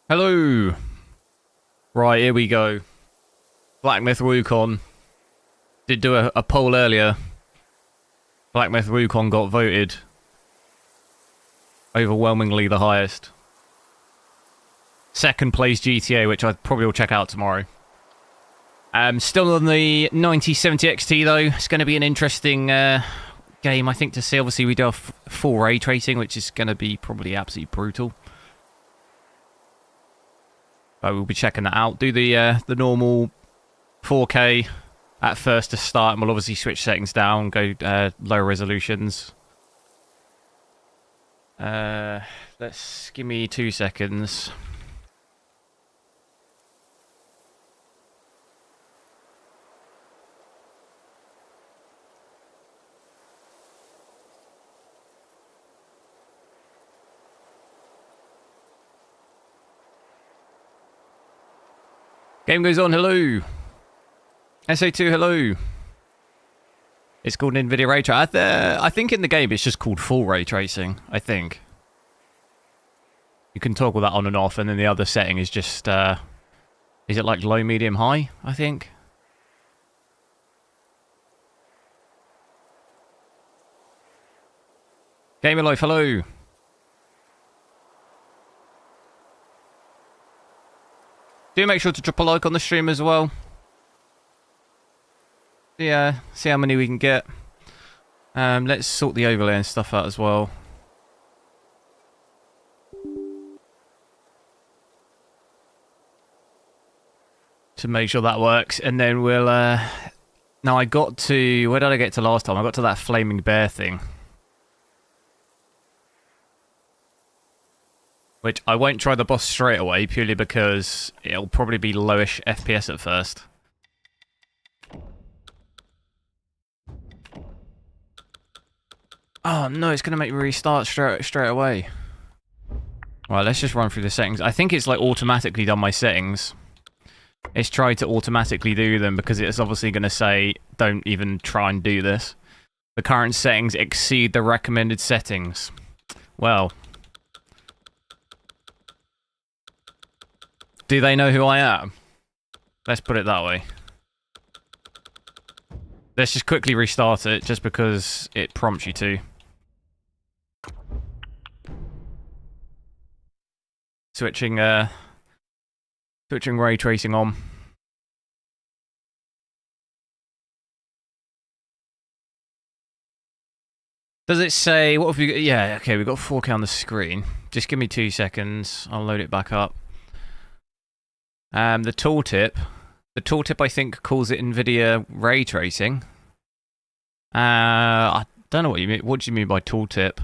Hello. Right, here we go. Black Myth Wukong. Did do a poll earlier. Black Myth Wukong got voted overwhelmingly the highest. Second place GTA, which I probably will check out tomorrow. Still on the 9070 XT though. It's going to be an interesting game, I think, to see. Obviously, we do have full ray tracing, which is going to be probably absolutely brutal. But we'll be checking that out. Do the normal 4K at first to start, and we'll obviously switch settings down, go lower resolutions. Let's give me 2 seconds. Game goes on, hello. SA2, hello. It's called NVIDIA Ray Tracing. I think in the game it's just called full ray tracing, I think. You can toggle that on and off, and then the other setting is just, is it like low, medium, high, I think? Gamer Life, hello. Do make sure to drop a like on the stream as well. Yeah, see how many we can get. Let's sort the overlay and stuff out as well. To make sure that works, and then we'll. Now I got to. Where did I get to last time? I got to that flaming bear thing. Which I won't try the boss straight away, purely because it'll probably be lowish FPS at first. Oh no, it's going to make me restart straight away. Right, let's just run through the settings. I think it's like automatically done my settings. It's tried to automatically do them because it's obviously going to say, don't even try and do this. The current settings exceed the recommended settings. Well... do they know who I am? Let's put it that way. Let's just quickly restart it, just because it prompts you to. Switching ray tracing on. Does it say, what have we got? Yeah, okay, we've got 4K on the screen. Just give me 2 seconds, I'll load it back up. The tooltip I think calls it NVIDIA ray tracing. I don't know what you mean. What do you mean by tooltip?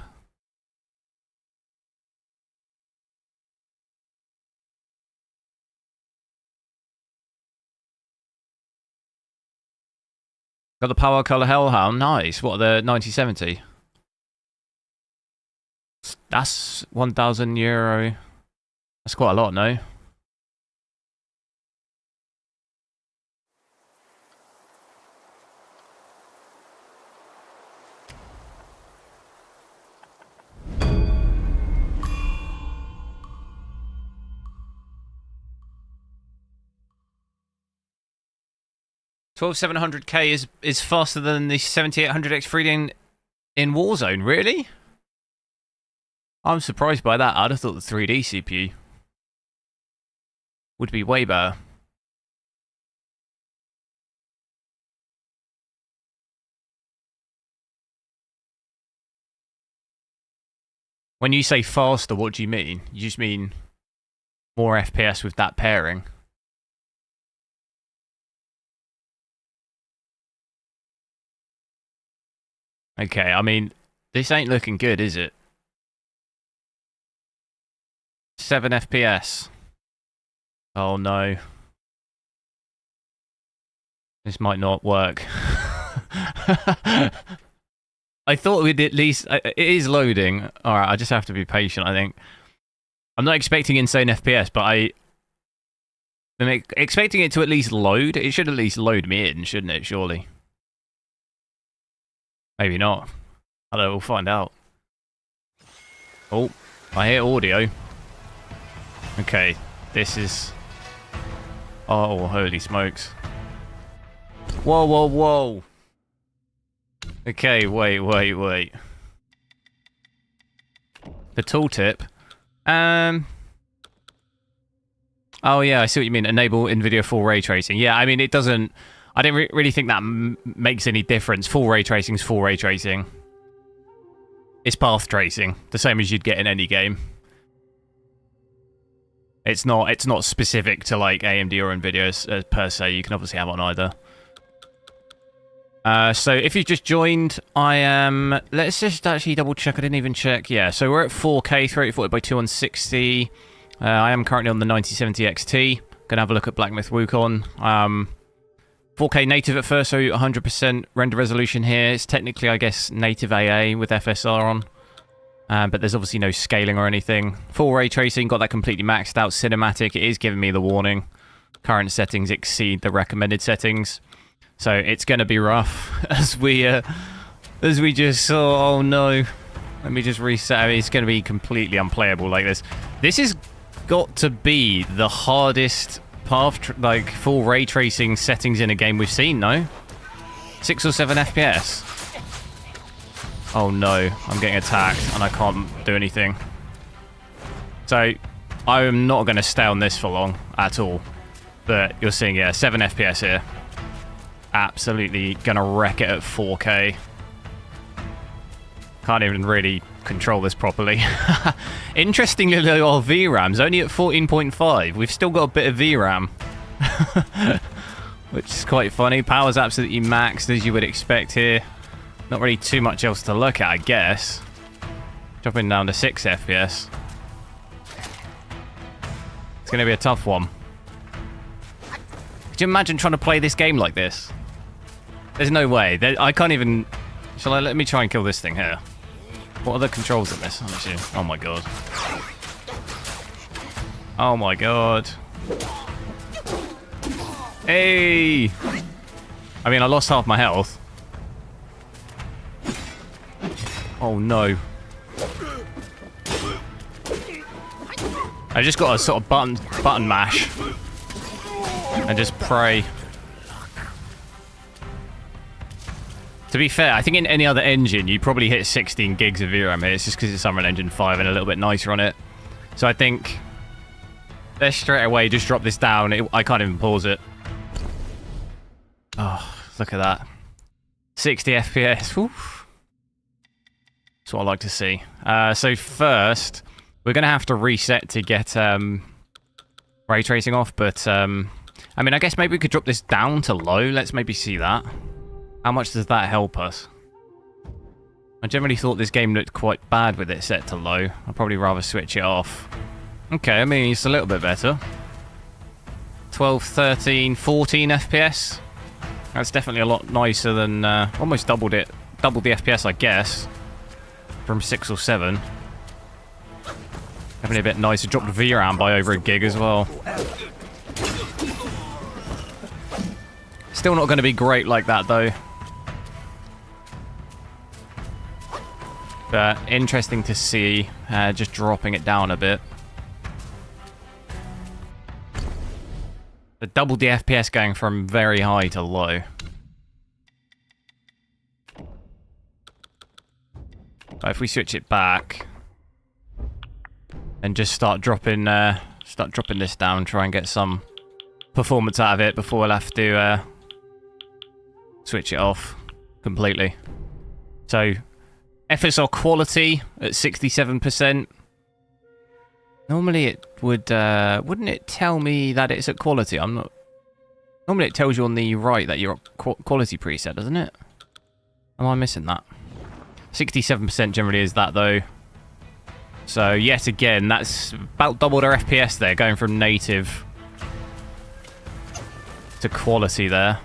Got the power color Hellhound, nice. What, the 9070? That's €1,000. That's quite a lot, no? $12700K is faster than the 7800X 3D in Warzone, really? I'm surprised by that. I'd have thought the 3D CPU would be way better. When you say faster, what do you mean? You just mean more FPS with that pairing? Okay, I mean, this ain't looking good, is it? 7 FPS. Oh no. This might not work. I thought we'd at least... it is loading. Alright, I just have to be patient, I think. I'm not expecting insane FPS, but I'm expecting it to at least load. It should at least load me in, shouldn't it, surely? Maybe not. I don't know, we'll find out. Oh, I hear audio. Okay, This is... Oh, holy smokes. Whoa, whoa, whoa. Okay, wait. The tooltip. Oh yeah, I see what you mean. Enable NVIDIA full ray tracing. Yeah, I mean, it doesn't... I don't really think that makes any difference. Full ray tracing is full ray tracing. It's path tracing, the same as you'd get in any game. It's not specific to like AMD or NVIDIA per se. You can obviously have it on either. So if you just joined, I am... let's just actually double check. I didn't even check. Yeah, so we're at 4K, 3040 by 2160. I am currently on the 9070 XT. Gonna have a look at Black Myth Wukong. 4K native at first, so 100% render resolution here. It's technically, I guess, native AA with FSR on. But there's obviously no scaling or anything. Full ray tracing, got that completely maxed out. Cinematic, it is giving me the warning. Current settings exceed the recommended settings. So it's going to be rough as we just saw. Oh no. Let me just reset. It's going to be completely unplayable like this. This has got to be the hardest path, like full ray tracing settings in a game we've seen, no? 6 or 7 FPS. Oh no, I'm getting attacked and I can't do anything. So I am not going to stay on this for long at all. But you're seeing, yeah, 7 FPS here. Absolutely going to wreck it at 4K. Can't even really control this properly. Interestingly, though, our VRAM's only at 14.5. We've still got a bit of VRAM. Which is quite funny. Power's absolutely maxed, as you would expect here. Not really too much else to look at, I guess. Dropping down to 6 FPS. It's going to be a tough one. Could you imagine trying to play this game like this? There's no way. I can't even... Let me try and kill this thing here. What are the controls in this? Oh my god. Oh my god. Hey! I mean, I lost half my health. Oh no. I just got a sort of button mash. And just pray. To be fair, I think in any other engine, you'd probably hit 16 gigs of VRAM here. It's just because it's Unreal Engine 5 and a little bit nicer on it. So I think... let's straight away just drop this down. I can't even pause it. Oh, look at that. 60 FPS. Oof. That's what I like to see. So first, we're going to have to reset to get ray tracing off. But, I mean, I guess maybe we could drop this down to low. Let's maybe see that. How much does that help us? I generally thought this game looked quite bad with it set to low. I'd probably rather switch it off. Okay, I mean, it's a little bit better. 12, 13, 14 FPS. That's definitely a lot nicer than... almost doubled the FPS, I guess. From 6 or 7. Definitely a bit nicer. Dropped the VRAM by over a gig as well. Still not going to be great like that, though. But interesting to see, just dropping it down a bit. But doubled the FPS going from very high to low. But if we switch it back and just start dropping this down, try and get some performance out of it before we'll have to switch it off completely. So FSR quality at 67%. Normally it would, wouldn't it tell me that it's at quality? I'm not... Normally it tells you on the right that you're at quality preset, doesn't it? Am I missing that? 67% generally is that, though. So, yet again, that's about doubled our FPS there, going from native to quality there.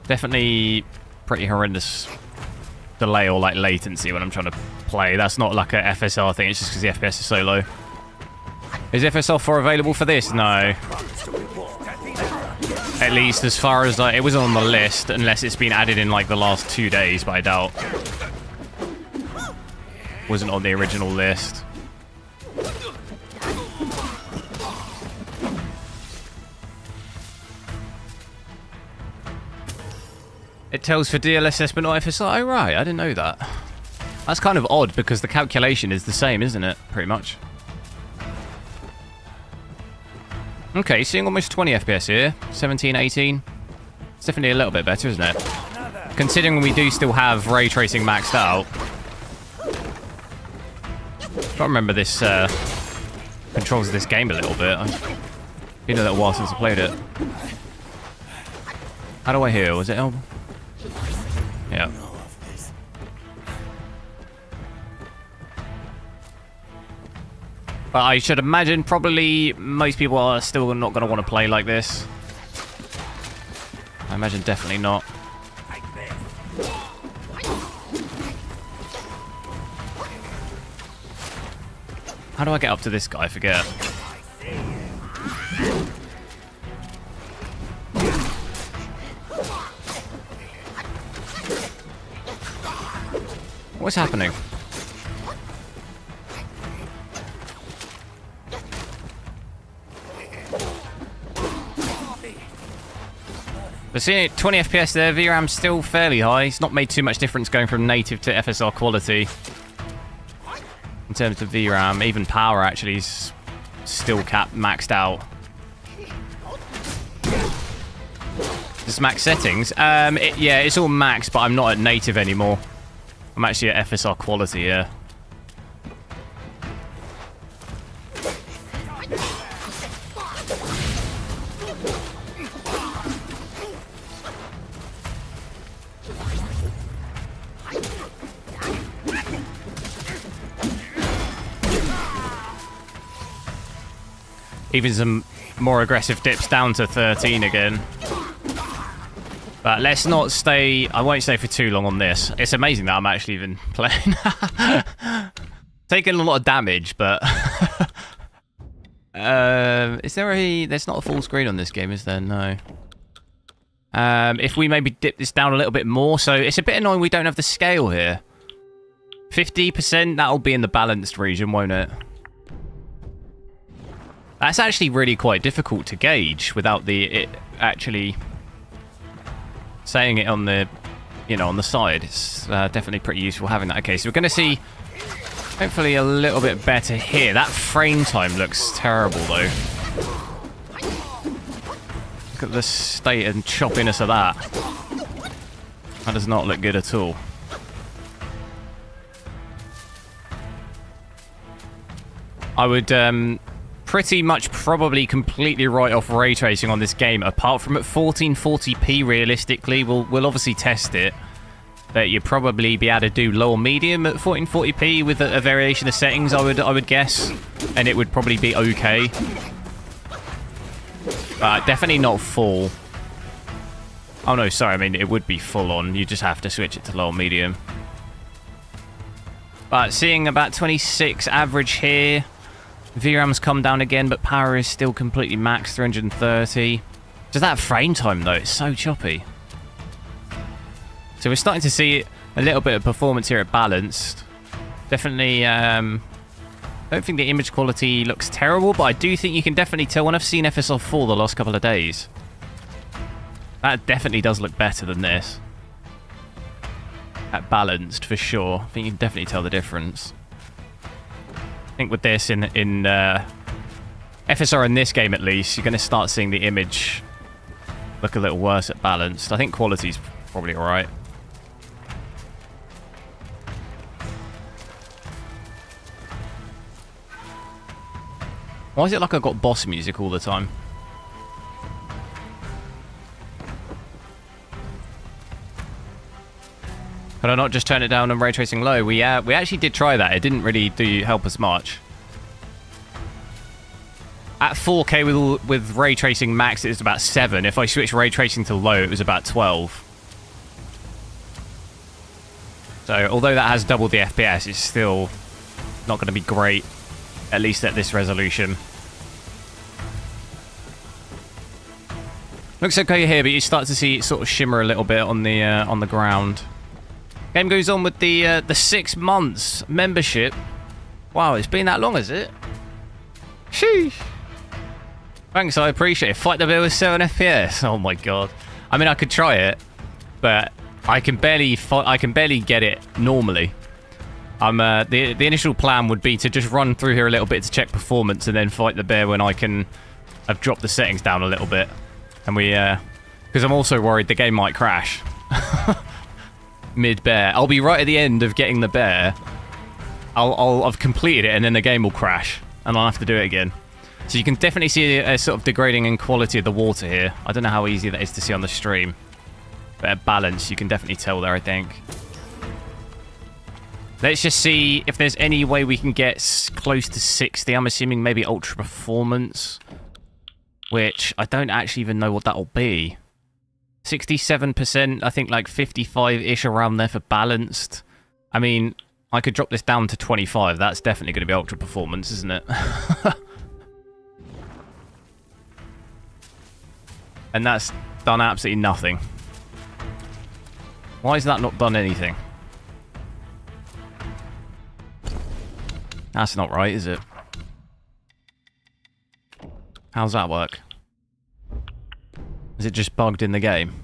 Definitely pretty horrendous delay or like latency when I'm trying to play. That's not like a FSR thing, it's just because the FPS is so low. Is FSR 4 available for this? No. At least as far as it wasn't on the list, unless it's been added in like the last 2 days, but I doubt. Wasn't on the original list. It tells for DLSS but not FSR. Oh, right, I didn't know that. That's kind of odd because the calculation is the same, isn't it? Pretty much. Okay, seeing almost 20 FPS here. 17, 18. It's definitely a little bit better, isn't it? Considering we do still have ray tracing maxed out. Can't remember this controls of this game a little bit. It's been a little while since I played it. How do I heal? Was it L? Yeah. But I should imagine probably most people are still not going to want to play like this. I imagine definitely not. How do I get up to this guy? I forget. What's happening? But seeing it 20 FPS there, VRAM's still fairly high. It's not made too much difference going from native to FSR quality. In terms of VRAM, even power actually is still maxed out. This max settings? Yeah, it's all maxed, but I'm not at native anymore. I'm actually at FSR quality, yeah. Even some more aggressive dips down to 13 again. But let's not stay... I won't stay for too long on this. It's amazing that I'm actually even playing. Taking a lot of damage, but... is there a... There's not a full screen on this game, is there? No. If we maybe dip this down a little bit more. So it's a bit annoying we don't have the scale here. 50%, that'll be in the balanced region, won't it? That's actually really quite difficult to gauge without it actually saying it on the, on the side. It's definitely pretty useful having that. Okay, so we're going to see hopefully a little bit better here. That frame time looks terrible though. Look at the state and choppiness of that. That does not look good at all. I would pretty much probably completely write off ray tracing on this game, apart from at 1440p realistically. We'll obviously test it, but you'd probably be able to do low or medium at 1440p with a variation of settings, I would guess, and it would probably be okay. Definitely not full. Oh no, sorry, I mean it would be full on. You just have to switch it to low or medium. But seeing about 26 average here. VRAM's come down again, but power is still completely max, 330. Just that frame time, though, it's so choppy. So we're starting to see a little bit of performance here at balanced. Definitely, don't think the image quality looks terrible, but I do think you can definitely tell when I've seen FSR 4 the last couple of days. That definitely does look better than this. At balanced, for sure. I think you can definitely tell the difference. I think with this in FSR in this game at least, you're going to start seeing the image look a little worse at balanced. I think quality's probably alright. Why is it like I've got boss music all the time? Could I not just turn it down and ray tracing low? We actually did try that. It didn't really help us much. At 4K with ray tracing max, it was about 7. If I switched ray tracing to low, it was about 12. So although that has doubled the FPS, it's still not going to be great, at least at this resolution. Looks okay here, but you start to see it sort of shimmer a little bit on the ground. Game goes on with the 6 months membership. Wow, it's been that long, has it? Sheesh. Thanks, I appreciate it. Fight the bill with 7 FPS. Oh my god. I mean, I could try it, but I can barely get it normally. The initial plan would be to just run through here a little bit to check performance and then fight the bear when I can have dropped the settings down a little bit. And because I'm also worried the game might crash mid-bear. I'll be right at the end of getting the bear. I've completed it and then the game will crash and I'll have to do it again. So you can definitely see a sort of degrading in quality of the water here. I don't know how easy that is to see on the stream. But at balance, you can definitely tell there, I think. Let's just see if there's any way we can get close to 60. I'm assuming maybe ultra performance, which I don't actually even know what that'll be. 67%, I think like 55-ish around there for balanced. I mean, I could drop this down to 25. That's definitely going to be ultra performance, isn't it? And that's done absolutely nothing. Why has that not done anything? That's not right, is it? How's that work? Is it just bugged in the game?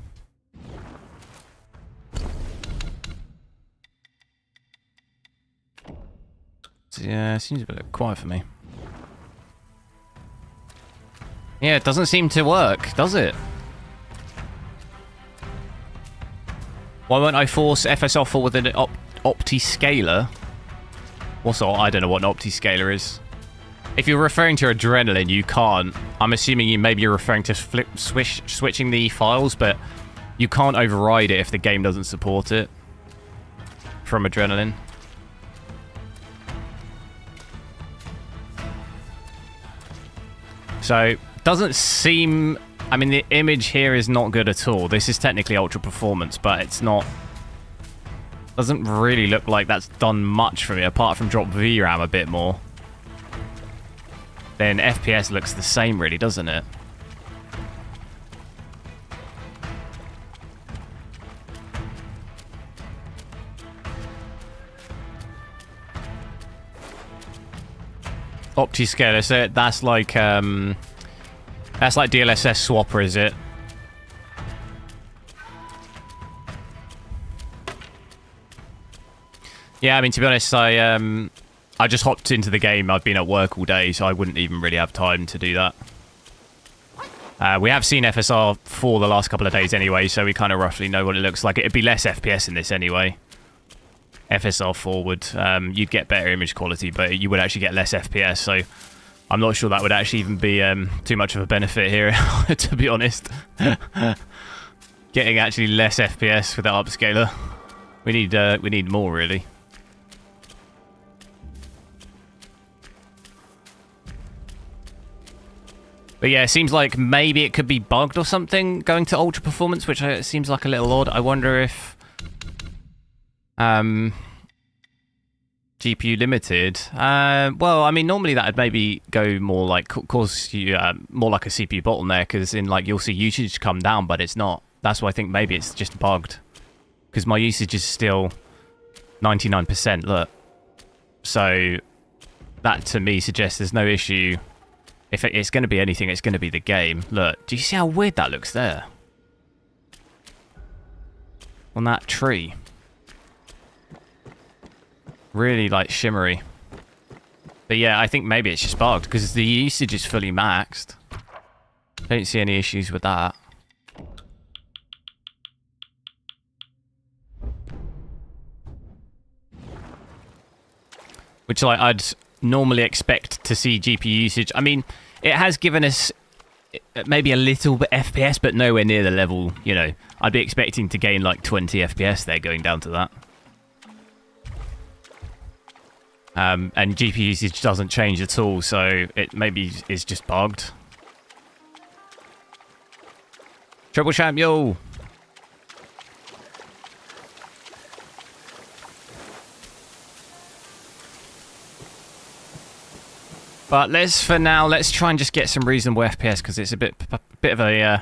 Yeah, it seems a bit quiet for me. Yeah, it doesn't seem to work, does it? Why won't I force FSR with an opti-scaler? Also, I don't know what an opti-scaler is. If you're referring to Adrenaline, you can't. I'm assuming you maybe you're referring to switching the files, but you can't override it if the game doesn't support it from Adrenaline. So, doesn't seem... I mean, the image here is not good at all. This is technically ultra performance, but it's not... Doesn't really look like that's done much for me, apart from drop VRAM a bit more. Then FPS looks the same, really, doesn't it? Opti-scaler, so that's like DLSS swapper, is it? Yeah, I mean, to be honest, I just hopped into the game. I've been at work all day, so I wouldn't even really have time to do that. We have seen FSR for the last couple of days anyway, so we kind of roughly know what it looks like. It'd be less FPS in this anyway. FSR forward, you'd get better image quality, but you would actually get less FPS, so I'm not sure that would actually even be too much of a benefit here, to be honest. Getting actually less FPS with that upscaler. We need more, really. But yeah, it seems like maybe it could be bugged or something going to ultra performance, which seems like a little odd. I wonder if GPU limited. Well, I mean, normally that would maybe go more like cause you more like a CPU bottleneck, because in like you'll see usage come down, but it's not. That's why I think maybe it's just bugged, because my usage is still 99%. Look, so that to me suggests there's no issue. If it's going to be anything, it's going to be the game. Look, do you see how weird that looks there? On that tree. Really, like, shimmery. But yeah, I think maybe it's just bugged, because the usage is fully maxed. Don't see any issues with that. Which, like, I'd normally expect to see GPU usage. I mean, it has given us maybe a little bit FPS, but nowhere near the level, you know. I'd be expecting to gain like 20 FPS there going down to that. And GPU usage doesn't change at all, so it maybe is just bugged. Triple champ, yo! But for now, let's try and just get some reasonable FPS, because it's a bit of a... I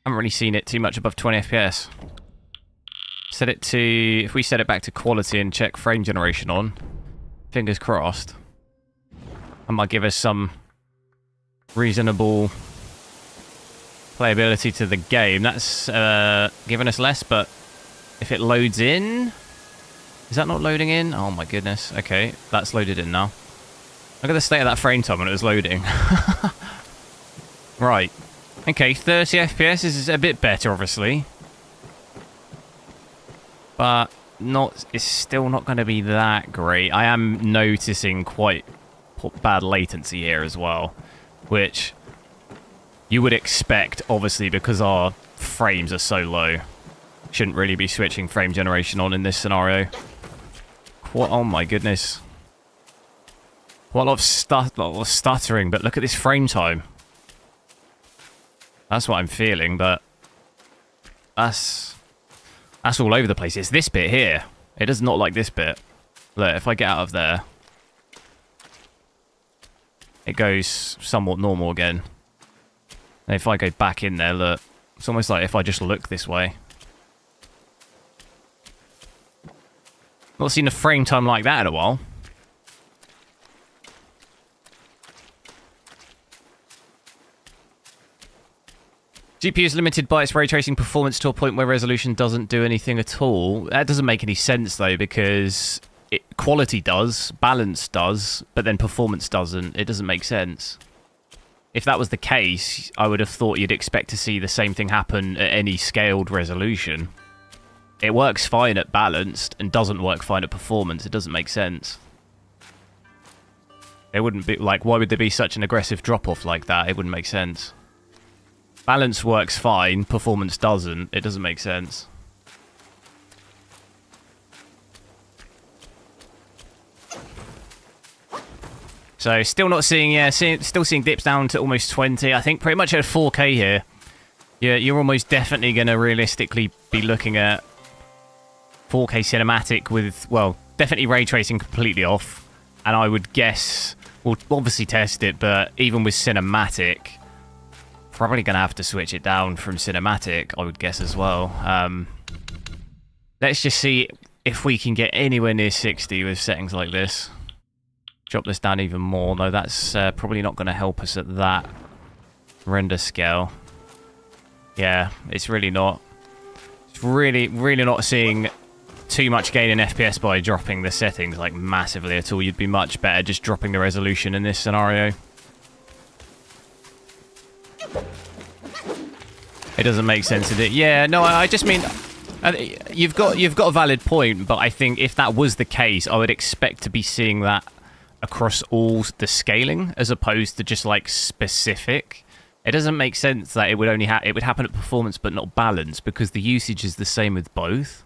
haven't really seen it too much above 20 FPS. Set it to... If we set it back to quality and check frame generation on, fingers crossed, that might give us some reasonable playability to the game. That's given us less, but if it loads in. Is that not loading in? Oh my goodness. Okay, that's loaded in now. Look at the state of that frame time when it was loading. Right. Okay, 30 FPS is a bit better, obviously. But it's still not going to be that great. I am noticing quite bad latency here as well, which you would expect, obviously, because our frames are so low. Shouldn't really be switching frame generation on in this scenario. Oh my goodness. What a lot of stuttering, but look at this frame time. That's what I'm feeling, but that's all over the place. It's this bit here. It does not like this bit. Look, if I get out of there, it goes somewhat normal again. And if I go back in there, look, it's almost like if I just look this way. Not seen a frame time like that in a while. GPU is limited by its ray tracing performance to a point where resolution doesn't do anything at all. That doesn't make any sense, though, because quality does, balance does, but then performance doesn't. It doesn't make sense. If that was the case, I would have thought you'd expect to see the same thing happen at any scaled resolution. It works fine at balanced and doesn't work fine at performance. It doesn't make sense. It wouldn't be like, why would there be such an aggressive drop-off like that? It wouldn't make sense. Balance works fine, performance doesn't. It doesn't make sense. So still not seeing, still seeing dips down to almost 20. I think pretty much at 4K here. Yeah, you're almost definitely going to realistically be looking at 4K cinematic with, well, definitely ray tracing completely off. And I would guess, we'll obviously test it, but even with cinematic, probably going to have to switch it down from cinematic, I would guess as well. Let's just see if we can get anywhere near 60 with settings like this. Drop this down even more, though that's probably not going to help us at that render scale. Yeah, it's really not. It's really not seeing too much gain in FPS by dropping the settings like massively at all. You'd be much better just dropping the resolution in this scenario. It doesn't make sense, does it? Yeah, no, I just mean you've got a valid point, but I think if that was the case, I would expect to be seeing that across all the scaling as opposed to just like specific. It doesn't make sense that it would only it would happen at performance but not balance, because the usage is the same with both.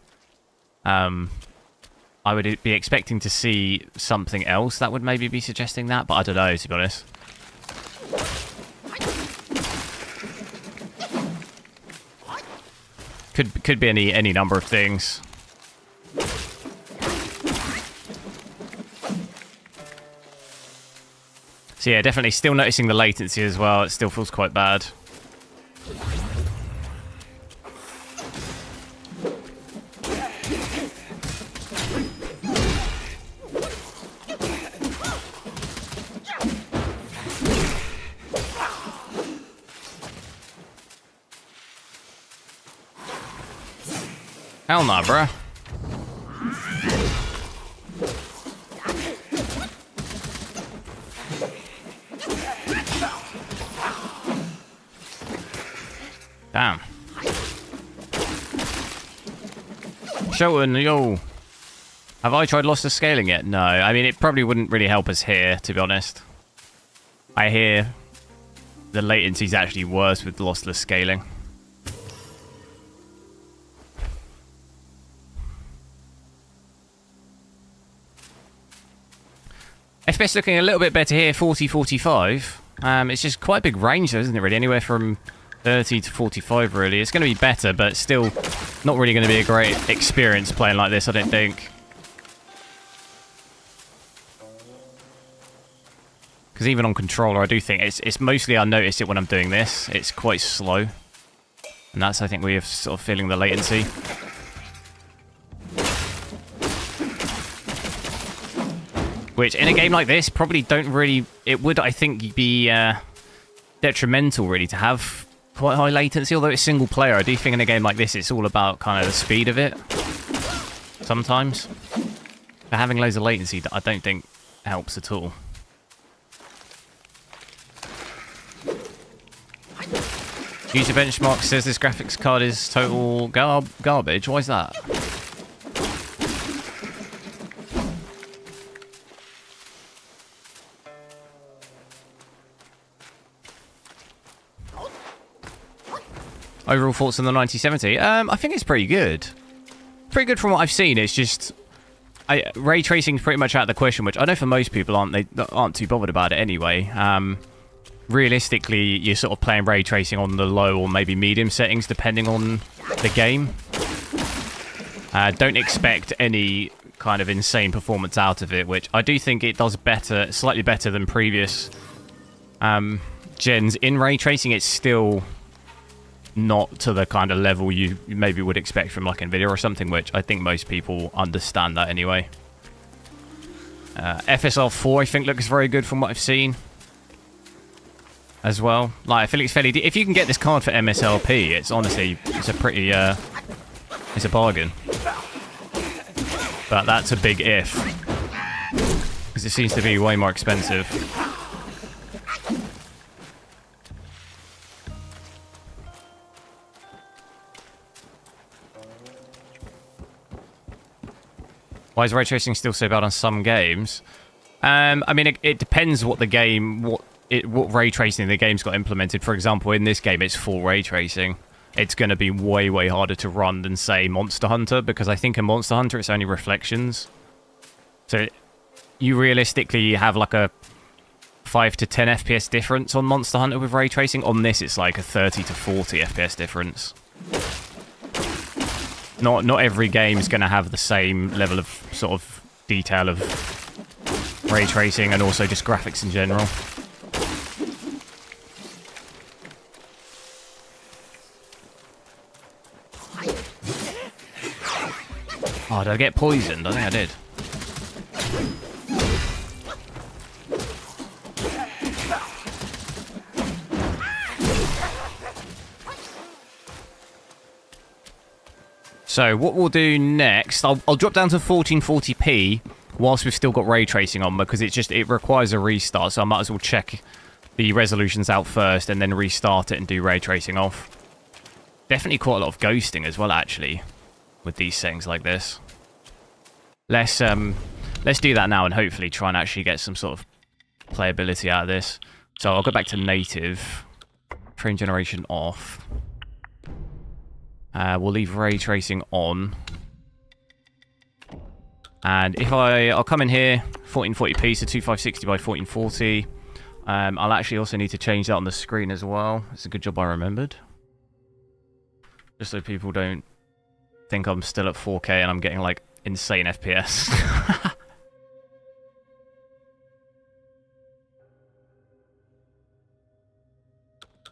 I would be expecting to see something else that would maybe be suggesting that, but I don't know, to be honest. Could be any number of things. So yeah, definitely still noticing the latency as well. It still feels quite bad. Hell nah, bruh. Damn. Shelton, yo. Have I tried lossless scaling yet? No. I mean, it probably wouldn't really help us here, to be honest. I hear the latency's actually worse with lossless scaling. FPS looking a little bit better here, 40, 45. It's just quite a big range though, isn't it, really? Anywhere from 30 to 45, really. It's going to be better, but still not really going to be a great experience playing like this, I don't think. Because even on controller, I do think it's mostly I notice it when I'm doing this. It's quite slow. And that's, I think, we're sort of feeling the latency. Which, in a game like this, probably don't really... It would, I think, be detrimental, really, to have quite high latency. Although it's single player, I do think in a game like this, it's all about kind of the speed of it. sometimes. But having loads of latency, I don't think helps at all. User Benchmark says this graphics card is total garbage. Why is that? Overall thoughts on the 9070? I think it's pretty good. Pretty good from what I've seen. It's just ray tracing is pretty much out of the question, which I know for most people aren't too bothered about it anyway. Realistically, you're sort of playing ray tracing on the low or maybe medium settings, depending on the game. Don't expect any kind of insane performance out of it, which I do think it does better, slightly better than previous gens. In ray tracing, it's still not to the kind of level you maybe would expect from like Nvidia or something, which I think most people understand that anyway. FSR4 I think looks very good from what I've seen as well. Like, I feel it's fairly... If you can get this card for MSRP, it's honestly, it's a pretty, it's a bargain. But that's a big if, because it seems to be way more expensive. Why is ray tracing still so bad on some games? I mean, it depends what the game, what ray tracing the game's got implemented. For example, in this game, it's full ray tracing. It's going to be way, way harder to run than, say, Monster Hunter, because I think in Monster Hunter, it's only reflections. So you realistically have like a 5 to 10 FPS difference on Monster Hunter with ray tracing. On this, it's like a 30 to 40 FPS difference. Not every game's going to have the same level of sort of detail of ray tracing and also just graphics in general. Oh, did I get poisoned? I think I did. So what we'll do next, I'll drop down to 1440p whilst we've still got ray tracing on, because it requires a restart, so I might as well check the resolutions out first and then restart it and do ray tracing off. Definitely quite a lot of ghosting as well, actually, with these settings like this. Let's do that now and hopefully try and actually get some sort of playability out of this. So I'll go back to native, frame generation off. We'll leave ray tracing on. And if I'll come in here, 1440p, so 2560 by 1440. I'll actually also need to change that on the screen as well. It's a good job I remembered. Just so people don't think I'm still at 4K and I'm getting like insane FPS.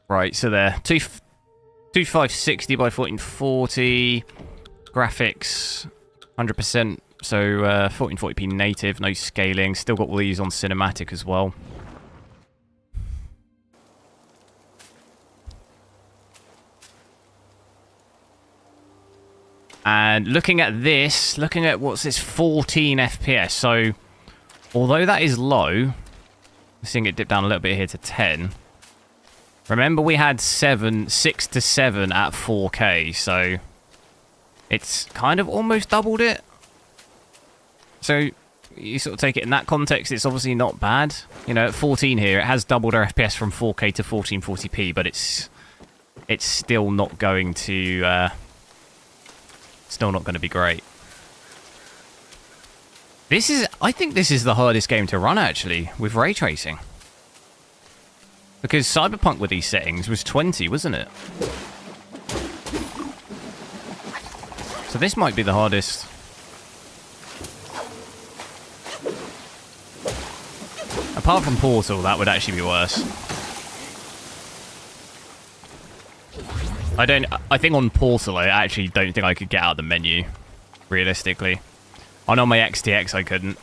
Right, so there. 2560 by 1440. Graphics, 100%. So 1440p native, no scaling. Still got all these on cinematic as well. And looking at this, looking at what's this, 14 FPS. So although that is low, I'm seeing it dip down a little bit here to 10. Remember we had 6 to 7 at 4K, so it's kind of almost doubled it. So you sort of take it in that context, it's obviously not bad. You know, at 14 here, it has doubled our FPS from 4K to 1440p, but it's still not going to be great. I think this is the hardest game to run, actually, with ray tracing. Because Cyberpunk with these settings was 20, wasn't it? So this might be the hardest. Apart from Portal, that would actually be worse. I think on Portal, I actually don't think I could get out of the menu, realistically. I know my XTX I couldn't.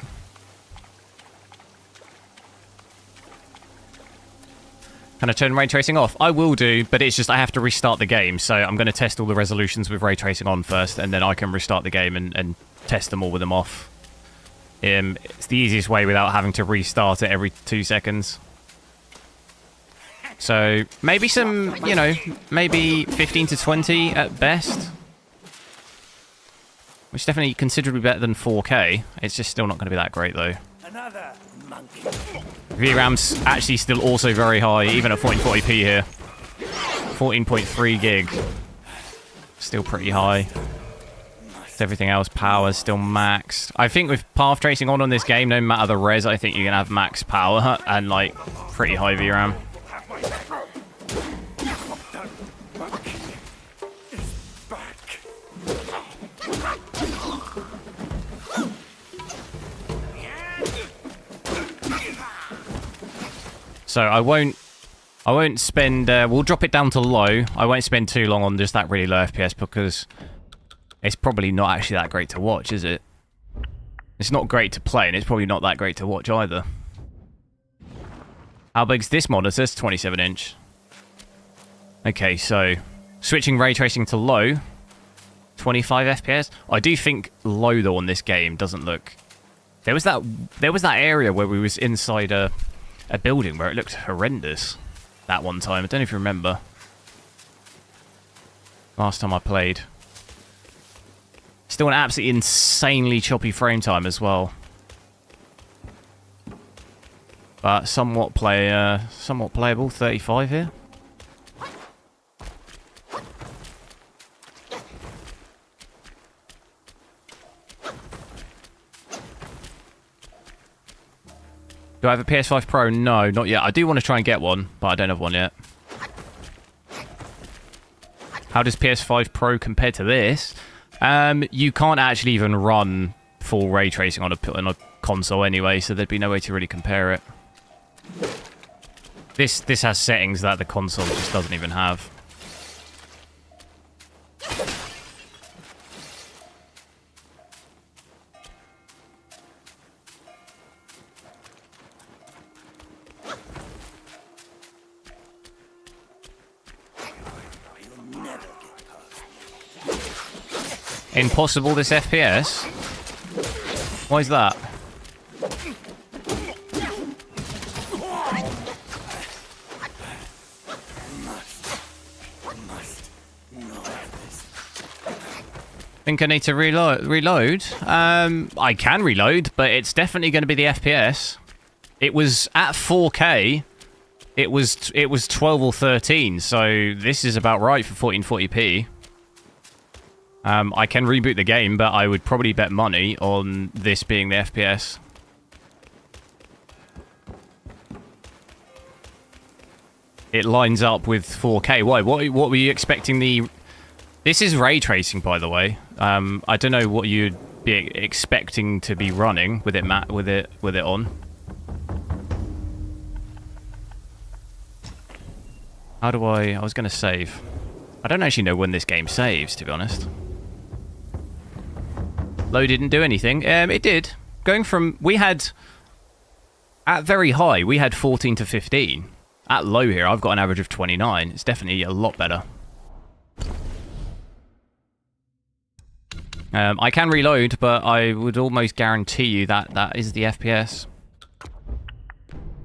Can I turn ray tracing off? I will do, but it's just I have to restart the game, so I'm going to test all the resolutions with ray tracing on first, and then I can restart the game and test them all with them off. It's the easiest way without having to restart it every 2 seconds. So maybe some, you know, maybe 15 to 20 at best. Which is definitely considerably better than 4K. It's just still not going to be that great, though. Another monkey. VRAM's actually still also very high, even at 1440p here. 14.3 gig. Still pretty high. Everything else, power still maxed. I think with path tracing on this game, no matter the res, I think you're going to have max power and, like, pretty high VRAM. So I won't spend, we'll drop it down to low. I won't spend too long on just that really low FPS because it's probably not actually that great to watch, is it? It's not great to play, and it's probably not that great to watch either. How big's this monitor? It's 27-inch. Okay, so switching ray tracing to low, 25 FPS. I do think low though on this game doesn't look. There was that area where we was inside a building where it looked horrendous that one time. I don't know if you remember. Last time I played. Still an absolutely insanely choppy frame time as well. But somewhat playable. 35 here. Do I have a PS5 Pro? No, not yet. I do want to try and get one, but I don't have one yet. How does PS5 Pro compare to this? You can't actually even run full ray tracing on a console anyway, so there'd be no way to really compare it. This has settings that the console just doesn't even have. Impossible this FPS? Why is that? Think I need to reload? I can reload, but it's definitely going to be the FPS. It was at 4K. It was 12 or 13, so this is about right for 1440p. I can reboot the game, but I would probably bet money on this being the FPS. It lines up with 4K. Why? What were you expecting the... This is ray tracing, by the way. I don't know what you'd be expecting to be running with it on. How do I was going to save. I don't actually know when this game saves, to be honest. Low didn't do anything. It did. Going from... We had... At very high, we had 14 to 15. At low here, I've got an average of 29. It's definitely a lot better. I can reload, but I would almost guarantee you that that is the FPS.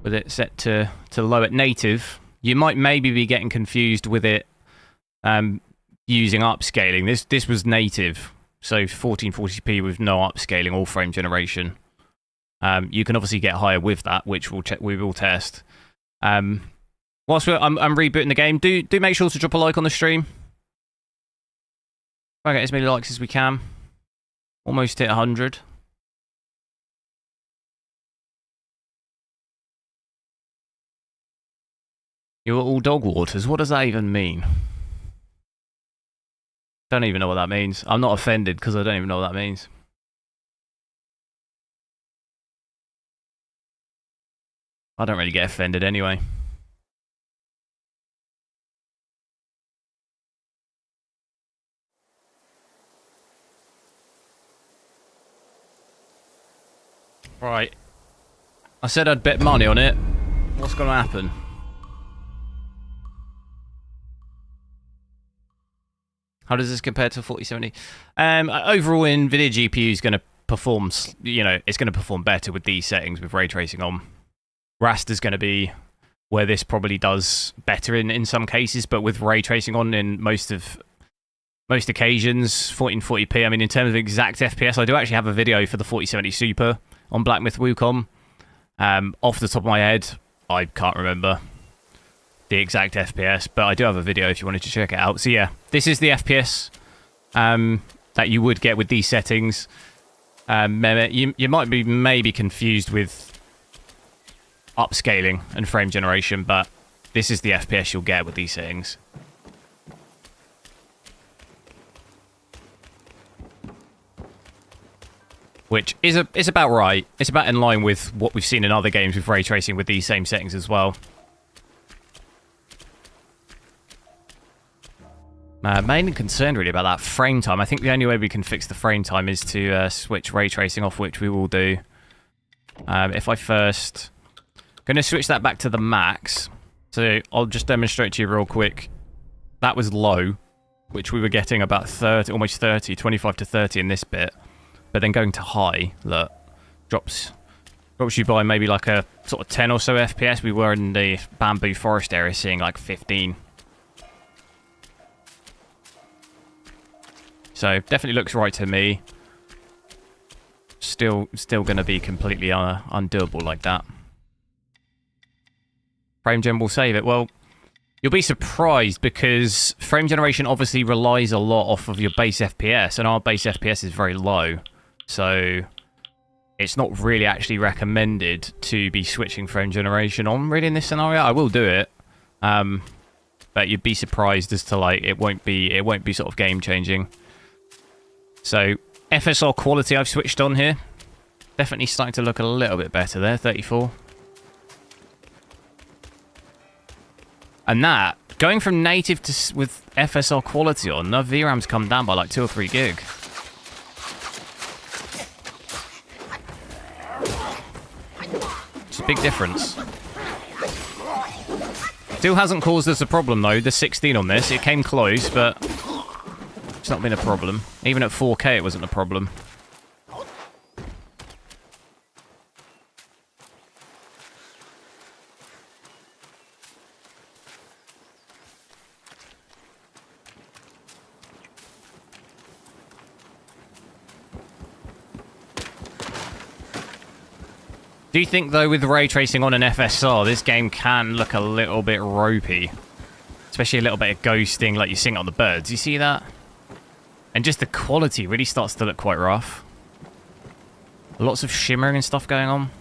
With it set to low at native. You might maybe be getting confused with it using upscaling. This was native. So 1440p with no upscaling or frame generation. You can obviously get higher with that, which we will test. Whilst I'm rebooting the game, do make sure to drop a like on the stream. Try and get as many likes as we can. Almost hit 100. You're all dog waters. What does that even mean? Don't even know what that means. I'm not offended because I don't even know what that means. I don't really get offended anyway. Right. I said I'd bet money on it. What's going to happen? How does this compare to 4070? Overall, NVIDIA GPU is going to perform, it's going to perform better with these settings with ray tracing on. Raster's going to be where this probably does better in some cases, but with ray tracing on in most occasions, 1440p. I mean, in terms of exact FPS, I do actually have a video for the 4070 Super on Black Myth Wukong. Off the top of my head, I can't remember the exact FPS, but I do have a video if you wanted to check it out. So yeah, this is the FPS that you would get with these settings. You might be maybe confused with upscaling and frame generation, but this is the FPS you'll get with these settings. Which is about right. It's about in line with what we've seen in other games with ray tracing with these same settings as well. Mainly concerned really about that frame time. I think the only way we can fix the frame time is to switch ray tracing off, which we will do. If I first... going to switch that back to the max. So I'll just demonstrate to you real quick. That was low, which we were getting about 30, almost 30, 25 to 30 in this bit. But then going to high, look, drops you by maybe like a sort of 10 or so FPS. We were in the bamboo forest area seeing like 15. So definitely looks right to me. Still going to be completely undoable like that. Frame gen will save it. Well, you'll be surprised because frame generation obviously relies a lot off of your base FPS, and our base FPS is very low. So it's not really actually recommended to be switching frame generation on really in this scenario. I will do it, but you'd be surprised as to like it won't be sort of game changing. So FSR quality I've switched on here. Definitely starting to look a little bit better there, 34. And that, going from native to with FSR quality on, the VRAM's come down by like 2 or 3 gig. It's a big difference. Still hasn't caused us a problem though, the 16 on this. It came close, but it's not been a problem. Even at 4K it wasn't a problem. Do you think, though, with ray tracing on an FSR, this game can look a little bit ropey? Especially a little bit of ghosting like you're seeing on the birds. You see that? And just the quality really starts to look quite rough. Lots of shimmering and stuff going on.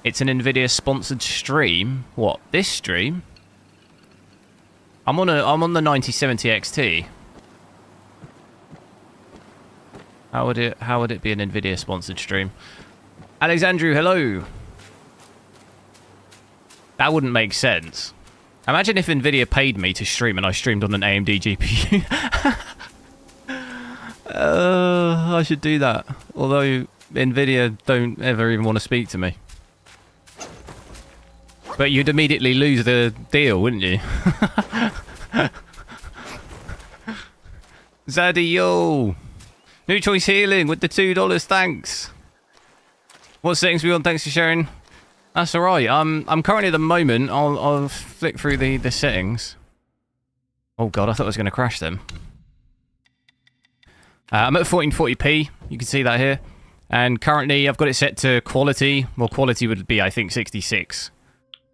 It's an NVIDIA-sponsored stream. What? This stream? I'm on the 9070 XT. How would it be an NVIDIA sponsored stream? Alexandru, hello. That wouldn't make sense. Imagine if NVIDIA paid me to stream and I streamed on an AMD GPU. I should do that. Although NVIDIA don't ever even want to speak to me. But you'd immediately lose the deal, wouldn't you? Zaddy, yo. New Choice Healing with the $2, thanks. What settings we on? Thanks for sharing. That's alright. I'm currently at the moment, I'll flick through the settings. Oh god, I thought I was going to crash them. I'm at 1440p, you can see that here. And currently I've got it set to quality. Well, quality would be, I think, 66.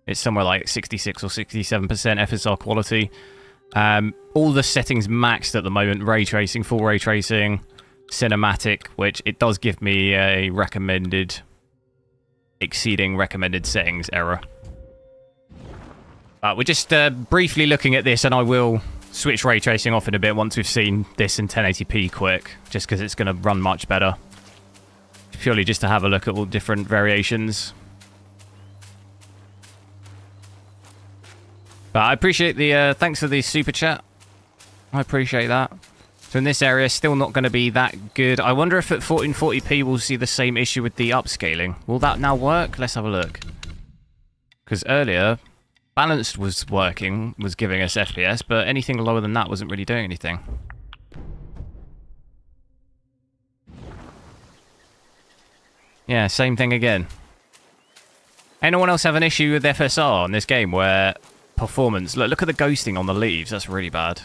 It's somewhere like 66 or 67% FSR quality. All the settings maxed at the moment. Ray tracing, full ray tracing. Cinematic, which it does give me a recommended exceeding recommended settings error. We're just briefly looking at this, and I will switch ray tracing off in a bit once we've seen this in 1080p quick, just because it's going to run much better. Purely just to have a look at all different variations. But I appreciate the thanks for the super chat. I appreciate that. So in this area, still not going to be that good. I wonder if at 1440p we'll see the same issue with the upscaling. Will that now work? Let's have a look. Because earlier, balanced was working, was giving us FPS, but anything lower than that wasn't really doing anything. Yeah, same thing again. Anyone else have an issue with FSR in this game where performance... Look at the ghosting on the leaves. That's really bad.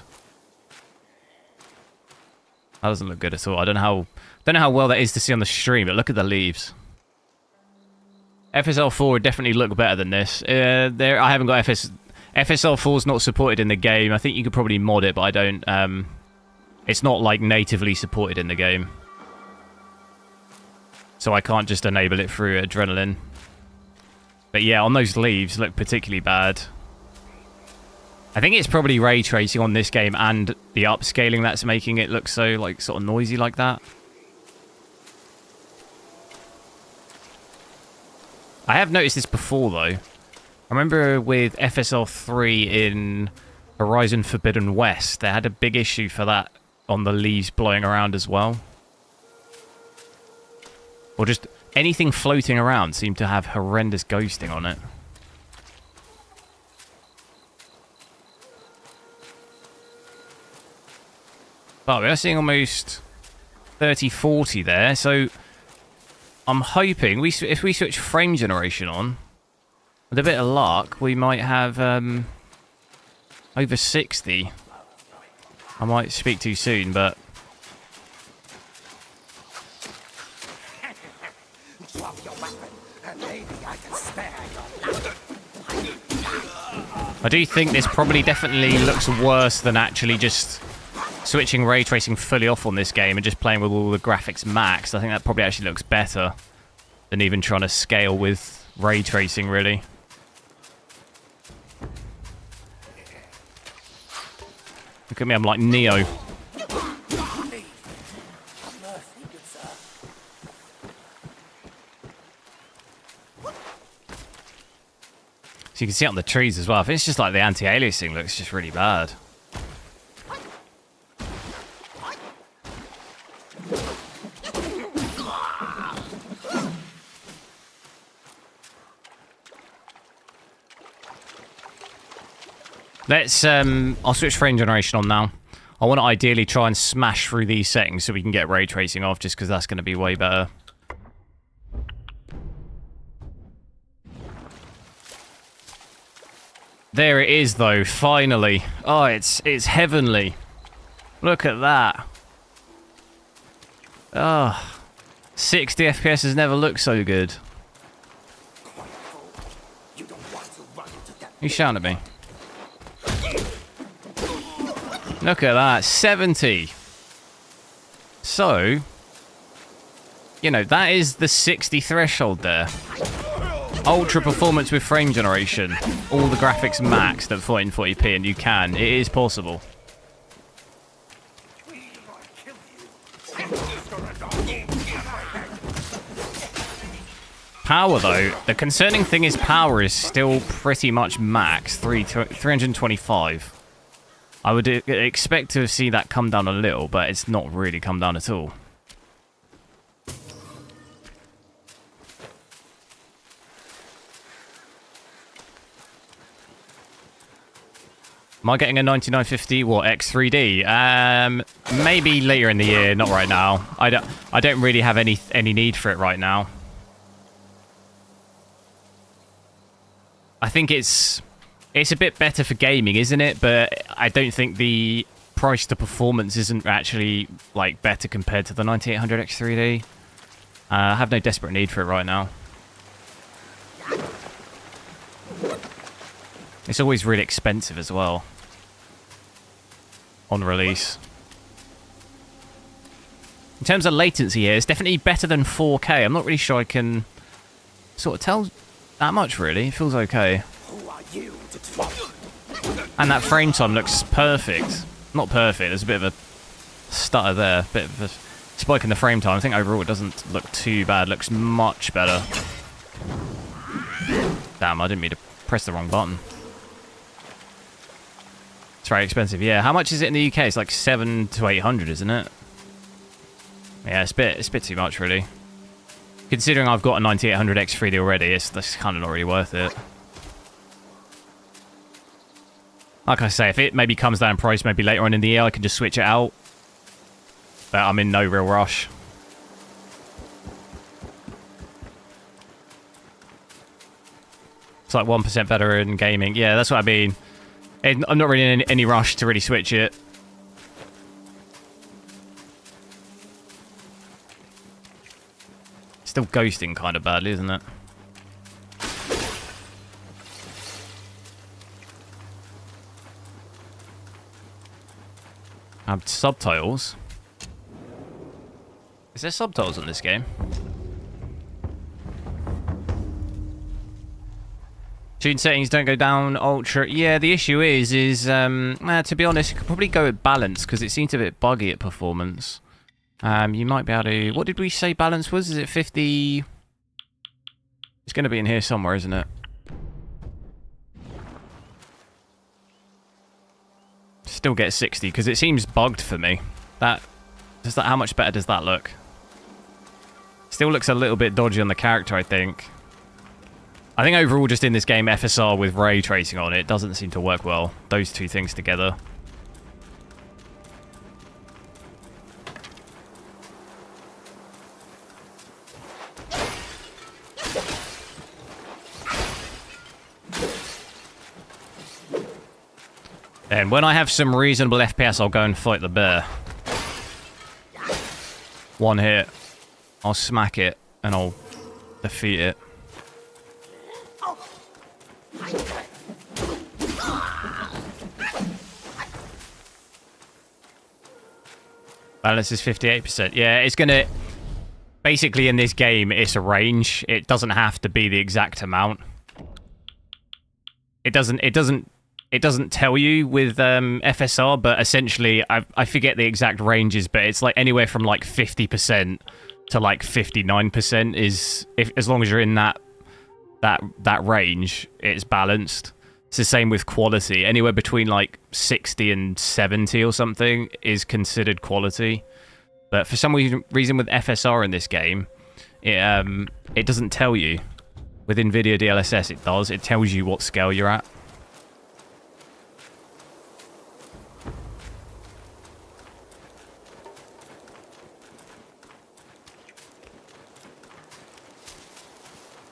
That doesn't look good at all. I don't know how well that is to see on the stream, but look at the leaves. FSL4 would definitely look better than this. I haven't got FSL4 is not supported in the game. I think you could probably mod it, but I don't. It's not like natively supported in the game, so I can't just enable it through Adrenaline. But yeah, on those leaves look particularly bad. I think it's probably ray tracing on this game and the upscaling that's making it look so like sort of noisy like that. I have noticed this before though. I remember with FSL3 in Horizon Forbidden West, they had a big issue for that on the leaves blowing around as well. Or just anything floating around seemed to have horrendous ghosting on it. But we are seeing almost 30-40 there, so I'm hoping if we switch frame generation on, with a bit of luck, we might have over 60. I might speak too soon, but Drop your weapon, and maybe I can spare your life. I do think this probably definitely looks worse than actually just switching ray tracing fully off on this game and just playing with all the graphics maxed. I think that probably actually looks better than even trying to scale with ray tracing, really. Look at me, I'm like Neo. So you can see it on the trees as well. I think it's just like the anti-aliasing looks just really bad. Let's, I'll switch frame generation on now. I want to ideally try and smash through these settings so we can get ray tracing off, just because that's going to be way better. There it is, though, finally. Oh, it's heavenly. Look at that. Oh, 60 FPS has never looked so good. You shouting at me? Look at that, 70. So, you know, that is the 60 threshold there. Ultra performance with frame generation. All the graphics maxed at 1440p, and you can. It is possible. Power, though, the concerning thing is power is still pretty much max, 325. I would expect to see that come down a little, but it's not really come down at all. Am I getting a 9950 what X3D? Maybe later in the year, not right now. I don't really have any need for it right now. I think it's a bit better for gaming, isn't it? But I don't think the price to performance isn't actually like better compared to the 9800 X3D. I have no desperate need for it right now. It's always really expensive as well on release. In terms of latency here, it's definitely better than 4K. I'm not really sure I can sort of tell that much, really. It feels okay. And that frame time looks perfect. Not perfect, there's a bit of a stutter there. A bit of a spike in the frame time. I think overall it doesn't look too bad. It looks much better. Damn, I didn't mean to press the wrong button. It's very expensive. Yeah, how much is it in the UK? It's like 700 to 800, isn't it? Yeah, it's a bit too much, really. Considering I've got a 9800 X3D already, that's kind of not really worth it. Like I say, if it maybe comes down in price maybe later on in the year, I can just switch it out. But I'm in no real rush. It's like 1% better in gaming. Yeah, that's what I mean. I'm not really in any rush to really switch it. Still ghosting kind of badly, isn't it? Subtitles? Is there subtitles in this game? Tune settings don't go down ultra. Yeah, the issue is to be honest, you could probably go with balance because it seems a bit buggy at performance. You might be able to. What did we say balance was? Is it 50? It's going to be in here somewhere, isn't it? Still get 60 because it seems bugged for me. How much better does that look? Still looks a little bit dodgy on the character, I think. I think overall, just in this game, FSR with ray tracing on it doesn't seem to work well. Those two things together. And when I have some reasonable FPS, I'll go and fight the bear. One hit. I'll smack it, and I'll defeat it. Balance is 58%. Yeah, it's gonna... Basically, in this game, it's a range. It doesn't have to be the exact amount. It doesn't tell you with FSR, but essentially, I forget the exact ranges, but it's like anywhere from like 50% to like 59% is... as long as you're in that range, it's balanced. It's the same with quality. Anywhere between like 60 and 70 or something is considered quality. But for some reason with FSR in this game, it doesn't tell you. With NVIDIA DLSS it does. It tells you what scale you're at.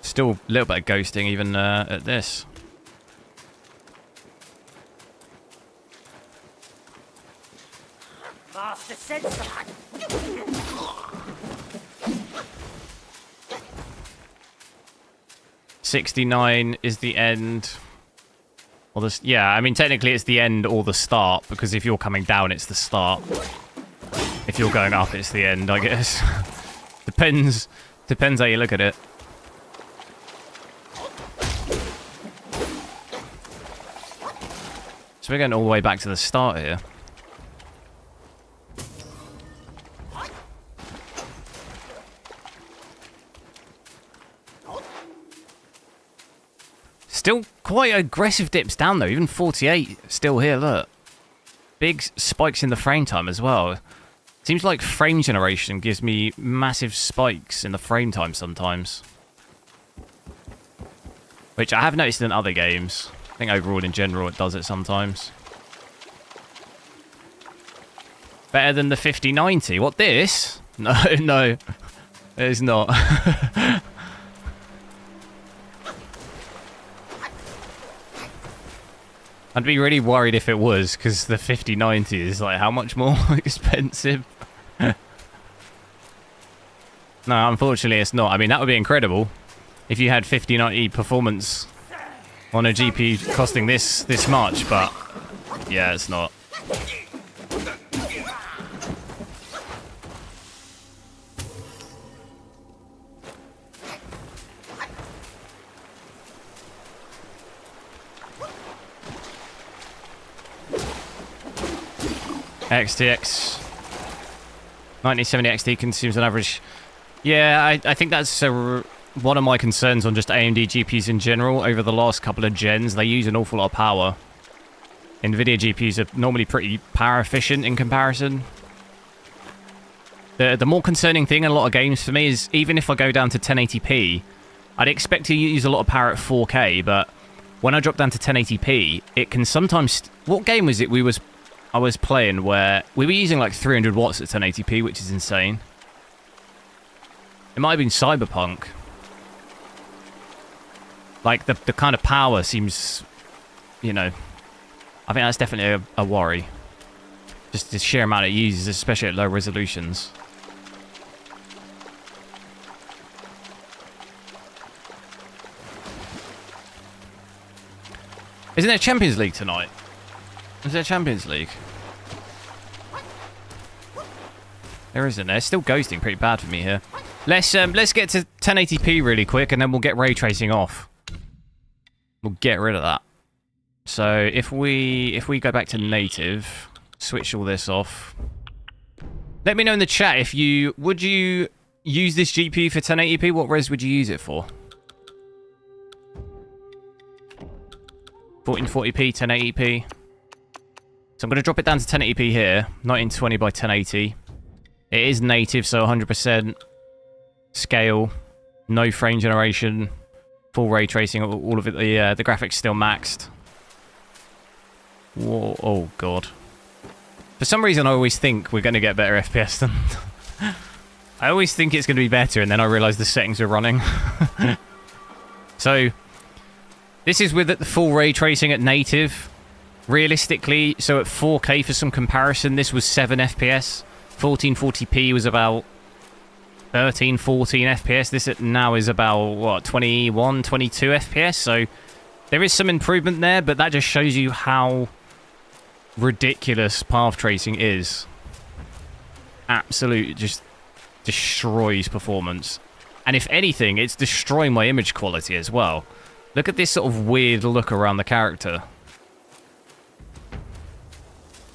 Still a little bit of ghosting even at this. Master Sensor. 69 is the end. Or this, yeah, I mean technically it's the end or the start, because if you're coming down it's the start. If you're going up it's the end, I guess. Depends how you look at it. So we're going all the way back to the start here. Still quite aggressive dips down though, even 48 still here, look. Big spikes in the frame time as well. Seems like frame generation gives me massive spikes in the frame time sometimes. Which I have noticed in other games. I think overall in general it does it sometimes. Better than the 5090. What, this? No, no. It's not. I'd be really worried if it was, because the 5090 is like how much more expensive? No, unfortunately it's not. I mean, that would be incredible if you had 5090 performance on a GPU costing this much, but yeah, it's not. XTX 1970 XT consumes an average. Yeah, I think that's one of my concerns on just AMD GPUs in general over the last couple of gens. They use an awful lot of power. NVIDIA GPUs are normally pretty power efficient in comparison. The more concerning thing in a lot of games for me is even if I go down to 1080p, I'd expect to use a lot of power at 4K, but when I drop down to 1080p, it can sometimes... What game was it I was playing where we were using like 300 watts at 1080p, which is insane. It might have been Cyberpunk. Like, the kind of power seems, you know... I think that's definitely a worry. Just the sheer amount it uses, especially at low resolutions. Isn't there Champions League tonight? Is there Champions League? There isn't. There. It's still ghosting pretty bad for me here. Let's get to 1080p really quick, and then we'll get ray tracing off. We'll get rid of that. So if we go back to native, switch all this off. Let me know in the chat if would you use this GPU for 1080p? What res would you use it for? 1440p, 1080p. So I'm going to drop it down to 1080p here, 1920 by 1080. It is native, so 100% scale, no frame generation, full ray tracing, all of it. The graphics still maxed. Whoa, oh god. For some reason, I always think we're going to get better FPS than... I always think it's going to be better, and then I realise the settings are running. So, this is with the full ray tracing at native. Realistically, so at 4K for some comparison, this was 7 FPS. 1440p was about 13, 14 FPS. This now is about, what, 21, 22 FPS. So there is some improvement there, but that just shows you how ridiculous path tracing is. Absolutely just destroys performance. And if anything, it's destroying my image quality as well. Look at this sort of weird look around the character.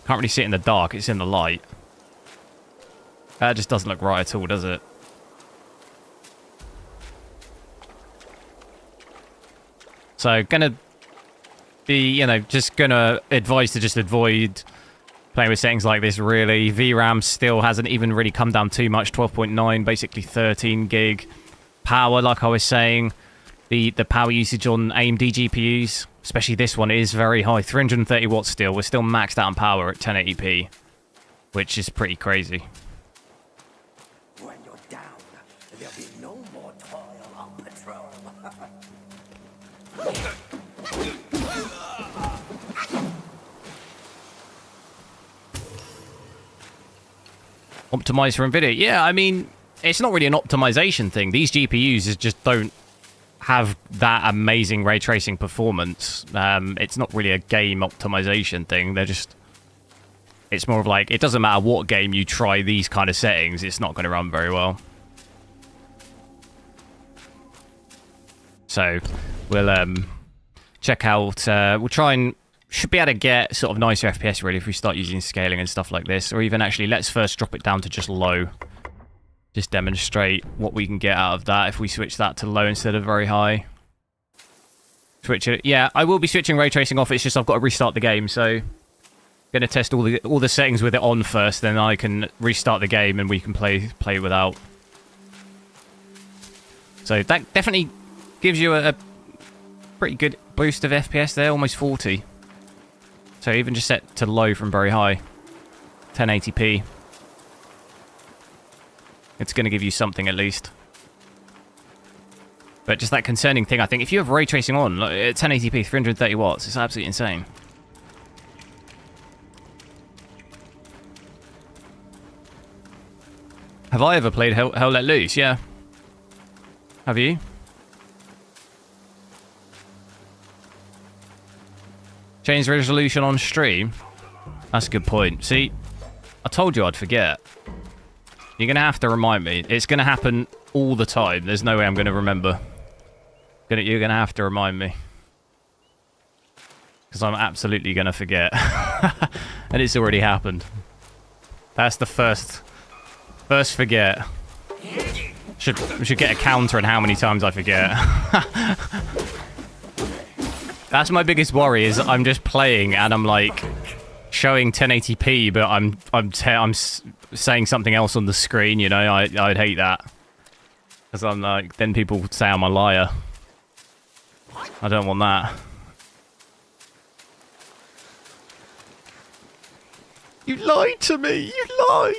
Can't really see it in the dark, it's in the light. That just doesn't look right at all, does it? So, gonna be, you know, just gonna advise to just avoid playing with settings like this, really. VRAM still hasn't even really come down too much, 12.9, basically 13 gig. Power, like I was saying, the power usage on AMD GPUs, especially this one, is very high. 330 watts still. We're still maxed out on power at 1080p, which is pretty crazy. When you're down, there'll be no more toil on patrol. Optimize for NVIDIA. Yeah, I mean, it's not really an optimization thing. These GPUs just don't have that amazing ray tracing performance. It's not really a game optimization thing. They're just... It's more of like, it doesn't matter what game you try these kind of settings, it's not going to run very well. So, we'll check out... we'll try and... Should be able to get sort of nicer FPS, really, if we start using scaling and stuff like this. Or even, actually, let's first drop it down to just low. Just demonstrate what we can get out of that if we switch that to low instead of very high. Switch it. Yeah, I will be switching ray tracing off. It's just I've got to restart the game, so... Going to test all the settings with it on first, then I can restart the game and we can play without. So that definitely gives you a pretty good boost of FPS there, almost 40. So even just set to low from very high, 1080p. It's going to give you something at least. But just that concerning thing, I think, if you have ray tracing on at 1080p, 330 watts, it's absolutely insane. Have I ever played Hell Let Loose? Yeah. Have you? Change resolution on stream? That's a good point. See, I told you I'd forget. You're going to have to remind me. It's going to happen all the time. There's no way I'm going to remember. You're going to have to remind me. Because I'm absolutely going to forget. And it's already happened. That's the first forget. We should get a counter on how many times I forget. That's my biggest worry, is I'm just playing and I'm like showing 1080p, but I'm saying something else on the screen. You know, I'd hate that, because I'm like, then people say I'm a liar. I don't want that. You lied to me! You lied!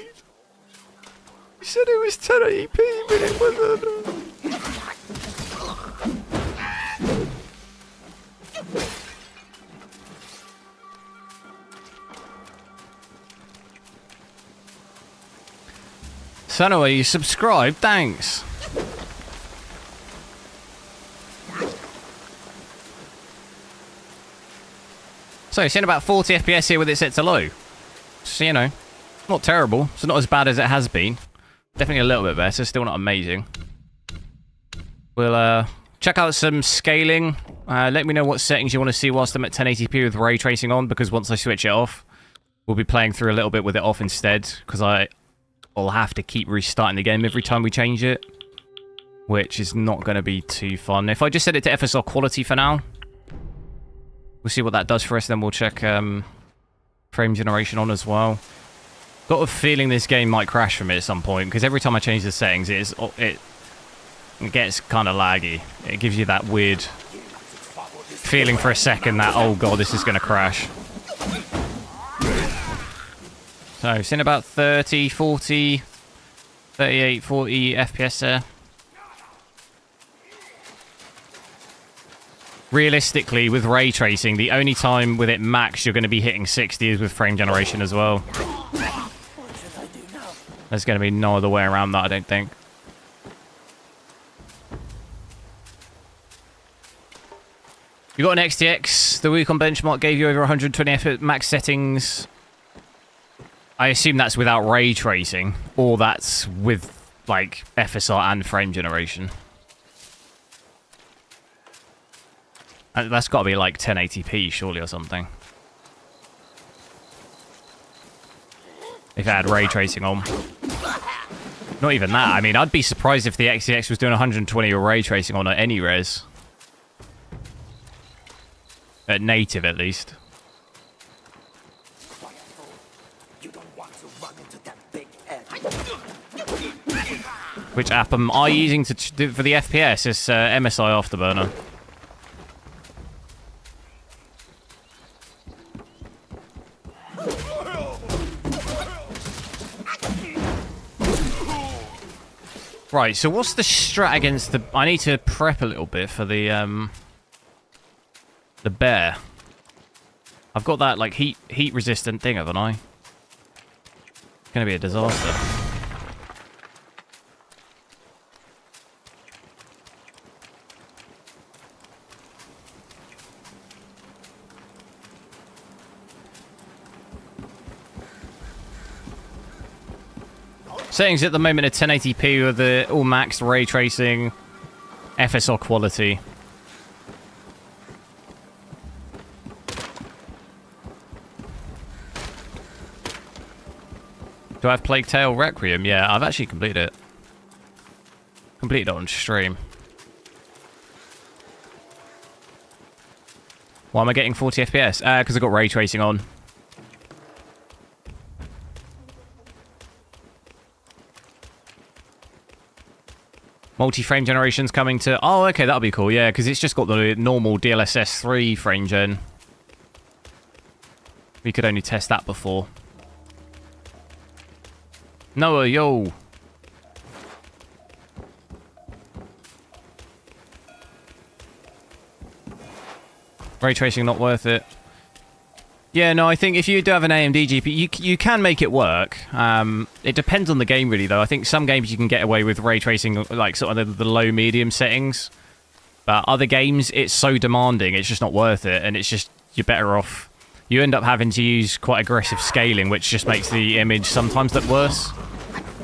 You said it was 1080p, but it wasn't. So anyway, you subscribed, thanks. So, you're seeing about 40 FPS here with it set to low. So, you know, not terrible. It's not as bad as it has been. Definitely a little bit better, still not amazing. We'll check out some scaling. Let me know what settings you want to see whilst I'm at 1080p with ray tracing on, because once I switch it off, we'll be playing through a little bit with it off instead, because I'll have to keep restarting the game every time we change it, which is not going to be too fun. If I just set it to FSR quality for now, we'll see what that does for us, then we'll check frame generation on as well. Got a feeling this game might crash for me at some point, because every time I change the settings, it gets kind of laggy. It gives you that weird feeling for a second that, oh god, this is going to crash. So, it's in about 30, 40, 38, 40 FPS there. Realistically, with ray tracing, the only time with it max you're going to be hitting 60 is with frame generation as well. There's going to be no other way around that, I don't think. You got an XTX. The Wukong benchmark gave you over 120 FPS max settings. I assume that's without ray tracing, or that's with, like, FSR and frame generation. That's got to be, like, 1080p, surely, or something. If it had ray tracing on. Not even that. I mean, I'd be surprised if the XTX was doing 120 with ray tracing on at any res. At native, at least. Which app am I using to do for the FPS? It's MSI Afterburner. Right, so what's the strat against the... I need to prep a little bit for the bear. I've got that, like, heat-resistant thing, haven't I? It's gonna be a disaster. Settings at the moment are 1080p with the all maxed ray tracing, FSR quality. Do I have Plague Tale Requiem? Yeah, I've actually completed it. Completed it on stream. Why am I getting 40 FPS? Because I've got ray tracing on. Multi-frame generation's coming to... Oh, okay, that'll be cool, yeah, because it's just got the normal DLSS 3 frame gen. We could only test that before. Noah, yo! Ray tracing not worth it. Yeah, no, I think if you do have an AMD GPU, you can make it work. It depends on the game, really, though. I think some games you can get away with ray tracing, like sort of the low-medium settings. But other games, it's so demanding, it's just not worth it. And it's just, you're better off. You end up having to use quite aggressive scaling, which just makes the image sometimes look worse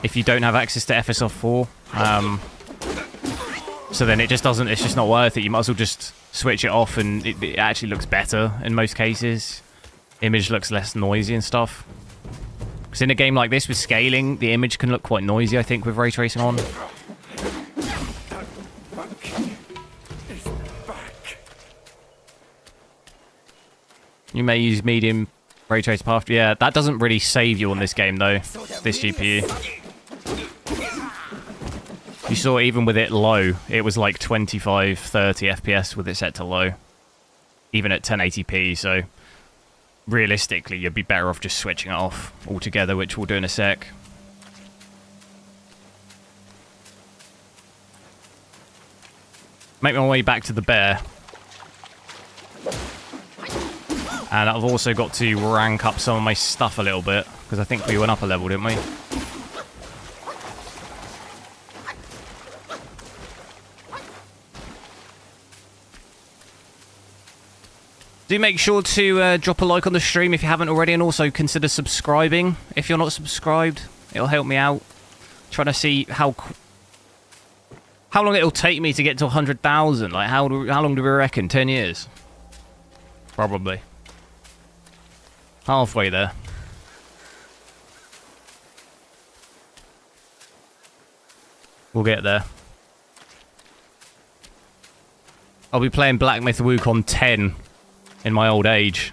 if you don't have access to FSR 4. So then it just doesn't, it's just not worth it. You might as well just switch it off and it actually looks better in most cases. Image looks less noisy and stuff. Because in a game like this with scaling, the image can look quite noisy, I think, with ray tracing on. You may use medium ray trace path. Yeah, that doesn't really save you on this game, though, this GPU. You saw even with it low, it was like 25, 30 FPS with it set to low. Even at 1080p, so... realistically, you'd be better off just switching it off altogether, which we'll do in a sec. Make my way back to the bear. And I've also got to rank up some of my stuff a little bit, because I think we went up a level, didn't we? Do make sure to drop a like on the stream if you haven't already, and also consider subscribing if you're not subscribed. It'll help me out. Trying to see how long it'll take me to get to 100,000. Like, how long do we reckon? 10 years? Probably. Halfway there. We'll get there. I'll be playing Black Myth Wukong 10 in my old age,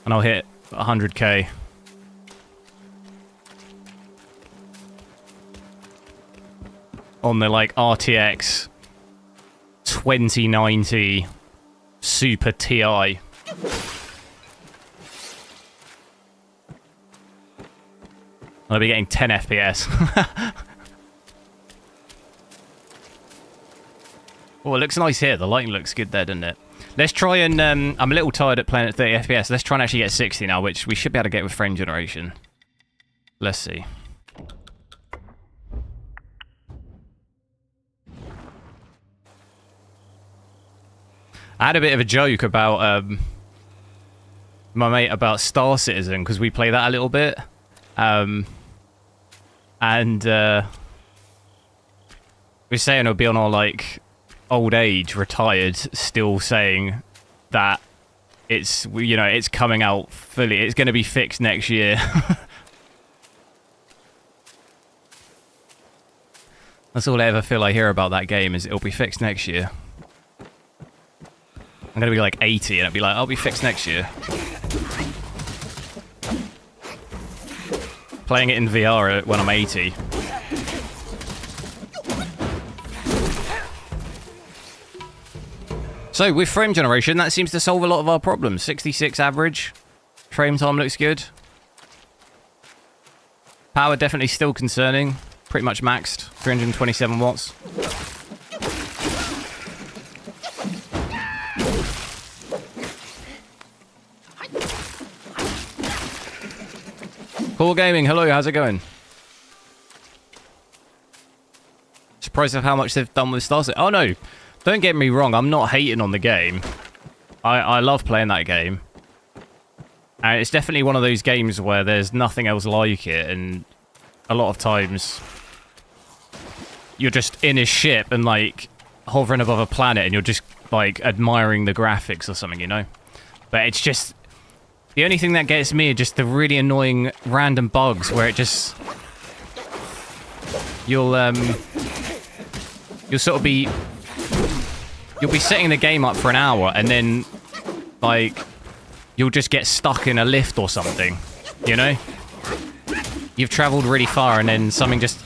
and I'll hit 100k. On the, like, RTX 2090 Super TI. I'll be getting 10 FPS. Oh, it looks nice here. The lighting looks good there, doesn't it? Let's try and... I'm a little tired at playing at 30 FPS. Let's try and actually get 60 now, which we should be able to get with frame generation. Let's see. I had a bit of a joke about my mate about Star Citizen, because we play that a little bit. And we're saying it'll be on our, like, old age, retired, still saying that it's, you know, it's coming out fully. It's going to be fixed next year. That's all I ever feel I hear about that game, is it'll be fixed next year. I'm going to be like 80 and it'll be like, I'll be fixed next year. Playing it in VR when I'm 80. So, with frame generation, that seems to solve a lot of our problems. 66 average. Frame time looks good. Power definitely still concerning. Pretty much maxed. 327 watts. Cool Gaming, hello, how's it going? Surprised of how much they've done with Star Citizen. Oh no, don't get me wrong, I'm not hating on the game. I love playing that game. And it's definitely one of those games where there's nothing else like it, and a lot of times you're just in a ship and, like, hovering above a planet and you're just, like, admiring the graphics or something, you know? But it's just... The only thing that gets me are just the really annoying random bugs where it just... You'll sort of be... You'll be setting the game up for an hour and then, like, you'll just get stuck in a lift or something, you know? You've traveled really far and then something just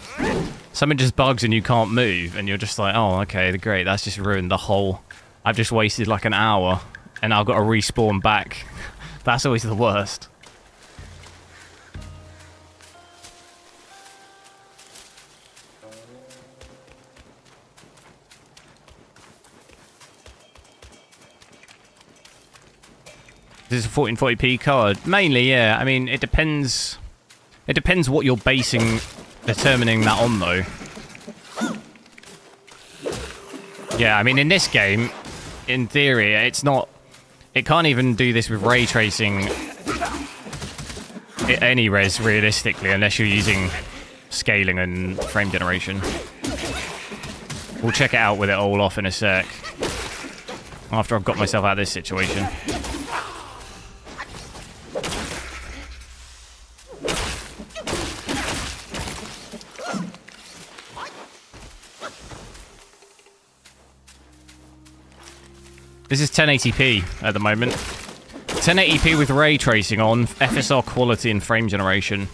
bugs and you can't move and you're just like, oh, okay, great, that's just ruined the whole... I've just wasted like an hour and I've got to respawn back. That's always the worst. This is a 1440p card. Mainly, yeah. I mean, it depends. It depends what you're determining that on, though. Yeah, I mean, in this game, in theory, it's not... It can't even do this with ray tracing at any res, realistically, unless you're using scaling and frame generation. We'll check it out with it all off in a sec. After I've got myself out of this situation. This is 1080p at the moment. 1080p with ray tracing on, FSR quality and frame generation.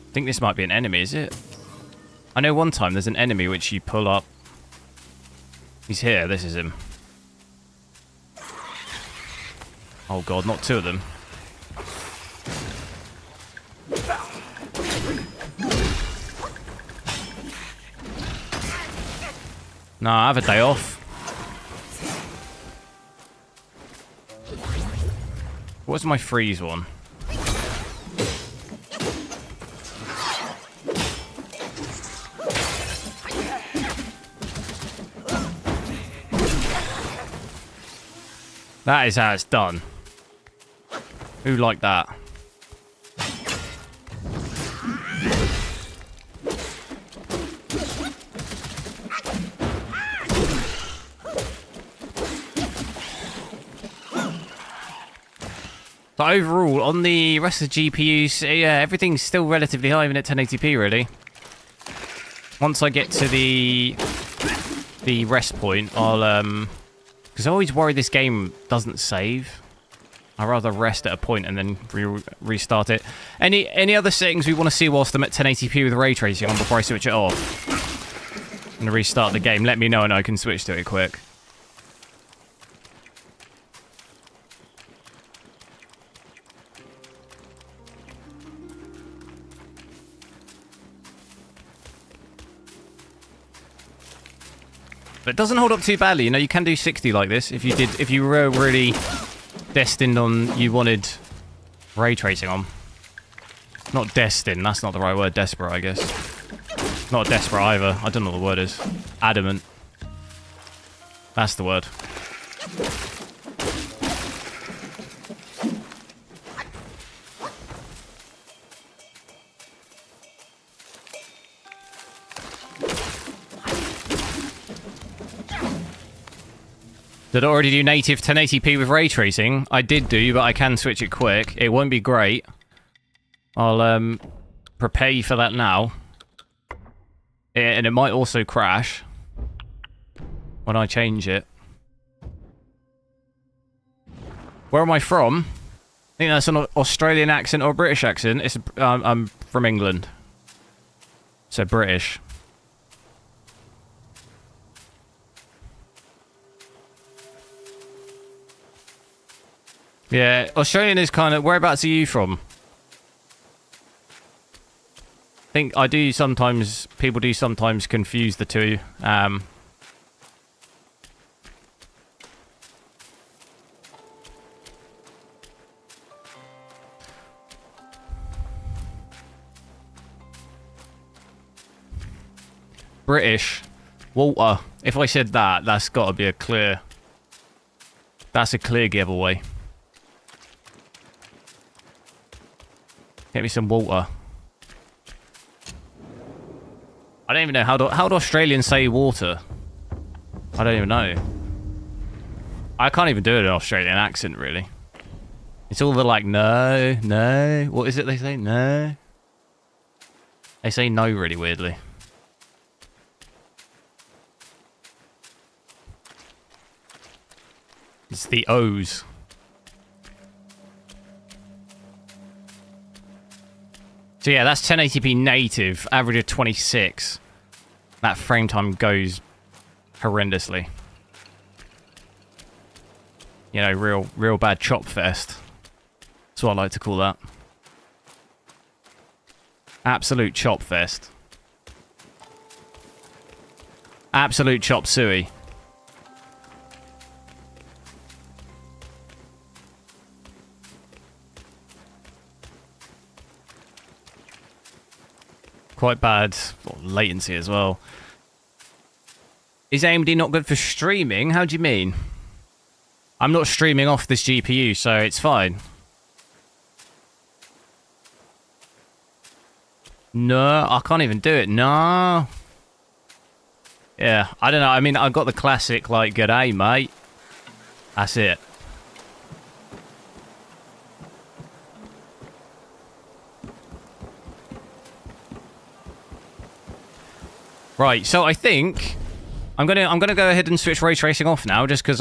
I think this might be an enemy, is it? I know one time there's an enemy which you pull up. He's here, this is him. Oh god, not two of them. Nah, I have a day off. What's my freeze one? That is how it's done. Who liked that? So overall, on the rest of the GPUs, yeah, everything's still relatively high even at 1080p, really. Once I get to the rest point, I'll because I always worry this game doesn't save. I'd rather rest at a point and then restart it. Any other settings we want to see whilst I'm at 1080p with ray tracing on before I switch it off and restart the game? Let me know and I can switch to it quick. But it doesn't hold up too badly. You know, you can do 60 like this if you were really destined on you wanted ray tracing on. Not destined, that's not the right word. Desperate, I guess. Not desperate either. I don't know what the word is. Adamant. That's the word. Did I already do native 1080p with ray tracing? I did do, but I can switch it quick. It won't be great. I'll prepare you for that now. And it might also crash when I change it. Where am I from? I think that's an Australian accent or a British accent. It's I'm from England, so British. Yeah, Australian is kind of... Whereabouts are you from? I think I do sometimes... People do sometimes confuse the two. British. Walter. If I said that, that's got to be a clear... That's a clear giveaway. Get me some water. I don't even know how do Australians say water? I don't even know. I can't even do it in an Australian accent, really. It's all the like, no, no. What is it they say? No. They say no really weirdly. It's the O's. So yeah, that's 1080p native, average of 26. That frame time goes horrendously. You know, real bad chop fest. That's what I like to call that. Absolute chop fest. Absolute chop suey. Quite bad latency as well. Is AMD not good for streaming? How do you mean? I'm not streaming off this GPU, so it's fine. No, I can't even do it. No. Yeah, I don't know. I mean, I've got the classic, like, g'day, mate. That's it. Right, so I think I'm gonna go ahead and switch ray tracing off now, just because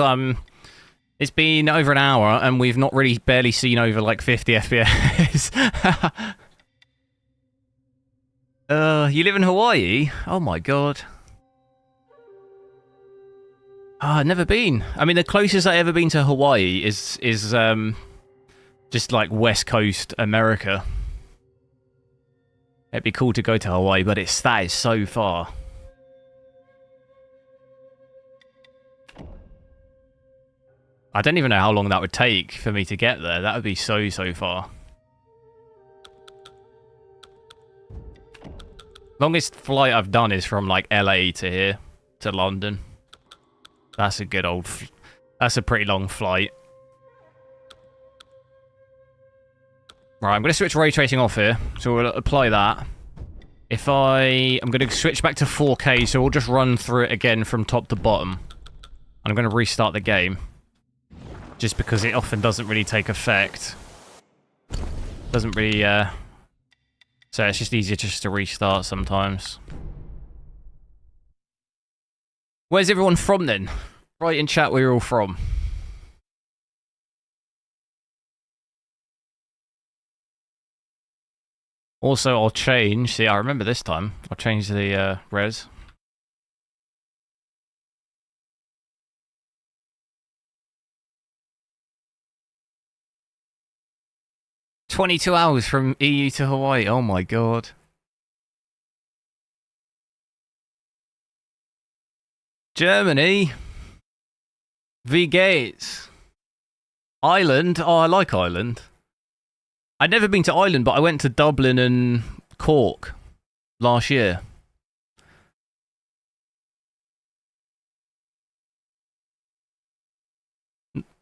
it's been over an hour and we've not really barely seen over like 50 FPS. You live in Hawaii? Oh my god. Ah, never been. I mean, the closest I've ever been to Hawaii is just like West Coast America. It'd be cool to go to Hawaii, but that is so far. I don't even know how long that would take for me to get there. That would be so far. Longest flight I've done is from like LA to here, to London. That's a good old... That's a pretty long flight. Right, I'm going to switch ray tracing off here. So we'll apply that. I'm going to switch back to 4K, so we'll just run through it again from top to bottom. And I'm going to restart the game. Just because it often doesn't really take effect. Doesn't really... So it's just easier just to restart sometimes. Where's everyone from then? Write in chat where you're all from. Also, I'll change... See, I remember this time. I'll change the res. "22 hours from EU to Hawaii." Oh my god. Germany. Wie geht's? Ireland. Oh, I like Ireland. I'd never been to Ireland, but I went to Dublin and Cork last year.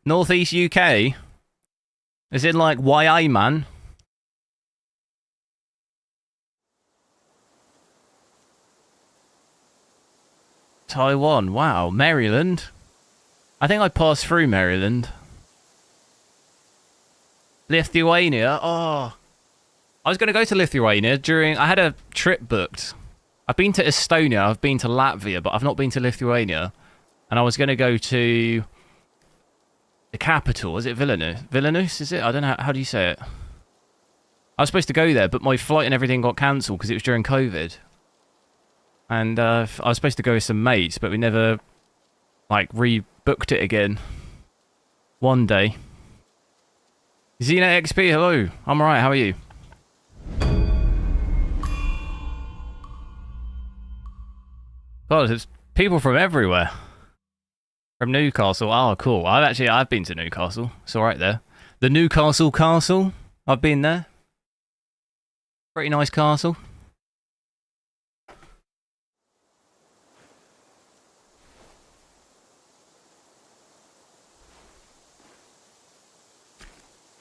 Northeast UK? Is it like YA, man? Taiwan. Wow. Maryland. I think I passed through Maryland. Lithuania. Oh. I was going to go to Lithuania during... I had a trip booked. I've been to Estonia. I've been to Latvia, but I've not been to Lithuania. And I was going to go to... the capital. Is it Vilnius? Vilnius, is it? I don't know. How do you say it? I was supposed to go there, but my flight and everything got cancelled because it was during COVID. And I was supposed to go with some mates, but we never, like, rebooked it again. One day. Xena XP, hello. I'm alright, how are you? God, there's people from everywhere. From Newcastle. Oh, cool. I've been to Newcastle. It's alright there. The Newcastle Castle. I've been there. Pretty nice castle.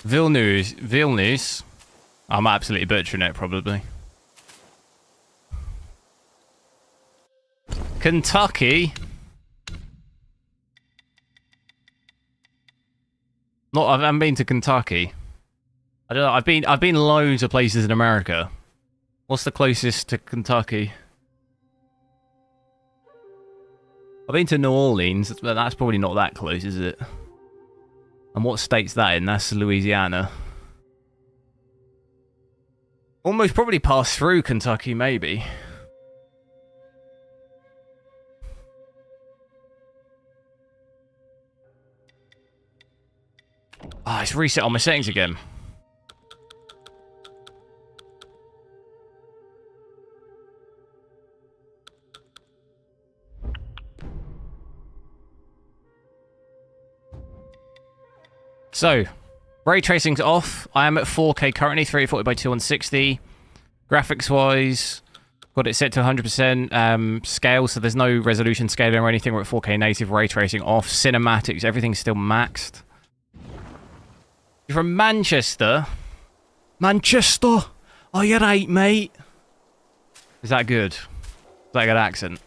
Vilnius. I'm absolutely butchering it, probably. Kentucky. I haven't been to Kentucky. I don't know. I've been loads of places in America. What's the closest to Kentucky? I've been to New Orleans, but that's probably not that close, is it? And what state's that in? That's Louisiana. Almost probably passed through Kentucky, maybe. Ah, it's reset on my settings again. So, ray tracing's off. I am at 4K currently, 340 by 2160. Graphics-wise, got it set to 100% scale, so there's no resolution scaling or anything. We're at 4K native, ray tracing off. Cinematics, everything's still maxed. You're from Manchester? Manchester? Oh, you're right, mate. Is that good? Is that a good accent?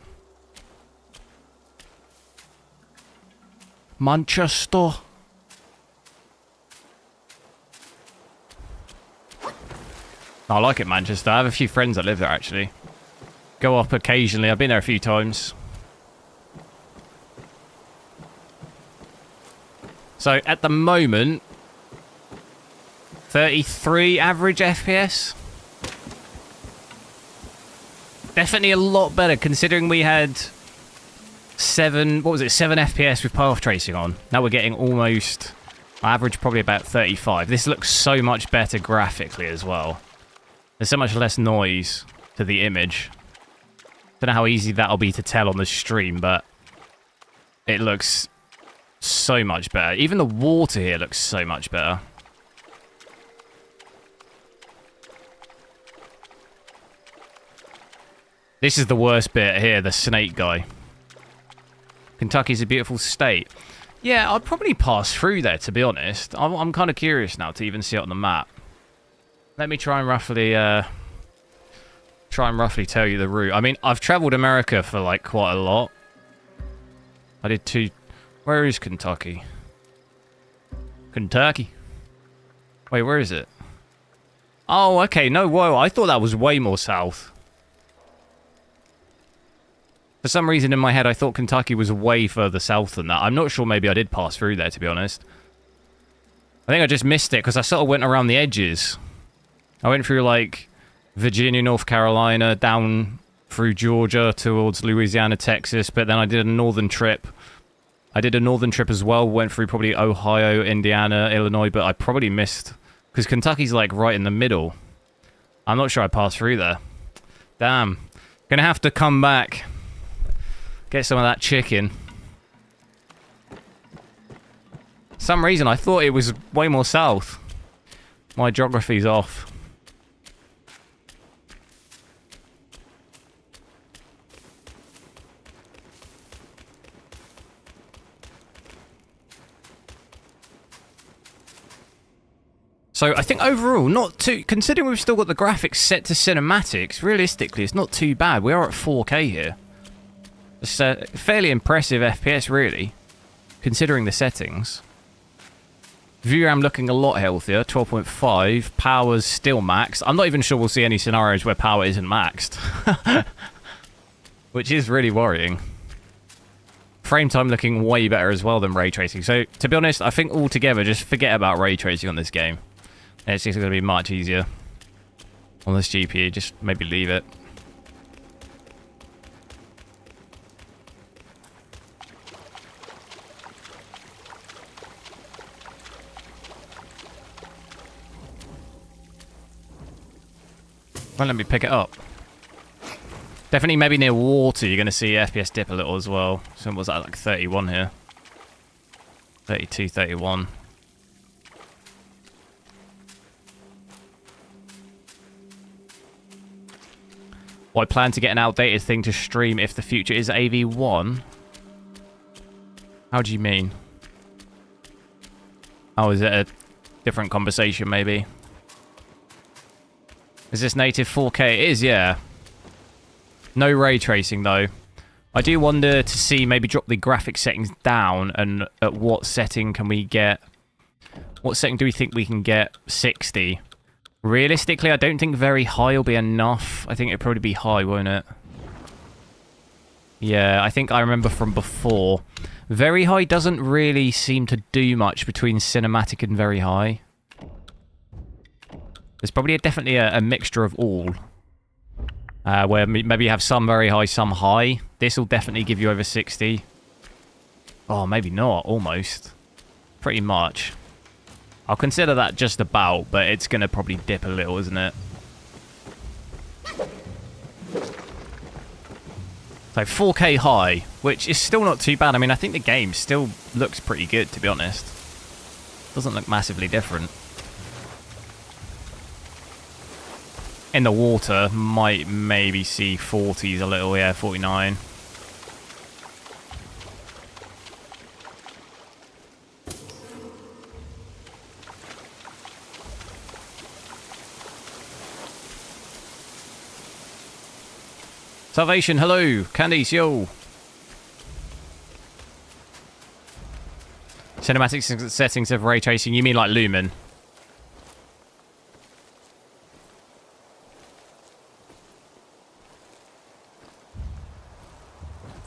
Manchester. I like it, Manchester. I have a few friends that live there, actually. Go up occasionally. I've been there a few times. So, at the moment... 33 average FPS. Definitely a lot better considering we had 7 FPS with path tracing on. Now we're getting almost, average probably about 35. This looks so much better graphically as well. There's so much less noise to the image. Don't know how easy that'll be to tell on the stream, but it looks so much better. Even the water here looks so much better. This is the worst bit here, the snake guy. Kentucky's a beautiful state. Yeah, I'd probably pass through there, to be honest. I'm kind of curious now to even see it on the map. Let me try and roughly tell you the route. I mean, I've travelled America for, like, quite a lot. I did 2... Where is Kentucky? Kentucky? Wait, where is it? Oh, okay. No, whoa. I thought that was way more south. For some reason in my head, I thought Kentucky was way further south than that. I'm not sure, maybe I did pass through there, to be honest. I think I just missed it, because I sort of went around the edges. I went through, like, Virginia, North Carolina, down through Georgia towards Louisiana, Texas, but then I did a northern trip. I did a northern trip as well, went through probably Ohio, Indiana, Illinois, but I probably missed, because Kentucky's, like, right in the middle. I'm not sure I passed through there. Damn. Gonna have to come back. Get some of that chicken. For some reason, I thought it was way more south. My geography's off. So I think overall, not too... Considering we've still got the graphics set to cinematics, realistically, it's not too bad. We are at 4K here. It's a fairly impressive FPS, really, considering the settings. VRAM looking a lot healthier, 12.5. Power's still maxed. I'm not even sure we'll see any scenarios where power isn't maxed. Which is really worrying. Frame time looking way better as well than ray tracing. So, to be honest, I think altogether, just forget about ray tracing on this game. It's just going to be much easier on this GPU. Just maybe leave it. Well, let me pick it up. Definitely maybe near water, you're going to see FPS dip a little as well. So what was that, like 31 here? 32, 31. Well, I plan to get an outdated thing to stream if the future is AV1. How do you mean? Oh, is it a different conversation, maybe? Is this native 4K? It is, yeah. No ray tracing, though. I do wonder to see, maybe drop the graphics settings down, and at what setting can we get... What setting do we think we can get 60? Realistically, I don't think very high will be enough. I think it'll probably be high, won't it? Yeah, I think I remember from before. Very high doesn't really seem to do much between cinematic and very high. There's probably definitely a mixture of all. Where maybe you have some very high, some high. This will definitely give you over 60. Oh, maybe not, almost. Pretty much. I'll consider that just about, but it's going to probably dip a little, isn't it? So 4K high, which is still not too bad. I mean, I think the game still looks pretty good, to be honest. Doesn't look massively different. In the water, might maybe see 40s a little, yeah, 49. Salvation, hello. Candice, yo. Cinematic settings of ray tracing, you mean like Lumen?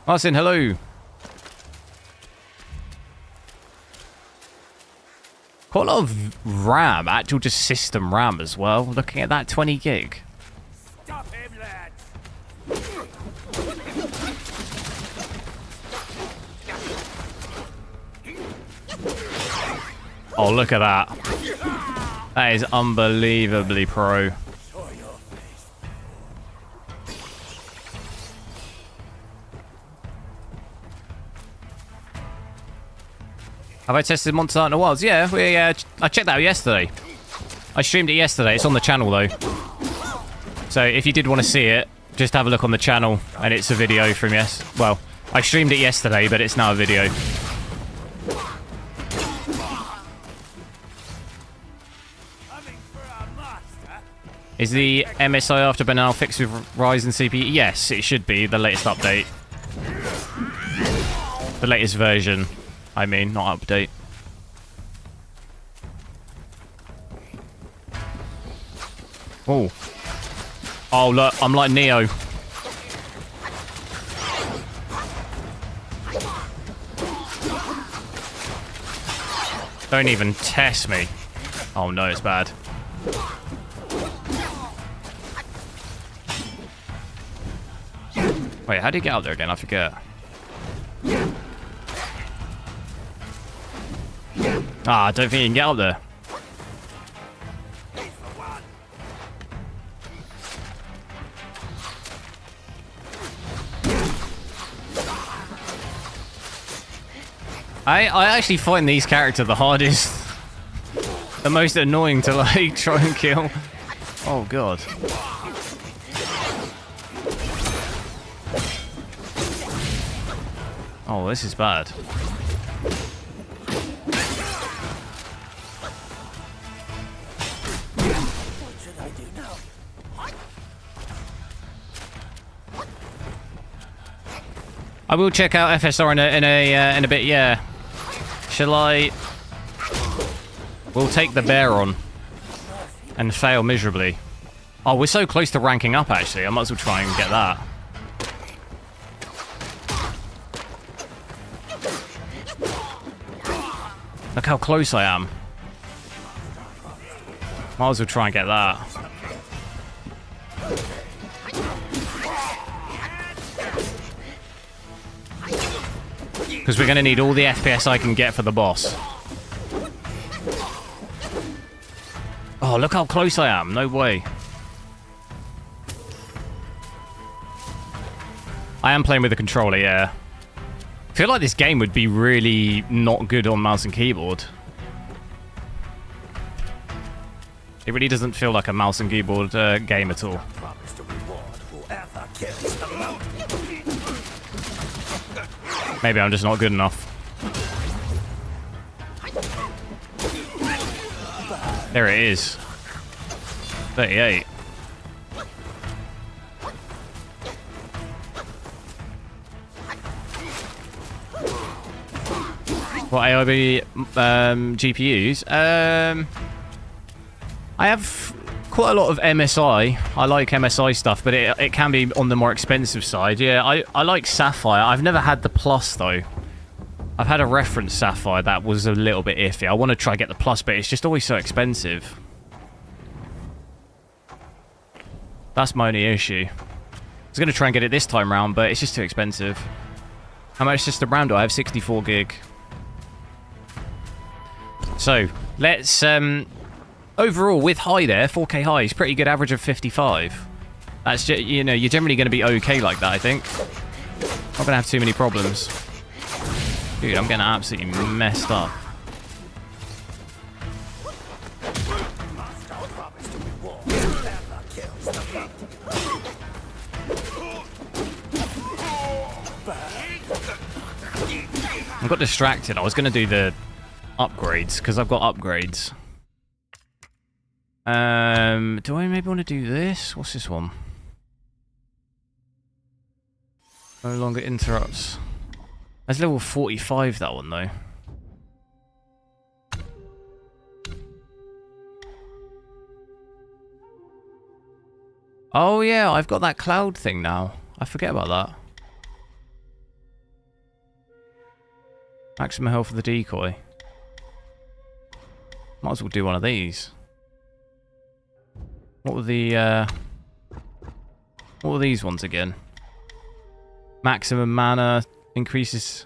Martin, hello. Quite a lot of RAM, actual just system RAM as well. Looking at that 20 gig. Stop him, lads! Oh, look at that. That is unbelievably pro. Have I tested Monster Hunter Wilds? Yeah, I checked that out yesterday. I streamed it yesterday. It's on the channel, though. So if you did want to see it, just have a look on the channel, and it's a video from well, I streamed it yesterday, but it's now a video. Is the MSI after now fixed with Ryzen CPU? Yes, it should be. The latest update. The latest version. I mean, not update. Oh. Oh, look. I'm like Neo. Don't even test me. Oh, no, it's bad. Wait, how do you get out there again? I forget. Ah, I don't think you can get up there. I actually find these characters the hardest. The most annoying to, like, try and kill. Oh, God. Oh, this is bad. What should I do now? I will check out FSR in a bit. Yeah. Shall I? We'll take the bear on and fail miserably. Oh, we're so close to ranking up. Actually, I might as well try and get that. Look how close I am. Might as well try and get that. Because we're going to need all the FPS I can get for the boss. Oh, look how close I am. No way. I am playing with the controller, yeah. I feel like this game would be really not good on mouse and keyboard. It really doesn't feel like a mouse and keyboard game at all. Promise to reward whoever kills the most. Maybe I'm just not good enough. There it is. 38. What AIB GPUs? I have quite a lot of MSI. I like MSI stuff, but it can be on the more expensive side. Yeah, I like Sapphire. I've never had the Plus, though. I've had a reference Sapphire that was a little bit iffy. I want to try get the Plus, but it's just always so expensive. That's my only issue. I was going to try and get it this time round, but it's just too expensive. How much system RAM do I have? 64 gig. So, let's... overall, with high there, 4K high is pretty good average of 55. That's just, you know, you're generally going to be okay like that, I think. Not going to have too many problems. Dude, I'm getting absolutely messed up. I got distracted. I was going to do the upgrades, because I've got upgrades. Do I maybe want to do this? What's this one? No longer interrupts. That's level 45, that one, though. Oh, yeah, I've got that cloud thing now. I forget about that. Maximum health for the decoy. Might as well do one of these. What were the, what were these ones again? Maximum mana, increases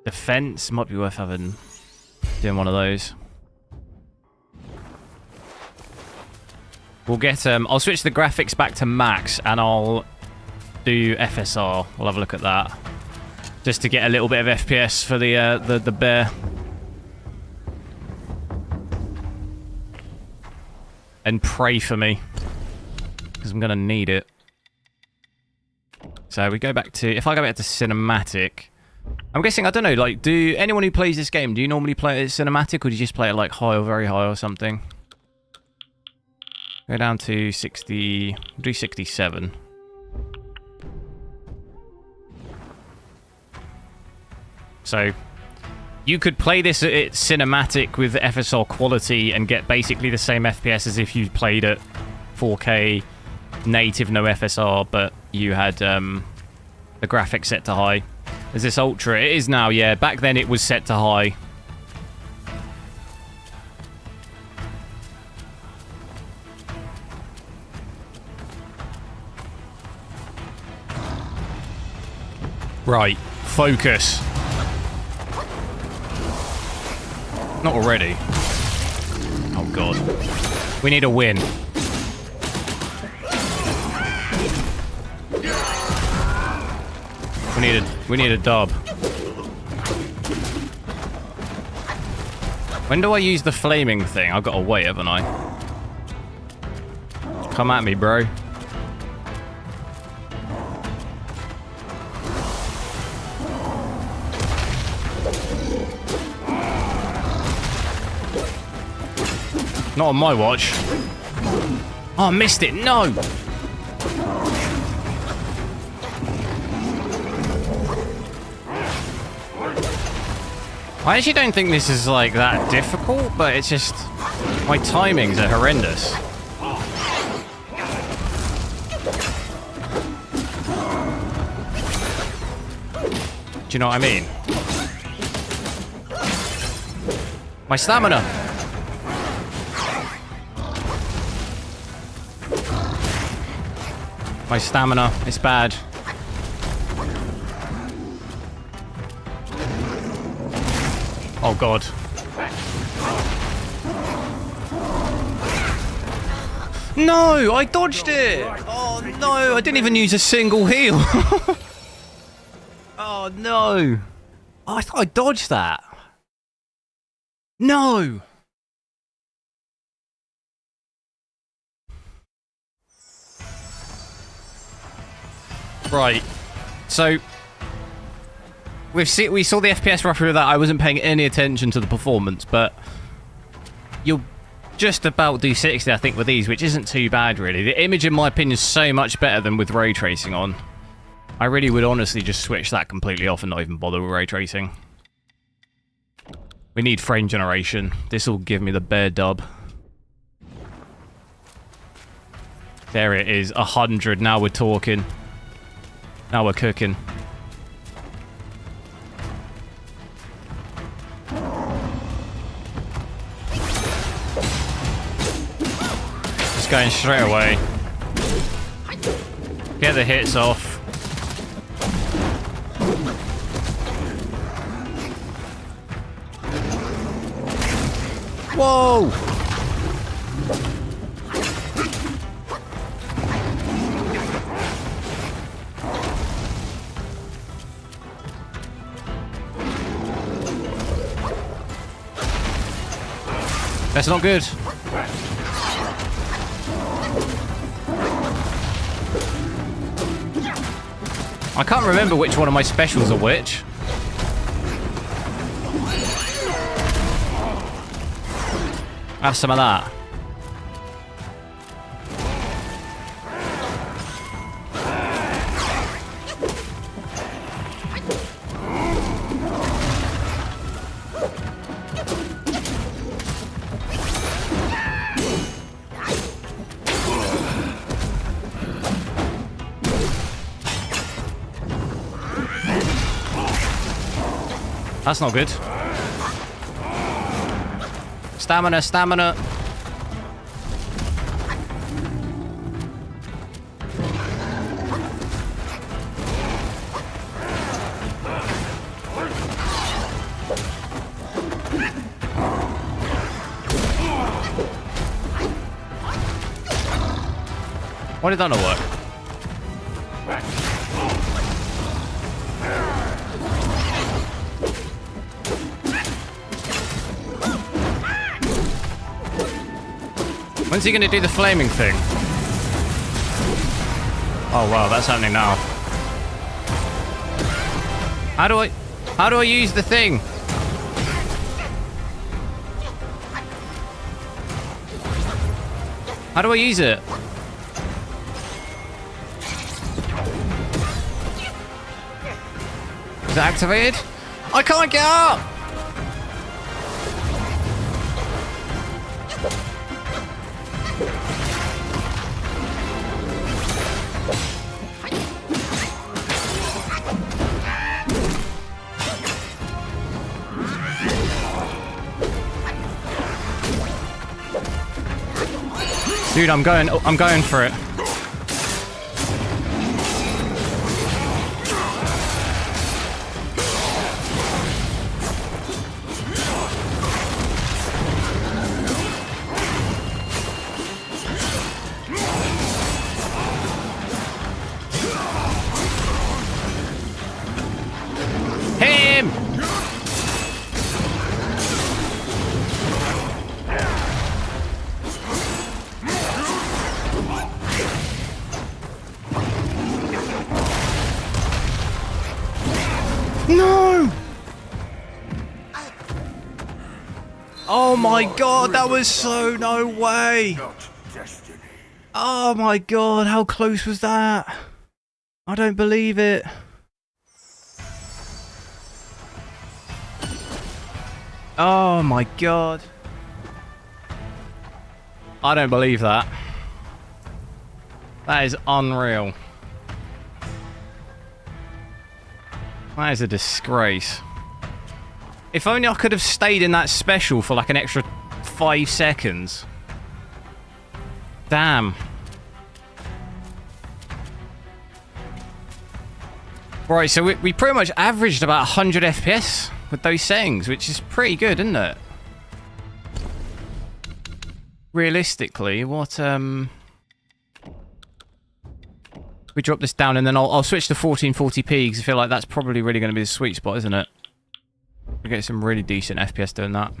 defense. Might be worth doing one of those. We'll get... I'll switch the graphics back to max, and I'll do FSR. We'll have a look at that. Just to get a little bit of FPS for the bear. And pray for me. Because I'm going to need it. So we go back to... If I go back to cinematic... I'm guessing, I don't know, like, do anyone who plays this game, do you normally play it at cinematic, or do you just play it, like, high or very high or something? Go down to 60... do 67. So, you could play this at cinematic with FSR quality and get basically the same FPS as if you played at 4K native, no FSR, but you had the graphics set to high. Is this Ultra? It is now, yeah. Back then it was set to high. Right. Focus. Not already. Oh, God. We need a win. We need a dub. When do I use the flaming thing? I've got to wait, haven't I? Come at me, bro. Not on my watch. Oh, I missed it. No! I actually don't think this is, like, that difficult, but it's just... my timings are horrendous. Do you know what I mean? My stamina! My stamina, it's bad. Oh, God. No! I dodged it! Oh, no! I didn't even use a single heal. Oh, no! Oh, I thought I dodged that. No! Right. So... we saw the FPS roughly with that. I wasn't paying any attention to the performance, but you'll just about do 60, I think, with these, which isn't too bad, really. The image, in my opinion, is so much better than with ray tracing on. I really would honestly just switch that completely off and not even bother with ray tracing. We need frame generation. This will give me the bare dub. There it is, 100. Now we're talking. Now we're cooking. Going straight away. Get the hits off. Whoa! That's not good. I can't remember which one of my specials are which. Have some of that. That's not good. Stamina, stamina. Why did that not work? When's he going to do the flaming thing? Oh wow, that's happening now. How do I use the thing? How do I use it? Is it activated? I can't get up! Dude, I'm going for it. Him! No! Oh my god, that was so no way! Oh my god, how close was that? I don't believe it. Oh my god. I don't believe that. That is unreal. That is a disgrace. If only I could have stayed in that special for like an extra 5 seconds. Damn. Right, so we pretty much averaged about 100 FPS with those settings, which is pretty good, isn't it? Realistically, what we drop this down and then I'll switch to 1440p because I feel like that's probably really going to be the sweet spot, isn't it? We get some really decent FPS doing that.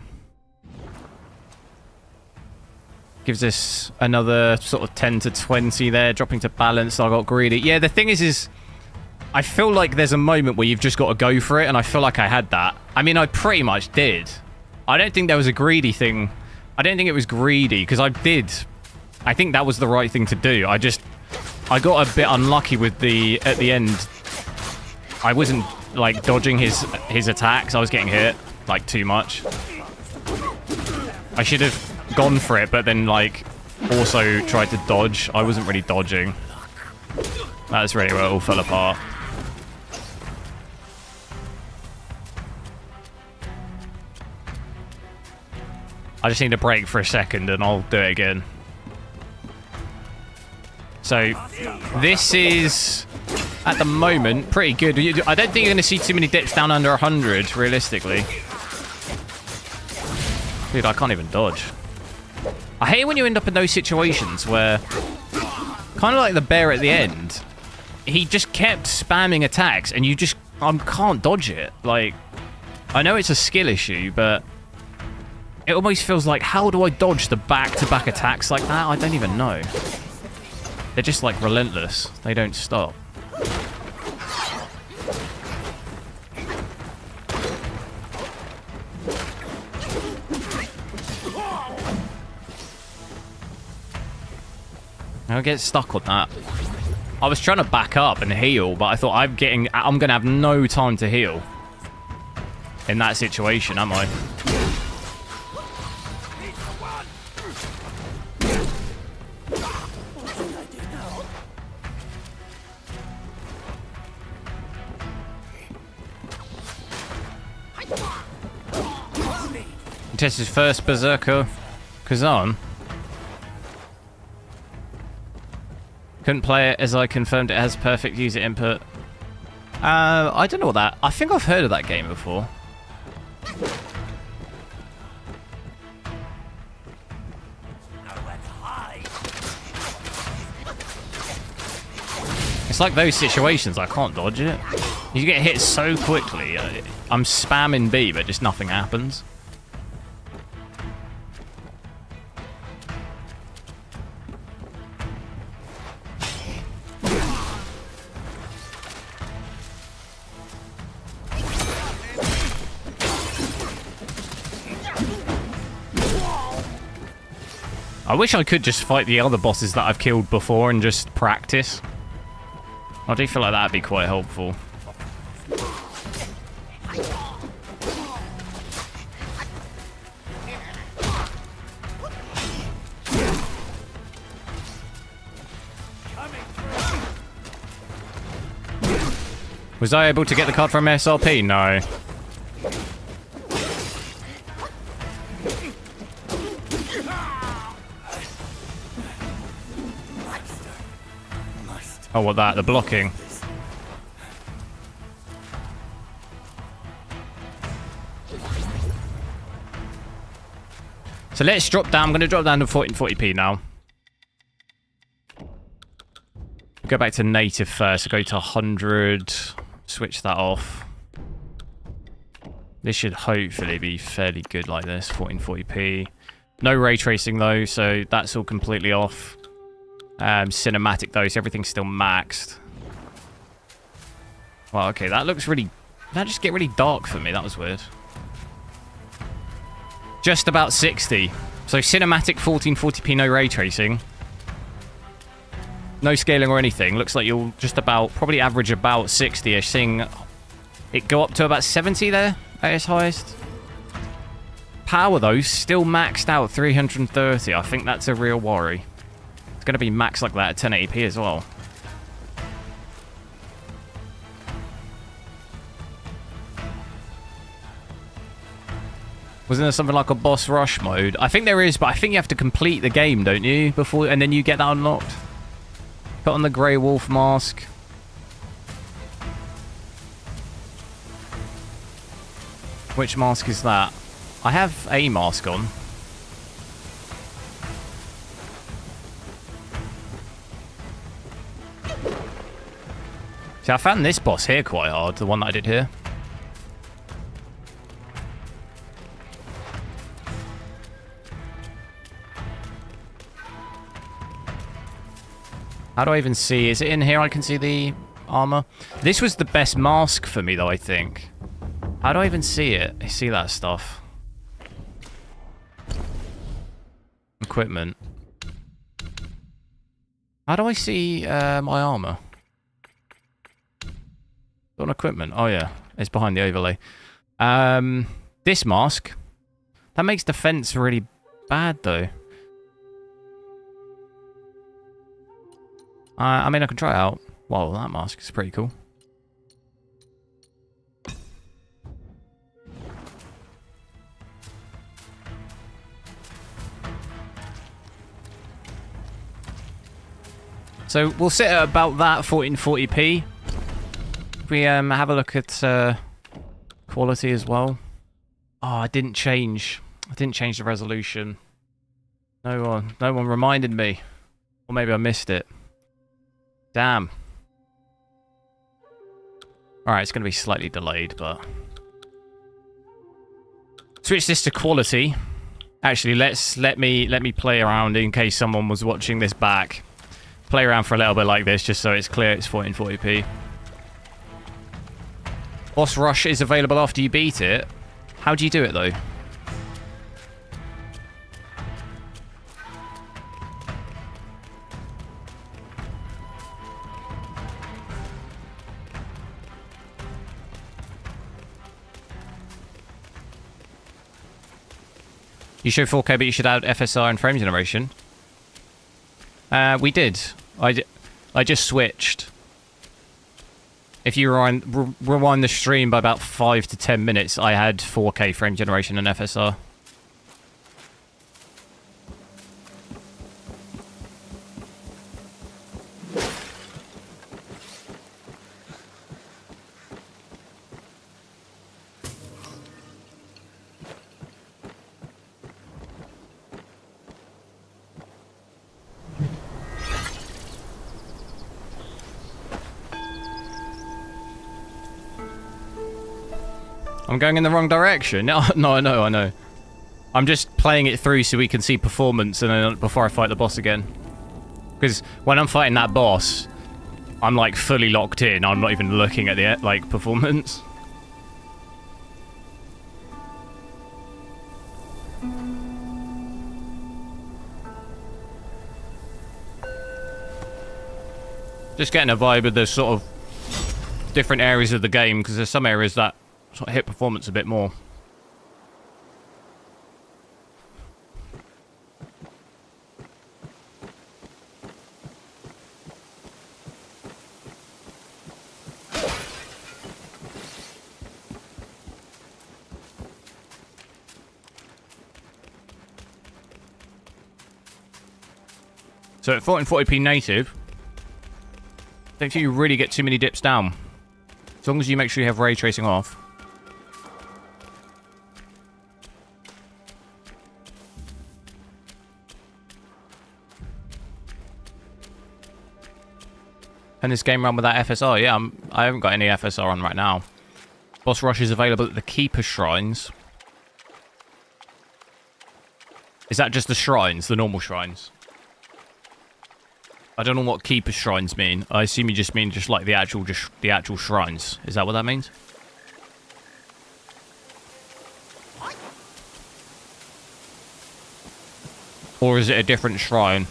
Gives us another sort of 10 to 20 there, dropping to balance. I got greedy. Yeah, the thing is I feel like there's a moment where you've just got to go for it, and I feel like I had that. I mean, I pretty much did. I don't think there was a greedy thing. I don't think it was greedy, because I think that was the right thing to do. I got a bit unlucky with at the end. I wasn't, like, dodging his attacks. I was getting hit, like, too much. I should have gone for it, but then, like, also tried to dodge. I wasn't really dodging. That's really where it all fell apart. I just need a break for a second and I'll do it again. So, this is, at the moment, pretty good. I don't think you're going to see too many dips down under 100, realistically. Dude, I can't even dodge. I hate when you end up in those situations where, kind of like the bear at the end, he just kept spamming attacks and you just can't dodge it. Like, I know it's a skill issue, but it almost feels like, how do I dodge the back-to-back attacks like that? I don't even know. They're just, like, relentless. They don't stop. I get stuck on that. I was trying to back up and heal, but I thought I'm going to have no time to heal in that situation, am I? Test his first Berserker Kazan. Couldn't play it as I confirmed it has perfect user input. I don't know what that... I think I've heard of that game before. It's like those situations, I can't dodge it. You get hit so quickly. I'm spamming B, but just nothing happens. I wish I could just fight the other bosses that I've killed before and just practice. I do feel like that'd be quite helpful. Was I able to get the card from SRP? No. Oh, what that? The blocking. So let's drop down. I'm going to drop down to 1440p now. Go back to native first. So go to 100. Switch that off. This should hopefully be fairly good like this. 1440p. No ray tracing though, so that's all completely off. Cinematic though, so everything's still maxed. Well, okay, that looks really... That just get really dark for me. That was weird. Just about 60. So cinematic 1440p, no ray tracing. No scaling or anything. Looks like you'll just about... Probably average about 60-ish. Seeing it go up to about 70 there at its highest. Power though, still maxed out 330. I think that's a real worry. It's going to be maxed like that at 1080p as well. Wasn't there something like a boss rush mode? I think there is, but I think you have to complete the game, don't you? Before, and then you get that unlocked. Put on the Grey Wolf mask. Which mask is that? I have a mask on. See, I found this boss here quite hard, the one that I did here. How do I even see? Is it in here I can see the armor? This was the best mask for me though, I think. How do I even see it? I see that stuff. Equipment. How do I see my armor? On equipment. Oh yeah, it's behind the overlay. This mask. That makes defense really bad though. I mean, I can try it out. Wow, that mask is pretty cool. So we'll sit at about that 1440p. We have a look at quality as well. Oh, I didn't change the resolution. No one reminded me, or maybe I missed it. Damn. All right, it's going to be slightly delayed, but switch this to quality. Actually, let me play around in case someone was watching this back. Play around for a little bit like this, just so it's clear it's 1440p. Boss rush is available after you beat it. How do you do it though? You show 4K, but you should add FSR and frame generation. We did. I just switched. If you rewind the stream by about 5 to 10 minutes, I had 4K frame generation and FSR. I'm going in the wrong direction. No, I know. I'm just playing it through so we can see performance and then before I fight the boss again. Because when I'm fighting that boss, I'm like fully locked in. I'm not even looking at the like performance. Just getting a vibe of the sort of different areas of the game, because there's some areas that sort of hit performance a bit more. So at 1440p native, I don't think you really get too many dips down. As long as you make sure you have ray tracing off. Can this game run without FSR? Yeah, I haven't got any FSR on right now. Boss rush is available at the Keeper Shrines. Is that just the shrines, the normal shrines? I don't know what Keeper Shrines mean. I assume you just mean just like the actual shrines. Is that what that means? Or is it a different shrine?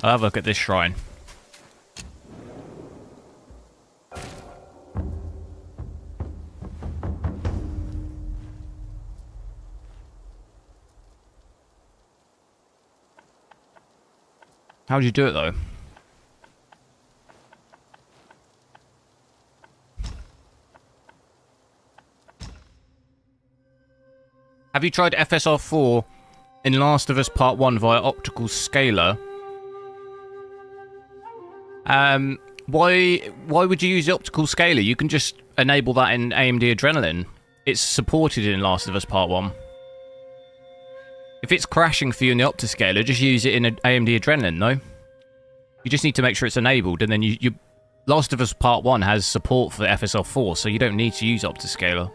I'll have a look at this shrine. How'd you do it, though? Have you tried FSR4 in Last of Us Part 1 via optical scaler? Why would you use the optical scaler? You can just enable that in AMD Adrenalin. It's supported in Last of Us Part 1. If it's crashing for you in the optiscaler, just use it in AMD Adrenalin, no? You just need to make sure it's enabled, and then you Last of Us Part 1 has support for FSR4, so you don't need to use optiscaler.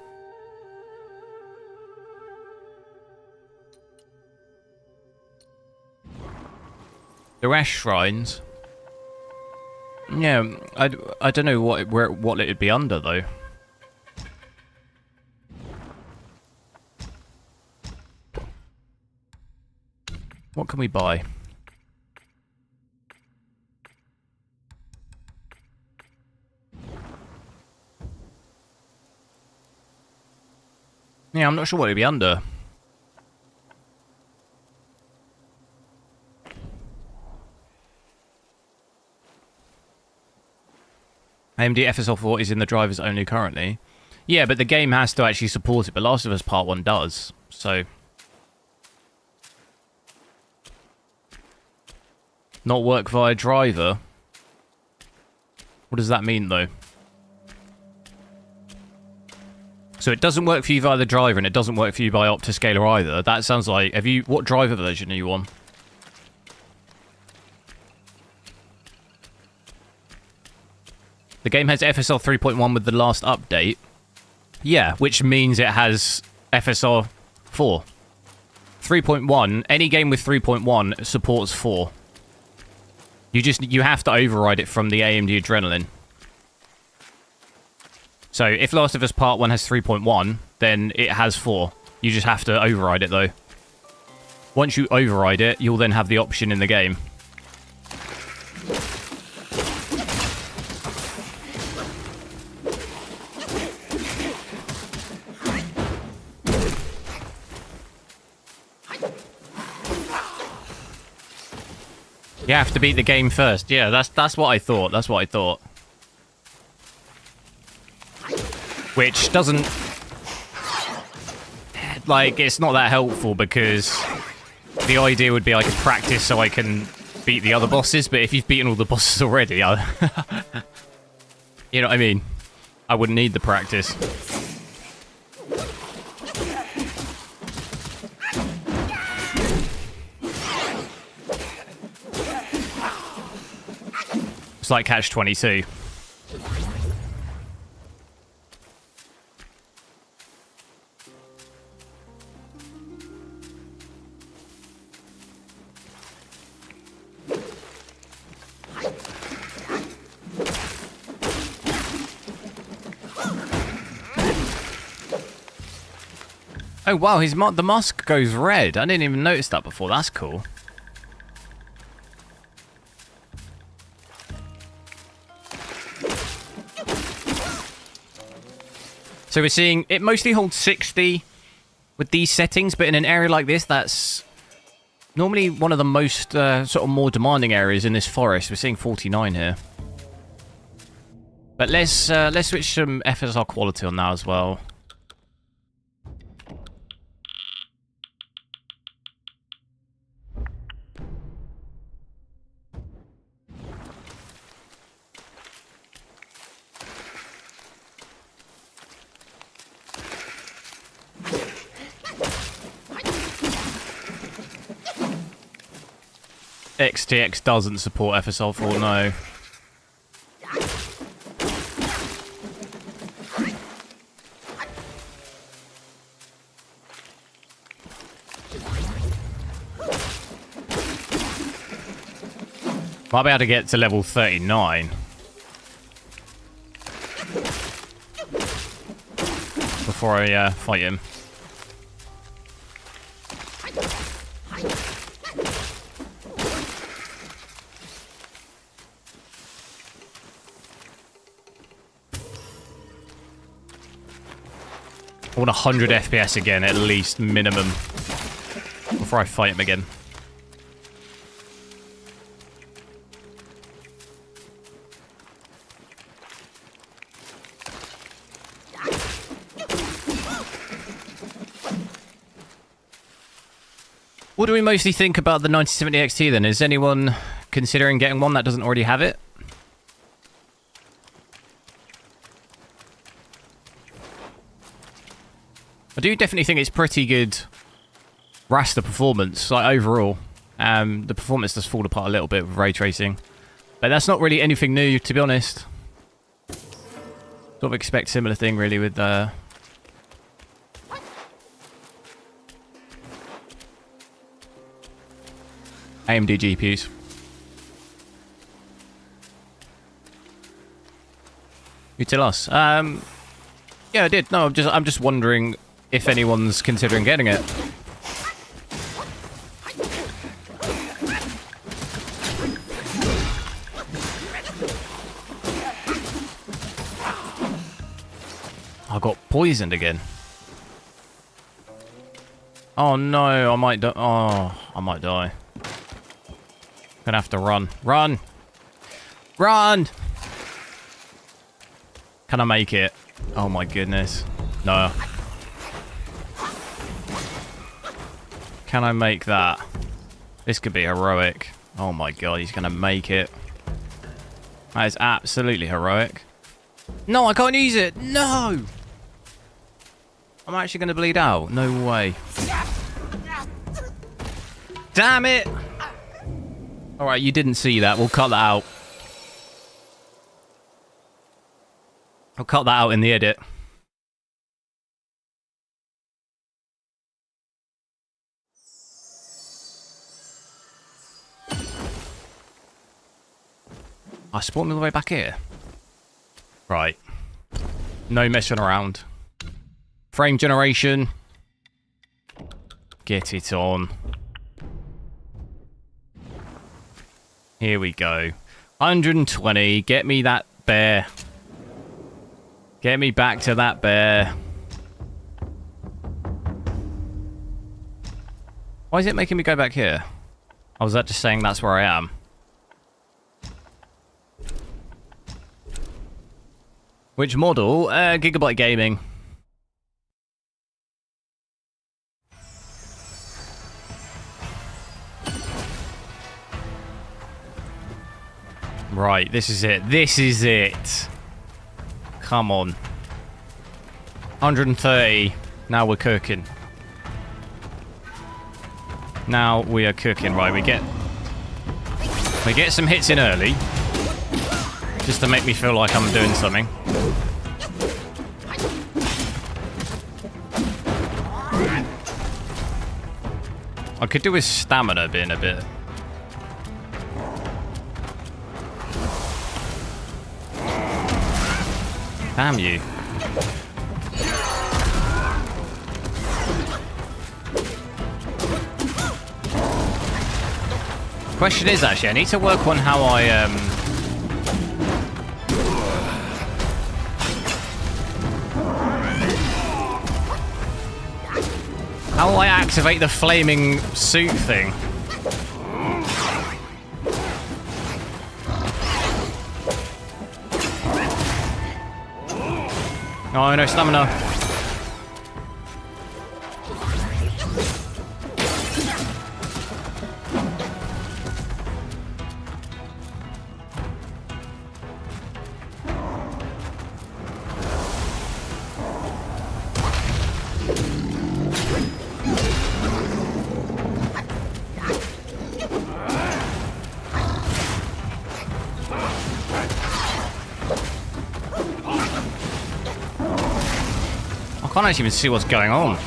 The Rash Shrines... Yeah, I don't know what it'd be under, though. What can we buy? Yeah, I'm not sure what it'd be under. AMD FSR4 is in the drivers only currently. Yeah, but the game has to actually support it, but Last of Us Part 1 does, so... Not work via driver? What does that mean, though? So it doesn't work for you via the driver, and it doesn't work for you by optiscaler either. That sounds like... What driver version are you on? The game has FSR 3.1 with the last update. Yeah, which means it has FSR 4. 3.1, any game with 3.1 supports 4. You have to override it from the AMD Adrenalin. So if Last of Us Part 1 has 3.1, then it has 4. You just have to override it, though. Once you override it, you'll then have the option in the game. You have to beat the game first. Yeah, that's what I thought. That's what I thought. Which doesn't... Like, it's not that helpful because the idea would be I could practice so I can beat the other bosses, but if you've beaten all the bosses already, you know what I mean? I wouldn't need the practice. It's like catch-22. Oh wow, the mask goes red. I didn't even notice that before. That's cool. So we're seeing it mostly holds 60 with these settings, but in an area like this, that's normally one of the most sort of more demanding areas in this forest. We're seeing 49 here. But let's switch some FSR quality on now as well. XTX doesn't support FSR4, no. Might be able to get to level 39. Before I fight him. I want 100 FPS again, at least, minimum. Before I fight him again. What do we mostly think about the 9070 XT then? Is anyone considering getting one that doesn't already have it? I do definitely think it's pretty good raster performance, like overall. The performance does fall apart a little bit with ray tracing. But that's not really anything new, to be honest. Sort of expect similar thing really with AMD GPUs. You tell us. Yeah, I did. No, I'm just wondering if anyone's considering getting it. I got poisoned again. Oh no, I might die. Oh, I might die. Gonna have to run. Run! Run! Can I make it? Oh my goodness. No. Can I make that? This could be heroic. Oh my god, he's gonna make it. That is absolutely heroic. No, I can't use it! No! I'm actually gonna bleed out. No way. Damn it! Alright, you didn't see that. We'll cut that out. I'll cut that out in the edit. I spawned all the way back here. Right. No messing around. Frame generation. Get it on. Here we go. 120. Get me that bear. Get me back to that bear. Why is it making me go back here? Oh, was that just saying that's where I am? Which model? Gigabyte Gaming. Right, this is it. This is it. Come on. 130. Now we're cooking. Now we are cooking. Right, we get some hits in early. Just to make me feel like I'm doing something. I could do with stamina being a bit... Damn you. Question is, actually, I need to work on how I, how I activate the flaming suit thing. Oh, no stamina. I can't actually even see what's going on.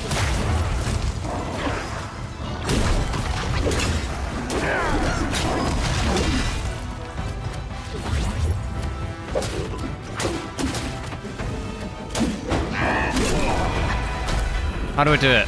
How do I do it?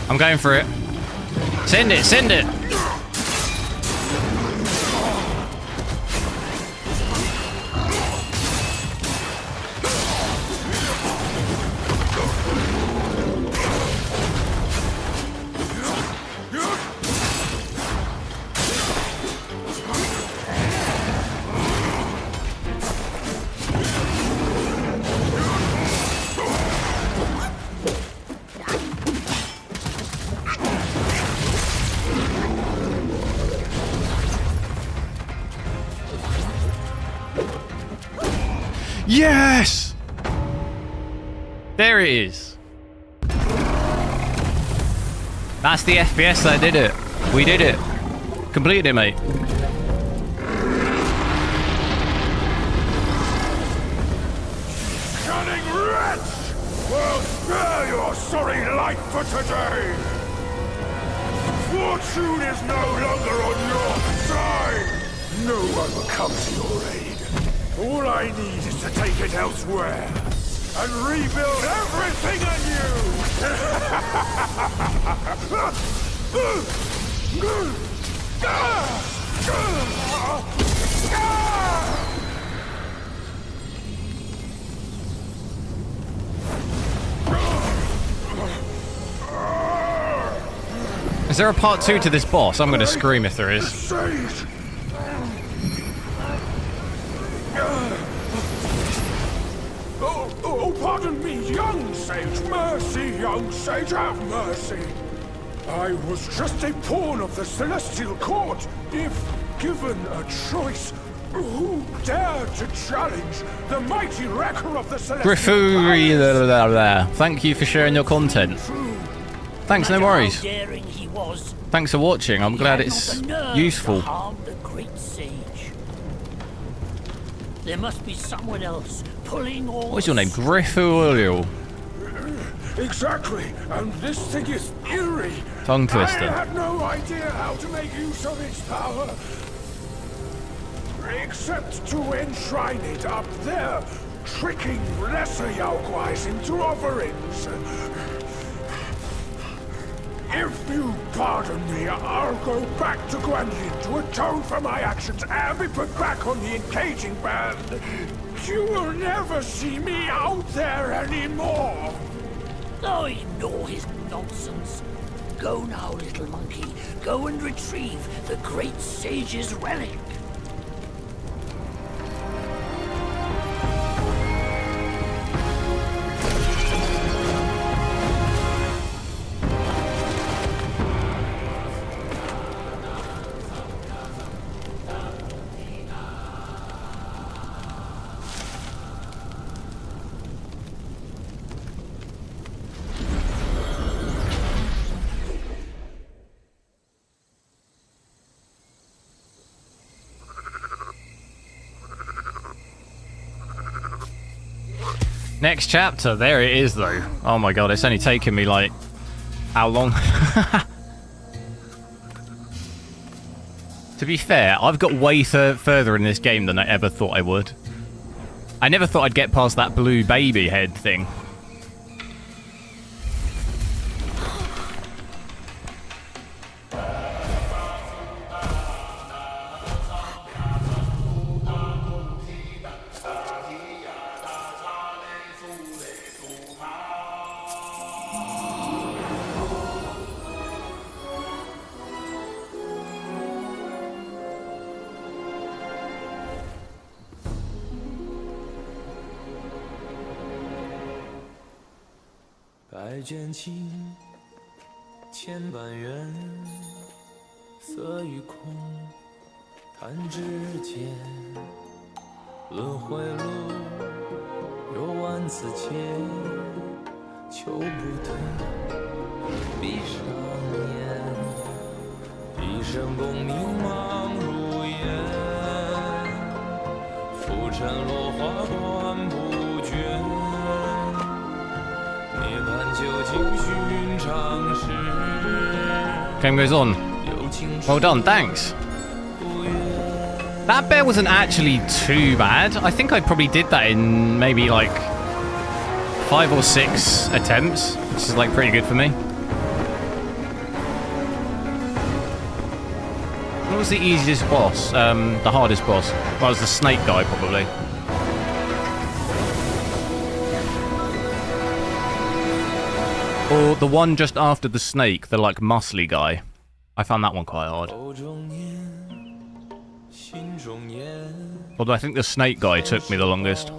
I'm going for it. Send it, send it! Yes! There it is. That's the FPS that did it. We did it. Completed it, mate. Cunning wretch! Well, spare your sorry life for today! Fortune is no longer on your side! No one will come to your aid. All I need is to take it elsewhere and rebuild everything anew! Is there a part 2 to this boss? I'm gonna scream if there is. Sage! Oh, pardon me, young sage. Mercy, young sage, have mercy. I was just a pawn of the Celestial Court. If given a choice, who dared to challenge the mighty wrecker of the Celestial Palace? Thank you for sharing your content. Thanks, no worries. Thanks for watching. I'm glad it's useful. There must be someone else pulling all. What's your name? Griffulio. Exactly, and this thing is eerie. Tongue twister. I had no idea how to make use of its power, except to enshrine it up there, tricking lesser Yaoguais into offerings. If you pardon me, I'll go back to Guanyin to atone for my actions and be put back on the engaging band. You will never see me out there anymore. Oh, ignore his nonsense. Go now, little monkey. Go and retrieve the great sage's relic. Next chapter, there it is though. Oh my god, it's only taken me like... how long? To be fair, I've got way further in this game than I ever thought I would. I never thought I'd get past that blue baby head thing. Game goes on. Well done, thanks. That bear wasn't actually too bad. I think I probably did that in maybe like 5 or 6 attempts, which is like pretty good for me. What was the easiest boss? The hardest boss? Well, it was the snake guy, probably. Or the one just after the snake, the like muscly guy. I found that one quite hard. Although I think the snake guy took me the longest.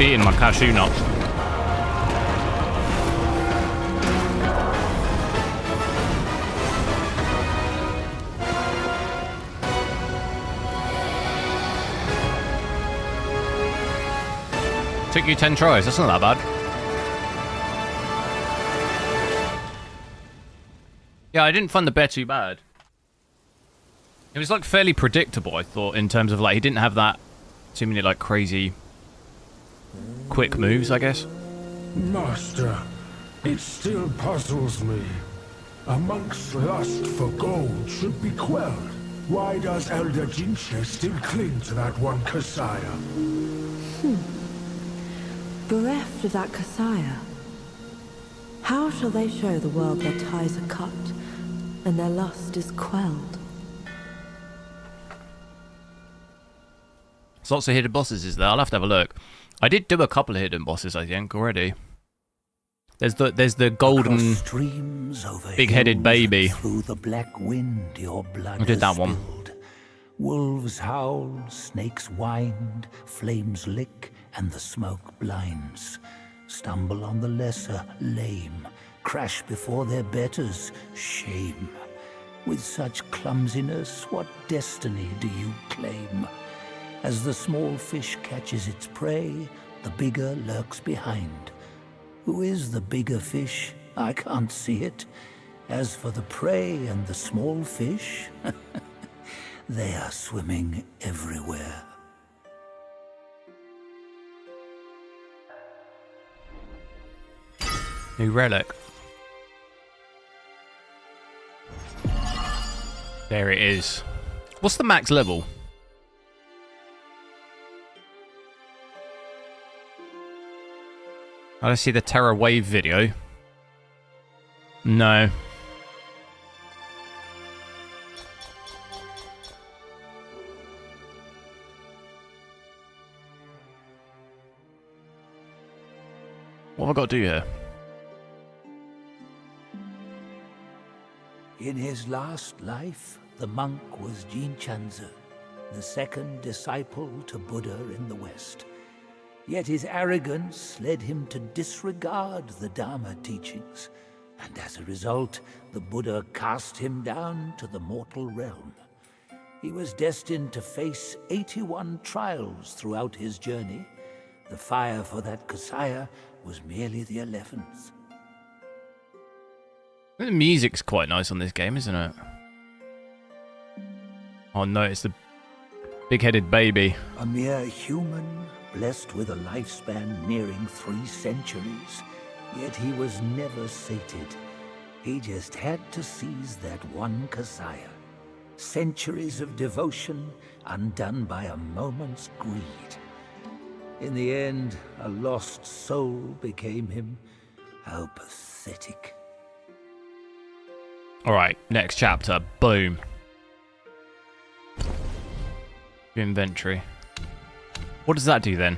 Eating my cashew nuts. Took you 10 tries, that's not that bad. Yeah, I didn't find the bear too bad. It was like fairly predictable, I thought, in terms of like, he didn't have that too many like crazy quick moves, I guess. Master, it still puzzles me. A monk's lust for gold should be quelled. Why does Elder Jinche still cling to that one Kasaya? Bereft of that Kasaya, how shall they show the world their ties are cut and their lust is quelled? There's lots of hidden bosses, is there? I'll have to have a look. I did do a couple of hidden bosses, I think, already. There's the golden big-headed baby. Through the black wind, your blood I did that one. spilled. Wolves howl, snakes wind, flames lick, and the smoke blinds. Stumble on the lesser, lame, crash before their betters, shame. With such clumsiness, what destiny do you claim? As the small fish catches its prey, the bigger lurks behind. Who is the bigger fish? I can't see it. As for the prey and the small fish, they are swimming everywhere. New relic. There it is. What's the max level? I see the Terra Wave video. No. What have I got to do here? In his last life, the monk was Jinchanzi, the second disciple to Buddha in the West. Yet his arrogance led him to disregard the Dharma teachings, and as a result, the Buddha cast him down to the mortal realm. He was destined to face 81 trials throughout his journey. The fire for that Kasaya was merely the 11th. The music's quite nice on this game, isn't it? Oh no, it's the big-headed baby. A mere human, blessed with a lifespan nearing 3 centuries, yet he was never sated. He just had to seize that one Kasaya. Centuries of devotion undone by a moment's greed. In the end, a lost soul became him. How pathetic. Alright, next chapter. Boom. Inventory. What does that do then?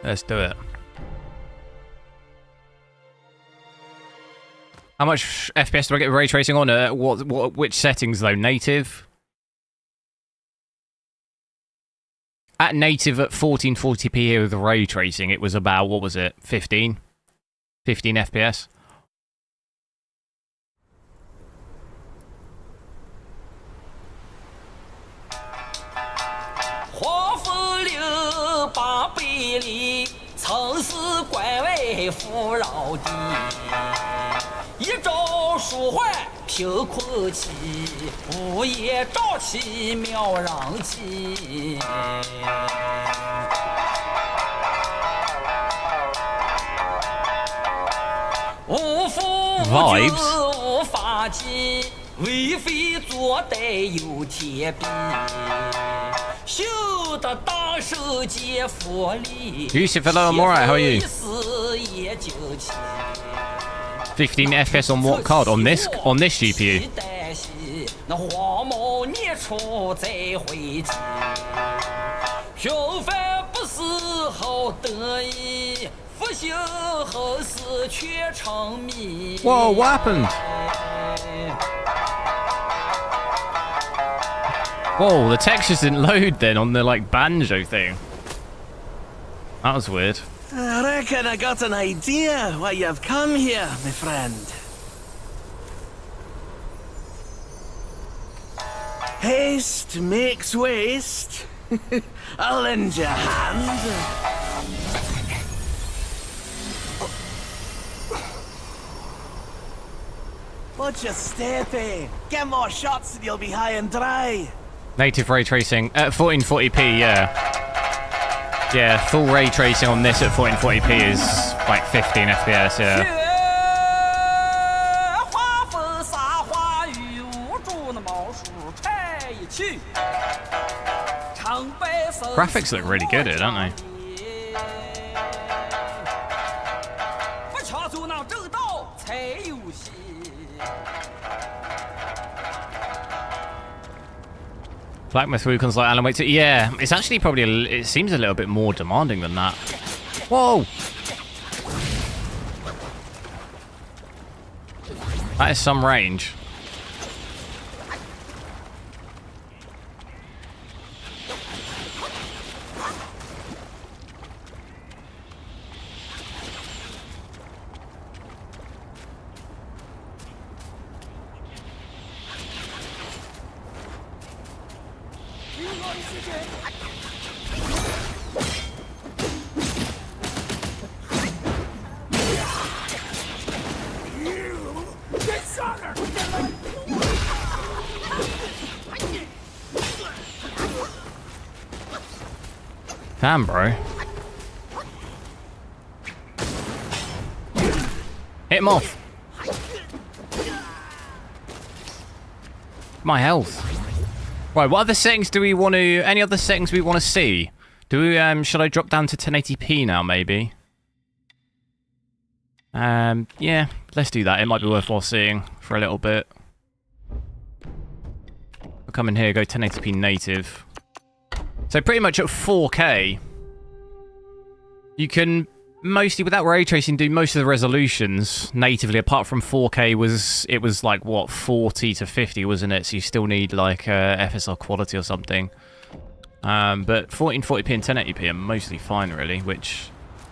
Let's do it. How much FPS do I get with ray tracing on? Which settings though? Native? At native at 1440p here with ray tracing, it was about, what was it? 15? 15 FPS? Vibes. Yusuf, hello, I'm alright, how are you? 15 FPS on what card? On this GPU? Whoa, what happened? Whoa, the textures didn't load then on the like banjo thing. That was weird. I reckon I got an idea why you've come here, my friend. Haste makes waste. I'll lend you a hand. Watch your step, eh? Get more shots and you'll be high and dry. Native ray tracing at 1440p, yeah. Yeah, full ray tracing on this at 1440p is like 15 FPS, yeah. Graphics look really good here, don't they? Black Myth Wukong's like Alan Wake 2. Yeah, it's actually probably, it seems a little bit more demanding than that. Whoa! That is some range. Damn, bro. Hit him off. My health. Right, what other settings do we want to... Any other settings we want to see? Do we, should I drop down to 1080p now, maybe? Yeah, let's do that. It might be worthwhile seeing for a little bit. We'll come in here, go 1080p native. So pretty much at 4K, you can mostly, without ray tracing, do most of the resolutions natively, apart from 4K it was like, what, 40 to 50, wasn't it? So you still need, like, FSR quality or something. But 1440p and 1080p are mostly fine, really, which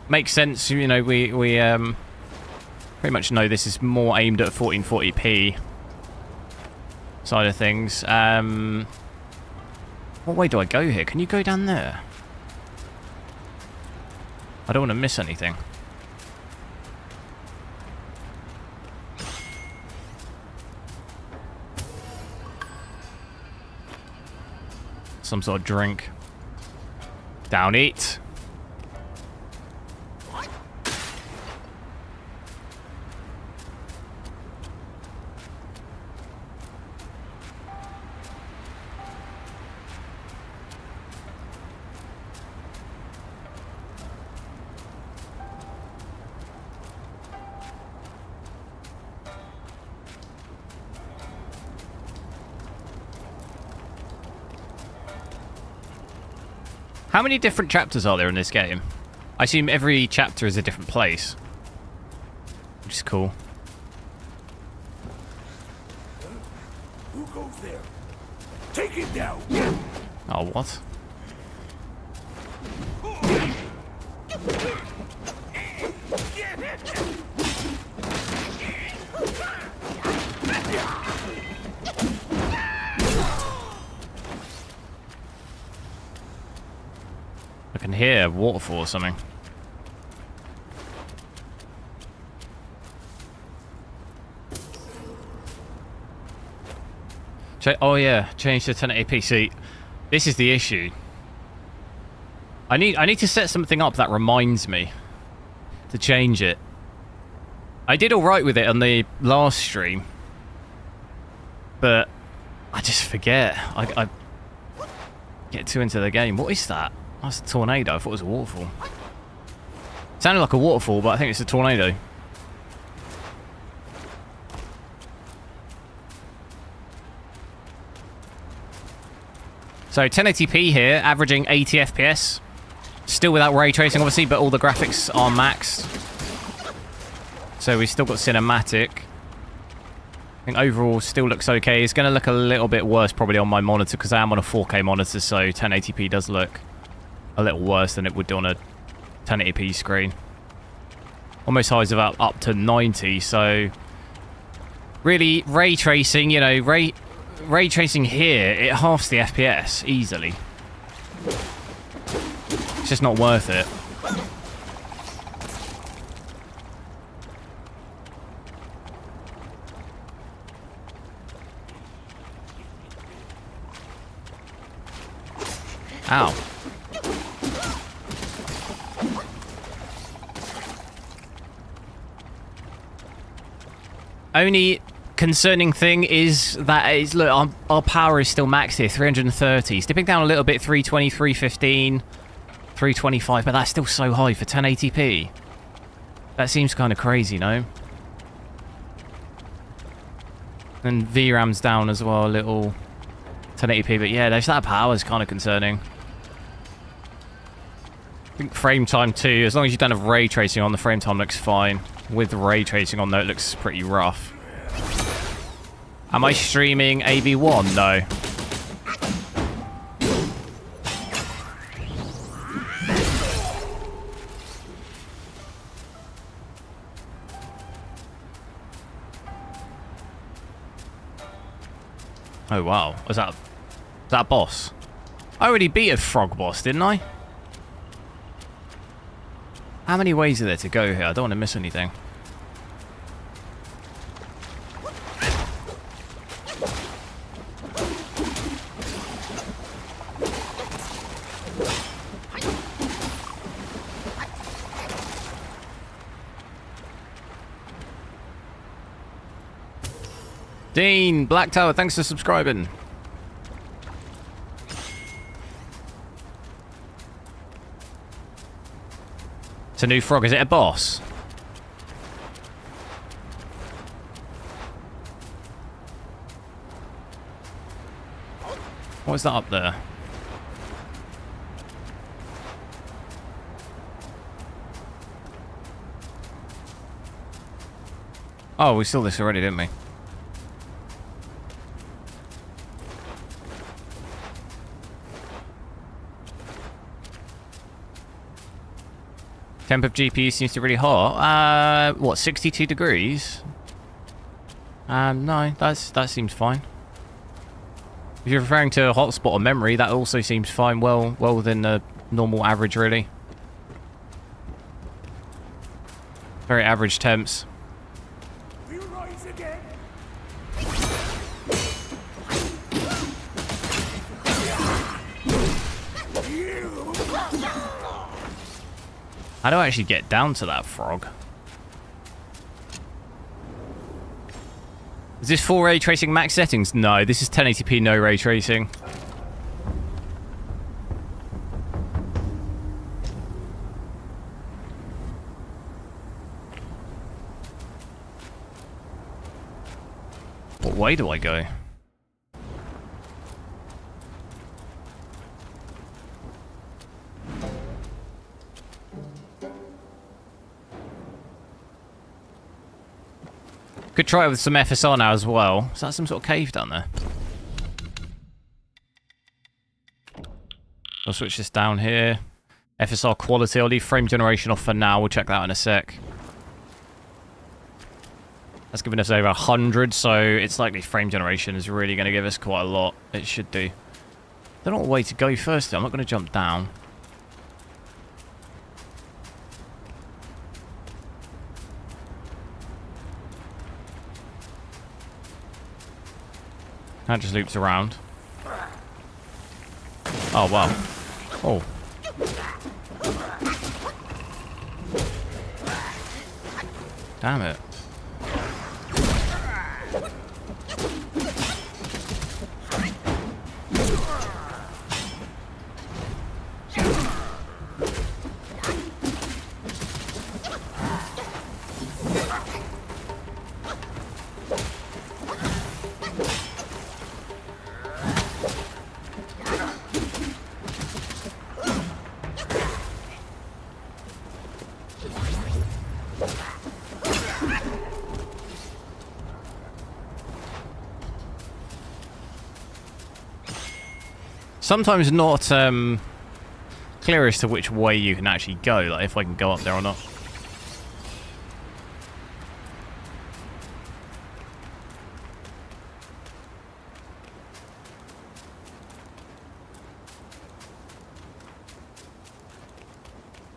makes sense. You know, we pretty much know this is more aimed at 1440p side of things. What way do I go here? Can you go down there? I don't want to miss anything. Some sort of drink. Down it. How many different chapters are there in this game? I assume every chapter is a different place. Which is cool. Who goes there? Take it down! Oh, what? I can hear a waterfall or something. Oh yeah, change to 1080p. See, this is the issue. I need to set something up that reminds me to change it. I did alright with it on the last stream, but I just forget. I get too into the game. What is that? That's a tornado. I thought it was a waterfall. Sounded like a waterfall, but I think it's a tornado. So 1080p here, averaging 80 FPS. Still without ray tracing, obviously, but all the graphics are maxed. So we've still got cinematic. I think overall still looks okay. It's going to look a little bit worse probably on my monitor because I am on a 4K monitor, so 1080p does look a little worse than it would do on a 1080p screen. Almost highs about up to 90, so really ray tracing, you know, ray tracing here, it halves the FPS easily. It's just not worth it. Ow. Only concerning thing is that look, our power is still maxed here, 330. Dipping down a little bit, 320, 315, 325, but that's still so high for 1080p. That seems kind of crazy, no? And VRAM's down as well, a little 1080p, but yeah, that power is kind of concerning. I think frame time too, as long as you don't have ray tracing on, the frame time looks fine. With ray tracing on though, it looks pretty rough. Am I streaming AV1? No. Oh wow, is that a boss? I already beat a frog boss, didn't I? How many ways are there to go here? I don't want to miss anything. Dean, Black Tower, thanks for subscribing. It's a new frog. Is it a boss? What is that up there? Oh, we saw this already, didn't we? Temp of GPU seems to be really hot. What, 62 degrees? No, that seems fine. If you're referring to a hotspot or memory, that also seems fine. Well within the normal average, really. Very average temps. We rise again. How do I actually get down to that frog? Is this full ray tracing max settings? No, this is 1080p no ray tracing. What way do I go? Could try it with some FSR now as well. Is that some sort of cave down there? I'll switch this down here. FSR quality. I'll leave frame generation off for now. We'll check that out in a sec. That's giving us over 100, so it's likely frame generation is really going to give us quite a lot. It should do. Don't know what way to go first, though. I'm not going to jump down. That just loops around. Oh, wow. Oh. Damn it. Sometimes not clear as to which way you can actually go, like if I can go up there or not.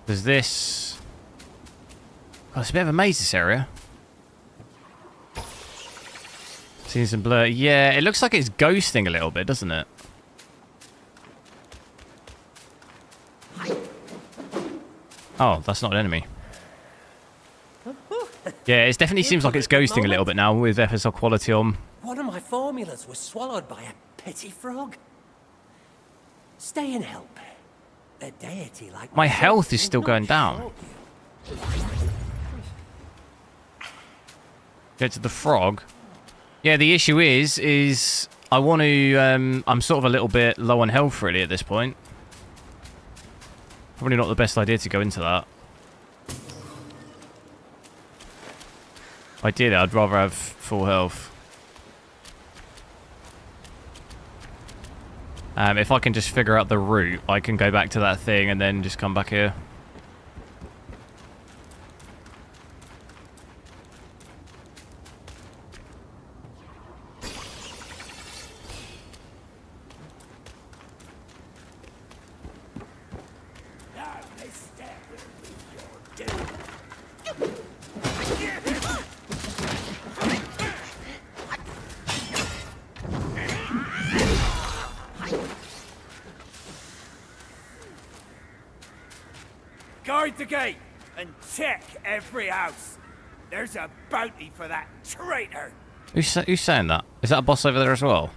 There's this... Oh, it's a bit of a maze, this area. Seeing some blur. Yeah, it looks like it's ghosting a little bit, doesn't it? Oh, that's not an enemy. Yeah, it definitely seems like it's ghosting a little bit now with FSR quality on. One of my formulas was swallowed by a petty frog. Stay and help. A deity like My health is still going down. Get to the frog. Yeah, the issue is I want to, I'm sort of a little bit low on health really at this point. Probably not the best idea to go into that. Ideally, I'd rather have full health. If I can just figure out the route, I can go back to that thing and then just come back here. Guard the gate and check every house. There's a bounty for that traitor. Who's saying that? Is that a boss over there as well?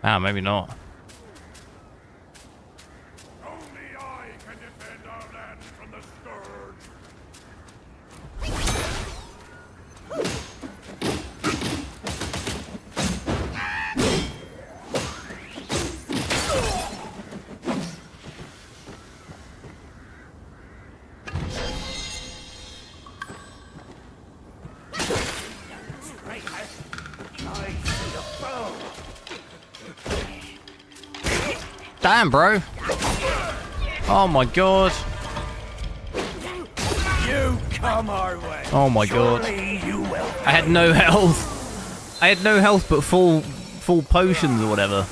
Ah, maybe not. Only I can defend our land from the scourge. Damn, bro. Oh my god. You come our way. Oh my god. I had no health. I had no health but full potions or whatever.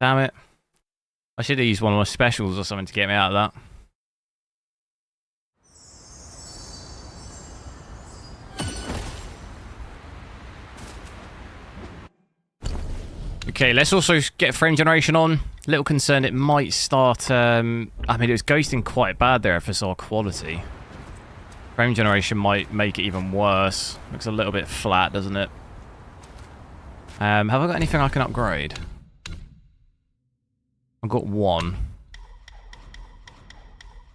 Damn it. I should have used one of my specials or something to get me out of that. Okay, let's also get frame generation on. Little concerned it might start... I mean, it was ghosting quite bad there if I saw quality. Frame generation might make it even worse. Looks a little bit flat, doesn't it? Have I got anything I can upgrade? I've got one.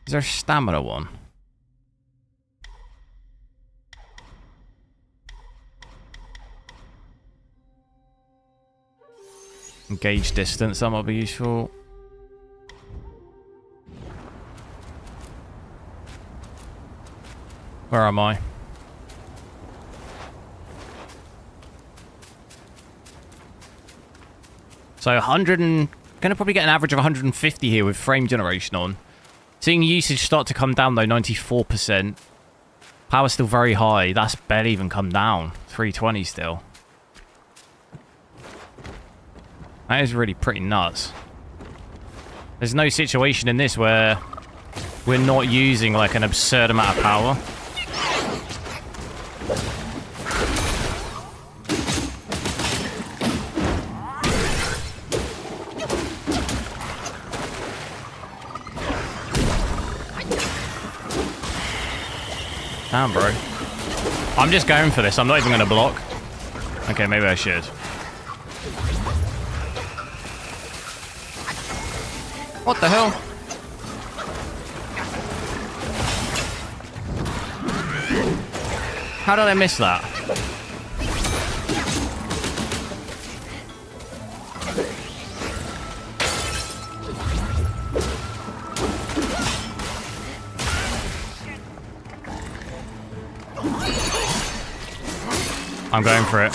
Is there a stamina one? Engage distance, that might be useful. Where am I? So 100 and... Gonna probably get an average of 150 here with frame generation on. Seeing usage start to come down though, 94%. Power's still very high. That's barely even come down. 320 still. That is really pretty nuts. There's no situation in this where we're not using like an absurd amount of power. Damn, bro. I'm just going for this. I'm not even going to block. Okay, maybe I should. What the hell? How did I miss that? I'm going for it.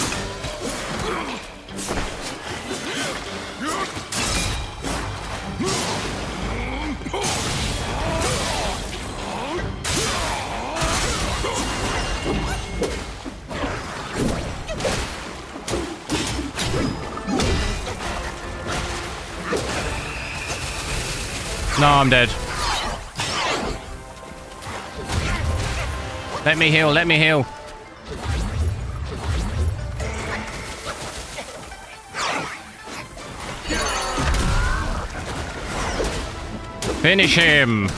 No, I'm dead. Let me heal, let me heal. Finish him.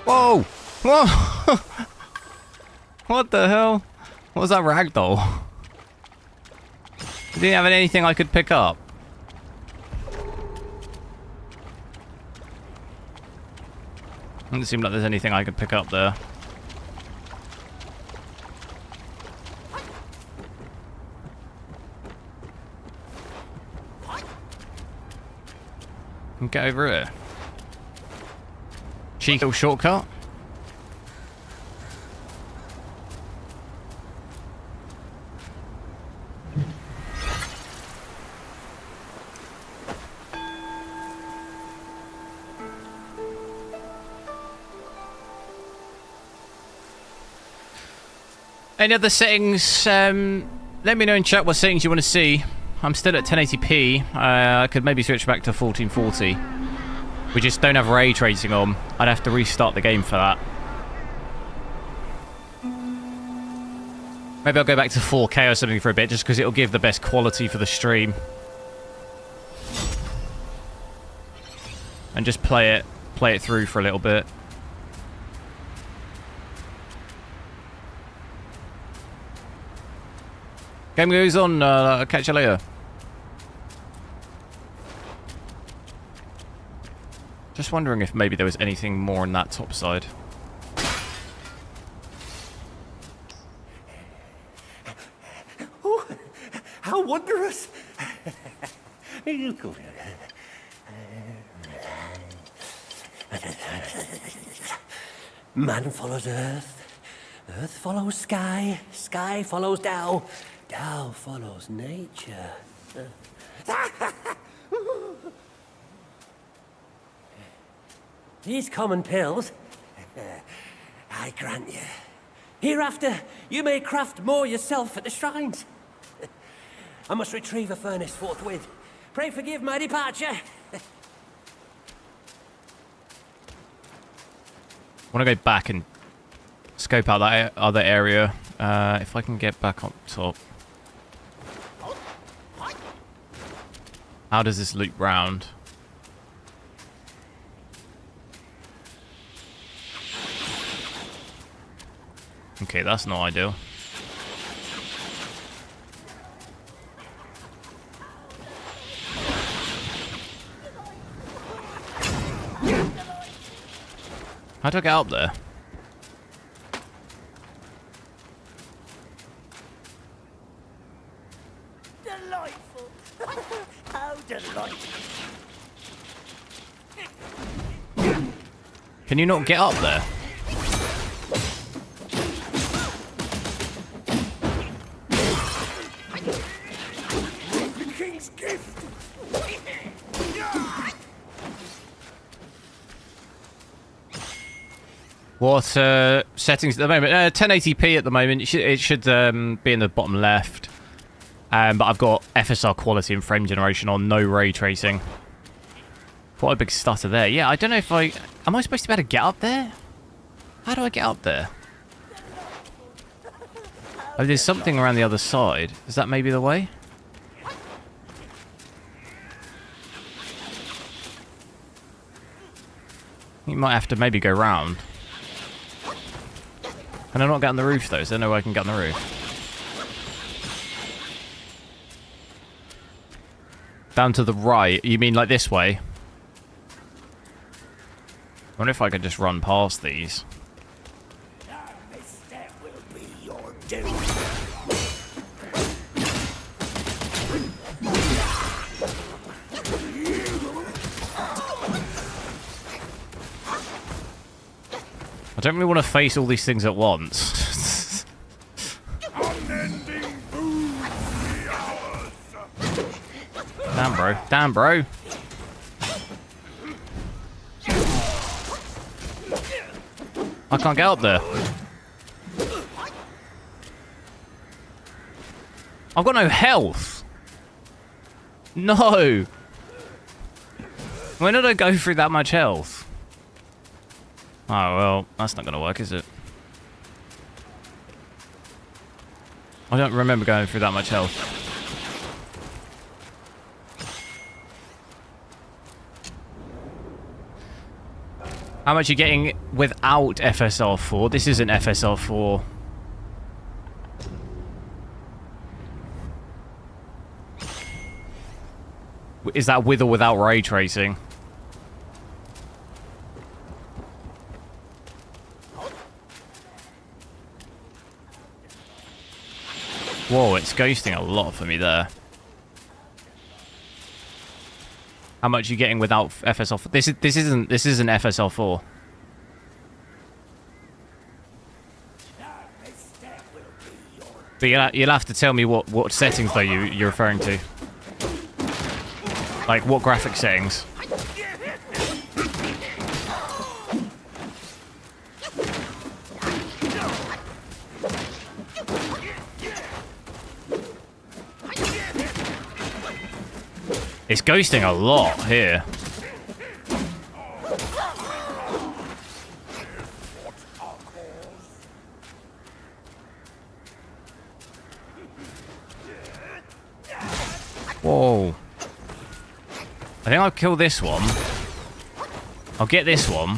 Whoa! Whoa! What the hell? What was that ragdoll? Didn't have anything I could pick up. Doesn't seem like there's anything I could pick up there. Get over here. Cheeky little shortcut. Any other settings? Let me know in chat what settings you want to see. I'm still at 1080p. I could maybe switch back to 1440. We just don't have ray tracing on. I'd have to restart the game for that. Maybe I'll go back to 4K or something for a bit, just because it'll give the best quality for the stream. And just play it through for a little bit. Game goes on, I'll catch you later. Just wondering if maybe there was anything more on that top side. Oh, how wondrous! Man follows earth, earth follows sky, sky follows Dell, Dell follows nature. These common pills, I grant you. Hereafter, you may craft more yourself at the shrines. I must retrieve a furnace forthwith. Pray forgive my departure. I want to go back and scope out that other area. If I can get back on top. How does this loop round? Okay, that's not ideal. How do I get up there? Delightful. How delightful. Can you not get up there? The king's gift! What settings at the moment? 1080p at the moment. It should be in the bottom left. But I've got FSR quality and frame generation on, no ray tracing. What a big stutter there. Yeah, I don't know if I... Am I supposed to be able to get up there? How do I get up there? Oh, there's something around the other side. Is that maybe the way? You might have to maybe go round. Can I not get on the roof, though? Is there no way I can get on the roof? Down to the right? You mean like this way? I wonder if I could just run past these. This step will be your doom. I don't really want to face all these things at once. Unending boon be ours! Damn, bro. Damn, bro. I can't get up there. I've got no health. No. When did I go through that much health? Oh, well, that's not going to work, is it? I don't remember going through that much health. How much are you getting without FSR4? This isn't FSR4. Is that with or without ray tracing? Whoa, it's ghosting a lot for me there. How much are you getting without FSR4? This isn't FSR4. But you'll have to tell me what settings though you're referring to. Like what graphic settings? It's ghosting a lot here. I think I'll kill this one. I'll get this one.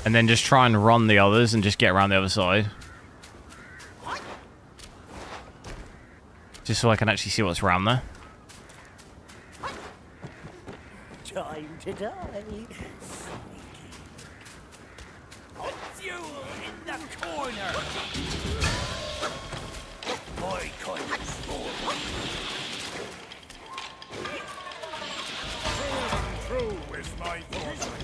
And then just try and run the others and just get around the other side. Just so I can actually see what's around there. Time to die. Fuel in the corner. My kind of sport. True is my foresight.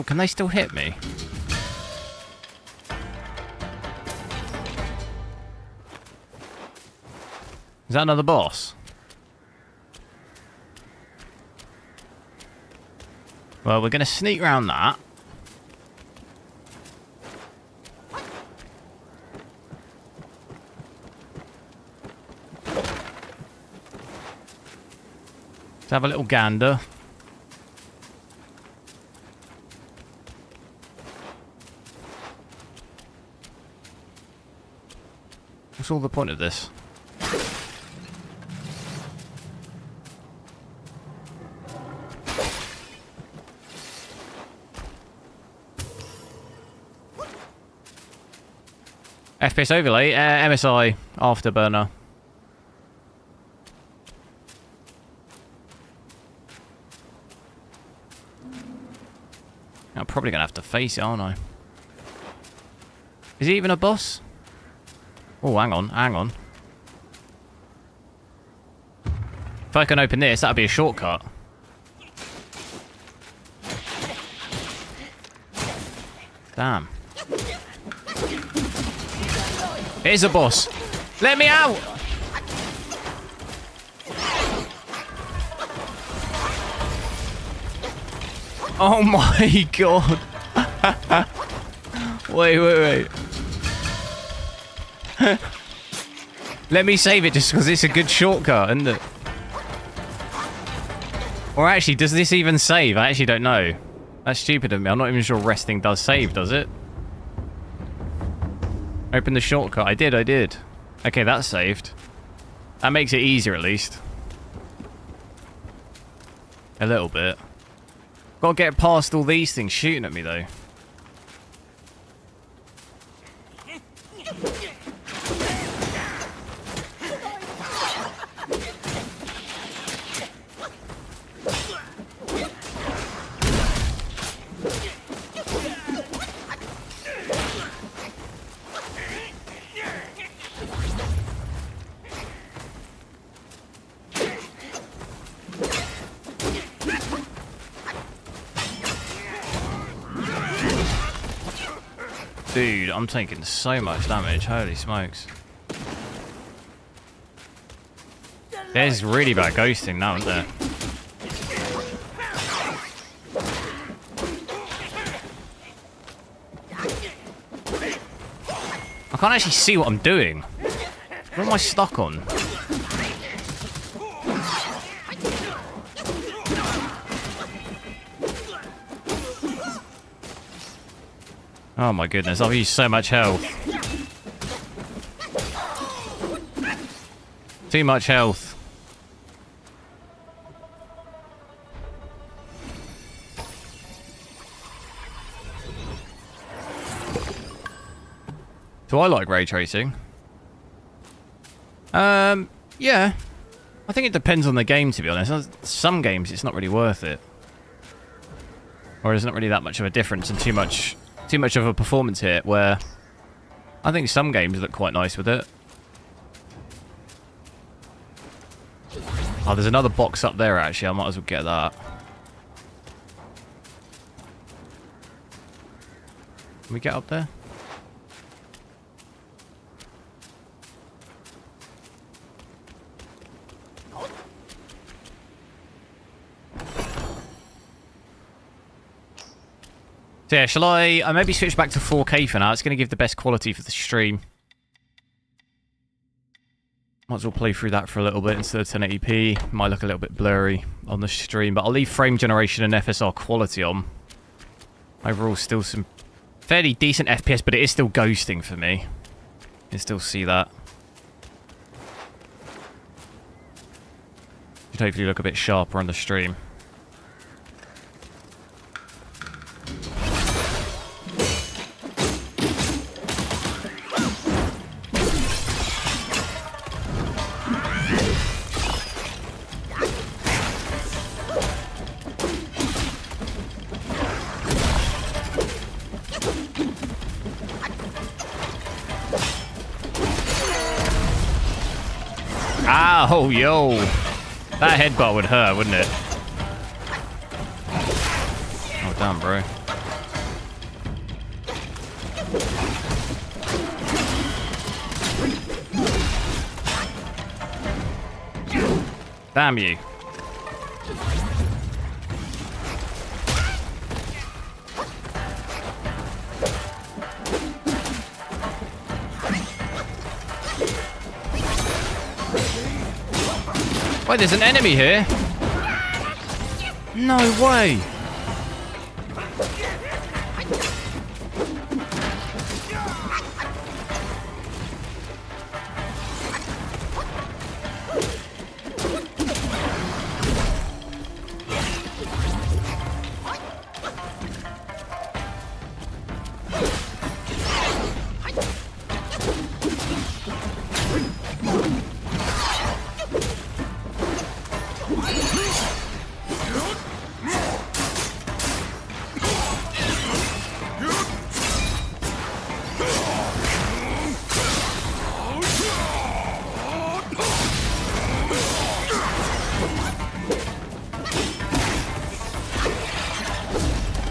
Can they still hit me? Is that another boss? Well, we're going to sneak around that. Let's have a little gander. What's all the point of this? FPS overlay, MSI afterburner. I'm probably gonna have to face it, aren't I? Is he even a boss? Oh, hang on, hang on. If I can open this, that'd be a shortcut. Damn. It is a boss. Let me out! Oh my god. Wait. Let me save it just because it's a good shortcut, isn't it? Or actually, does this even save? I actually don't know. That's stupid of me. I'm not even sure resting does save, does it? Open the shortcut. I did. Okay, that's saved. That makes it easier at least. A little bit. Gotta get past all these things shooting at me though. Dude, I'm taking so much damage. Holy smokes. There's really bad ghosting now, isn't there? I can't actually see what I'm doing. What am I stuck on? Oh my goodness, I've used so much health. Too much health. Do I like ray tracing? Yeah. I think it depends on the game, to be honest. Some games it's not really worth it. Or there's not really that much of a difference and too much of a performance hit, where I think some games look quite nice with it. Oh, there's another box up there actually. I might as well get that. Can we get up there? So yeah, shall I maybe switch back to 4K for now? It's going to give the best quality for the stream. Might as well play through that for a little bit instead of 1080p. Might look a little bit blurry on the stream, but I'll leave frame generation and FSR quality on. Overall, still some fairly decent FPS, but it is still ghosting for me. You can still see that. Should hopefully look a bit sharper on the stream. Oh, yo. That headbutt would hurt, wouldn't it? Oh, damn, bro. Damn you. Wait, there's an enemy here? No way!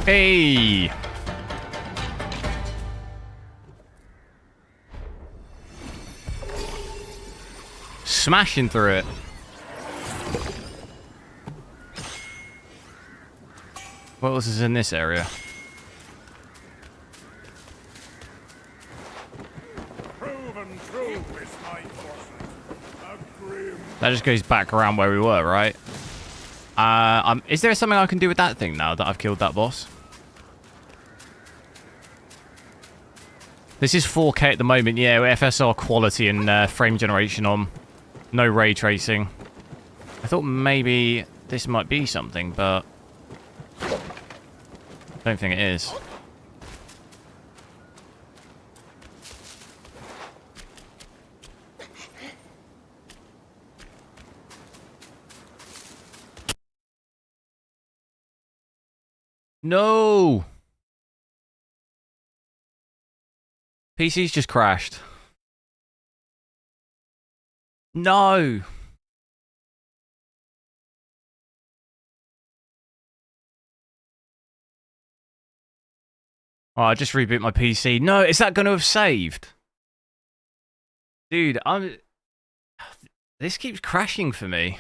Hey! Smashing through it. What else is in this area? That just goes back around where we were, right? Is there something I can do with that thing now that I've killed that boss? This is 4K at the moment, yeah, with FSR quality and frame generation on. No ray tracing. I thought maybe this might be something, but I don't think it is. No! PC's just crashed. No! Oh, I just reboot my PC. No, is that going to have saved? Dude, this keeps crashing for me.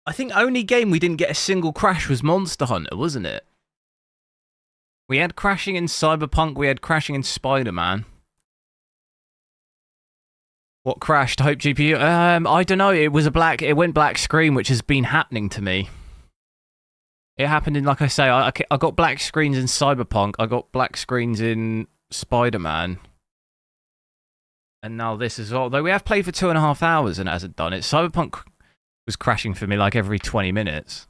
I think only game we didn't get a single crash was Monster Hunter, wasn't it? We had crashing in Cyberpunk, we had crashing in Spider-Man. What crashed? Hope GPU? I don't know. It went black screen, which has been happening to me. It happened in, like I say, I got black screens in Cyberpunk, I got black screens in Spider-Man. And now this as well. Though we have played for 2.5 hours and it hasn't done it. Cyberpunk was crashing for me like every 20 minutes.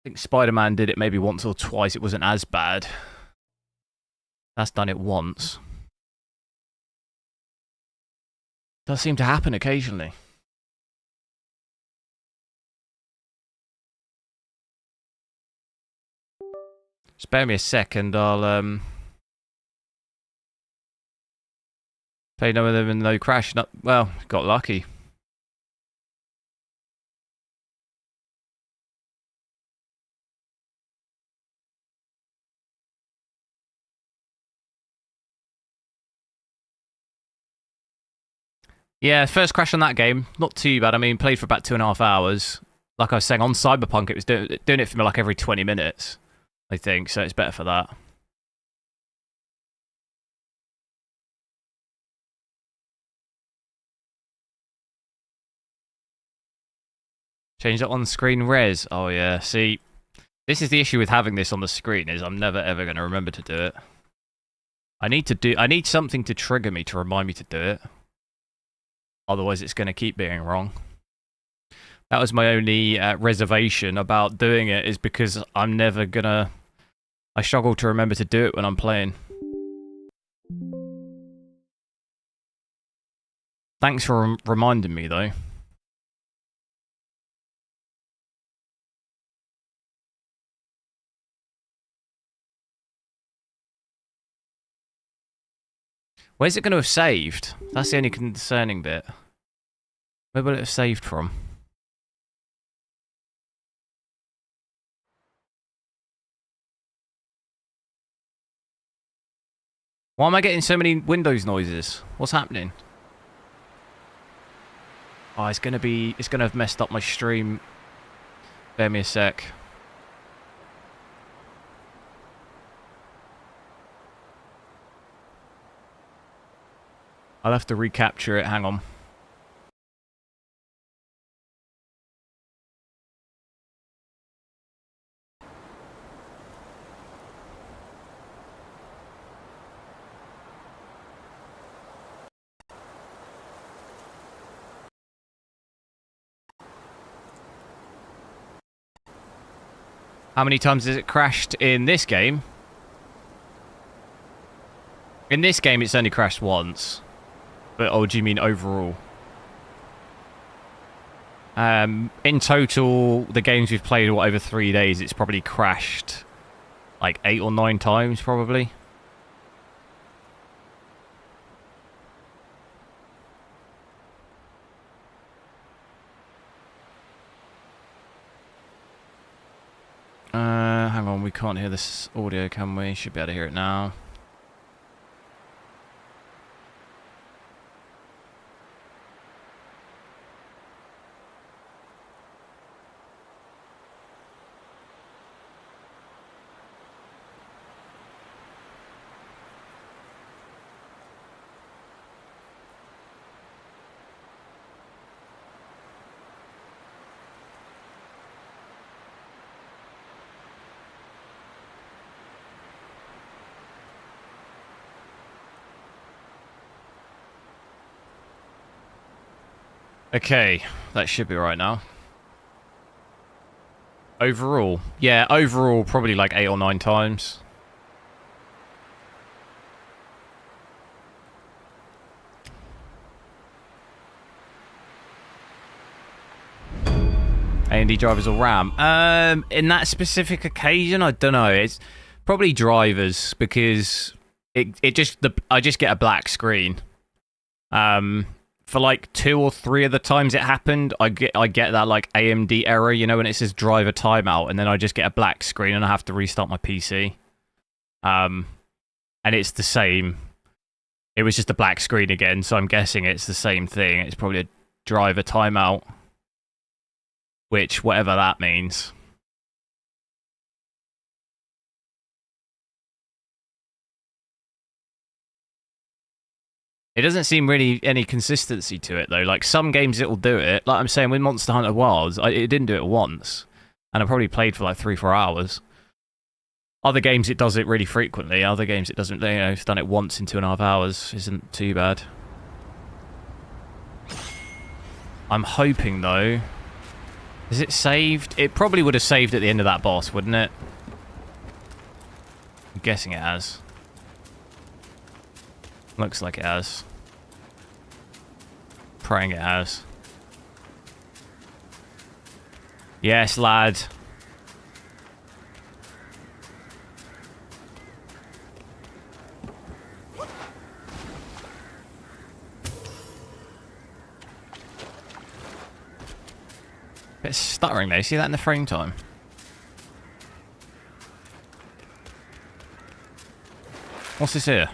I think Spider-Man did it maybe once or twice. It wasn't as bad. That's done it once. Does seem to happen occasionally. Spare me a second, I'll play no other than no crash. Well, got lucky. Yeah, first crash on that game. Not too bad. I mean, played for about 2.5 hours. like I was saying, on Cyberpunk, it was doing it for me like every 20 minutes, I think, so it's better for that. Change that on-screen res. Oh yeah, see, this is the issue with having this on the screen, is I'm never ever going to remember to do it. I need something to trigger me to remind me to do it. Otherwise, it's going to keep being wrong. That was my only reservation about doing it, is because I'm never gonna... I struggle to remember to do it when I'm playing. Thanks for reminding me, though. Where's it going to have saved? That's the only concerning bit. Where will it have saved from? Why am I getting so many Windows noises? What's happening? Oh, it's going to have messed up my stream. Bear me a sec. I'll have to recapture it, hang on. How many times has it crashed in this game? In this game, it's only crashed once. But, oh, do you mean overall? In total, the games we've played over 3 days, it's probably crashed like 8 or 9 times, probably. Hang on, we can't hear this audio, can we? Should be able to hear it now. Okay, that should be right now. Overall, yeah, overall probably like 8 or 9 times. AMD drivers or RAM? In that specific occasion, I don't know. It's probably drivers, because I just get a black screen. For like 2 or 3 of the times it happened, I get that like AMD error, you know, when it says driver timeout, and then I just get a black screen and I have to restart my PC. And it's the same. It was just a black screen again, so I'm guessing it's the same thing. It's probably a driver timeout, which whatever that means. It doesn't seem really any consistency to it, though. Like, some games it'll do it. Like I'm saying, with Monster Hunter Wilds, it didn't do it once. And I probably played for like 3-4 hours. Other games it does it really frequently. Other games it doesn't, you know, it's done it once in 2.5 hours. Isn't too bad. I'm hoping, though... Is it saved? It probably would have saved at the end of that boss, wouldn't it? I'm guessing it has. Looks like it has. Praying it has. Yes, lad. Bit stuttering there. You see that in the frame time? What's this here?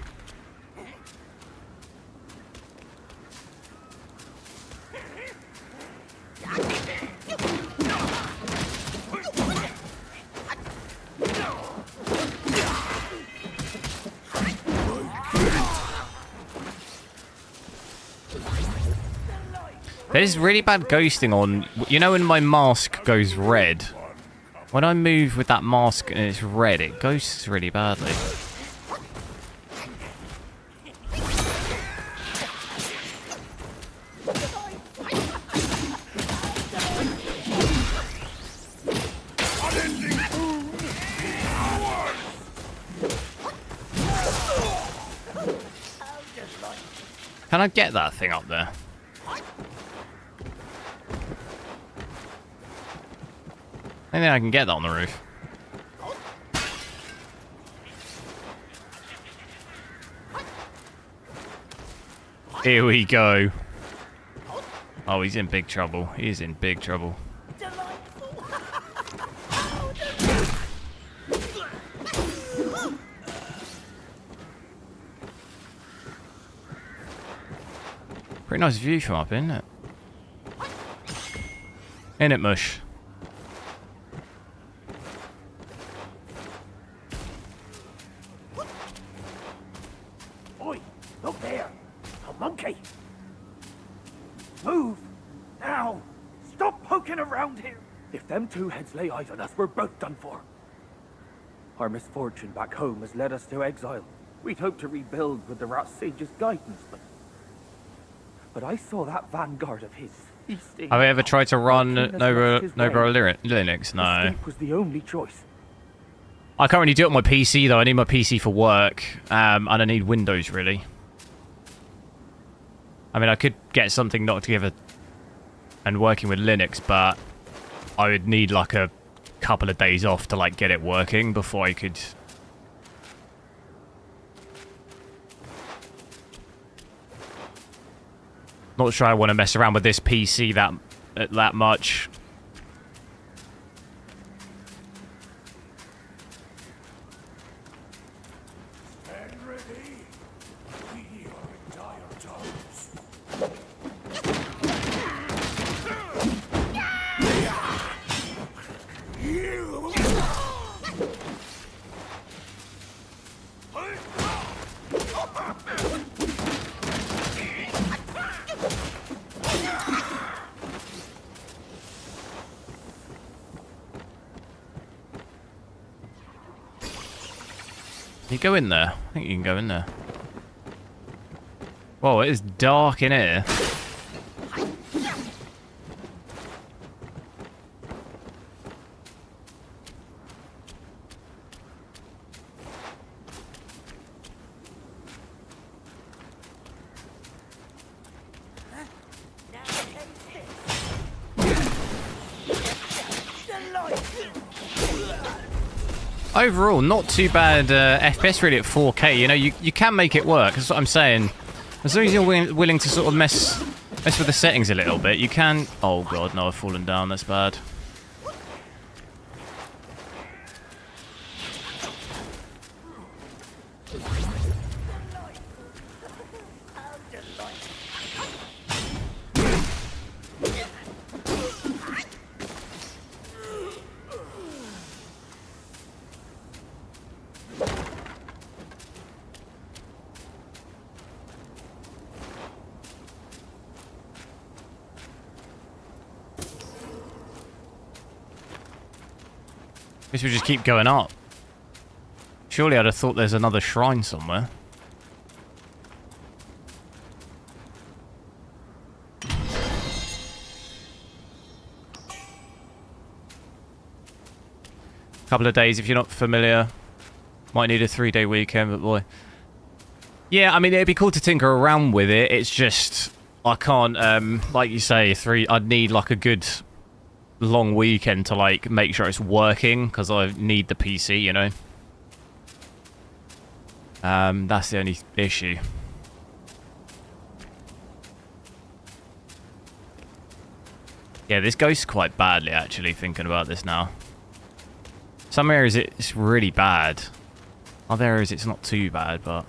There's really bad ghosting on... You know when my mask goes red? When I move with that mask and it's red, it ghosts really badly. Can I get that thing up there? I think I can get that on the roof. Here we go. Oh, he's in big trouble. He's in big trouble. Pretty nice view from up, isn't it? Ain't it, Mush? Oi, look there! A monkey! Move! Now! Stop poking around here! If them two heads lay eyes on us, we're both done for. Our misfortune back home has led us to exile. We'd hoped to rebuild with the Rat Sage's guidance, but I saw that vanguard of his feasting. Have I ever tried to run Nova Linux? No. Escape was the only choice. I can't really do it on my PC though. I need my PC for work, and I need Windows really. I mean, I could get something knocked together and working with Linux, but I would need like a couple of days off to like get it working before I could. Not sure I want to mess around with this PC that much. Stand ready. We are in dire times. Can you go in there? I think you can go in there. Whoa, it is dark in here. Overall, not too bad FPS really at 4K. You know, you can make it work. That's what I'm saying. As long as you're willing to sort of mess with the settings a little bit, you can... Oh god, no, I've fallen down. That's bad. Guess we just keep going up. Surely I'd have thought there's another shrine somewhere. Couple of days if you're not familiar. Might need a 3-day weekend, but boy. Yeah, I mean, it'd be cool to tinker around with it. It's just, I can't, like you say, I'd need like a good long weekend to like make sure it's working because I need the PC, you know. That's the only issue. Yeah, this goes quite badly actually, thinking about this now. Some areas it's really bad. Other areas it's not too bad, but...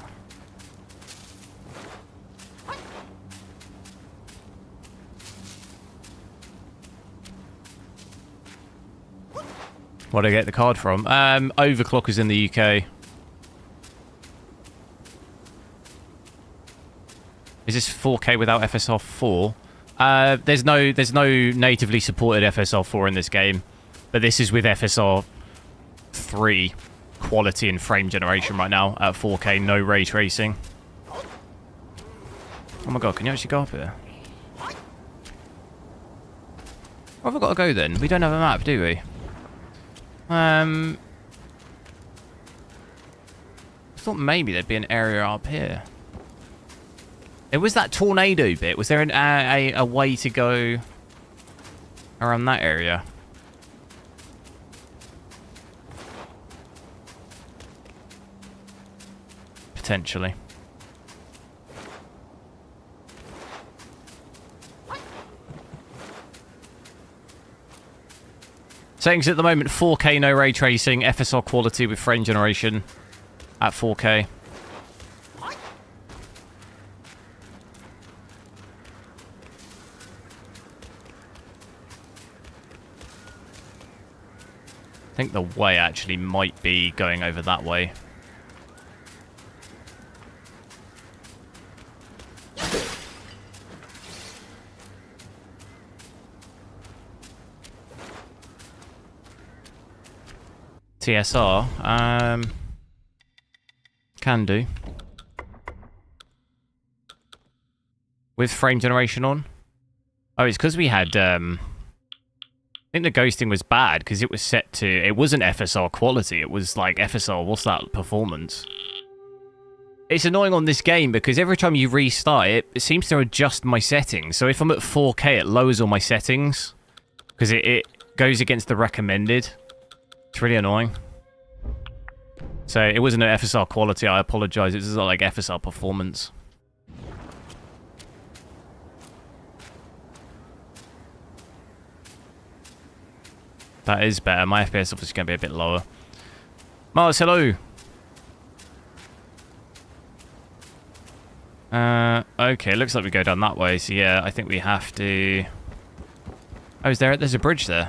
Where did I get the card from? Overclockers in the UK. Is this 4K without FSR 4? There's no natively supported FSR4 in this game, but this is with FSR3 quality and frame generation right now at 4K, no ray tracing. Oh my god, can you actually go up here? Where have I got to go then? We don't have a map, do we? I thought maybe there'd be an area up here. It was that tornado bit. Was there a way to go around that area? Potentially. Settings at the moment, 4K, no ray tracing, FSR quality with frame generation at 4K. I think the way actually might be going over that way. TSR, can do. With frame generation on? Oh, it's because we had, I think the ghosting was bad because it was set to, it wasn't FSR quality, it was like FSR, what's that, performance? It's annoying on this game because every time you restart it, it seems to adjust my settings. So if I'm at 4K, it lowers all my settings because it goes against the recommended. It's really annoying. So it wasn't an FSR quality, I apologize. It's not like FSR performance. That is better. My FPS obviously going to be a bit lower. Mars, hello. Okay, looks like we go down that way. So yeah, I think we have to... Oh, there's a bridge there.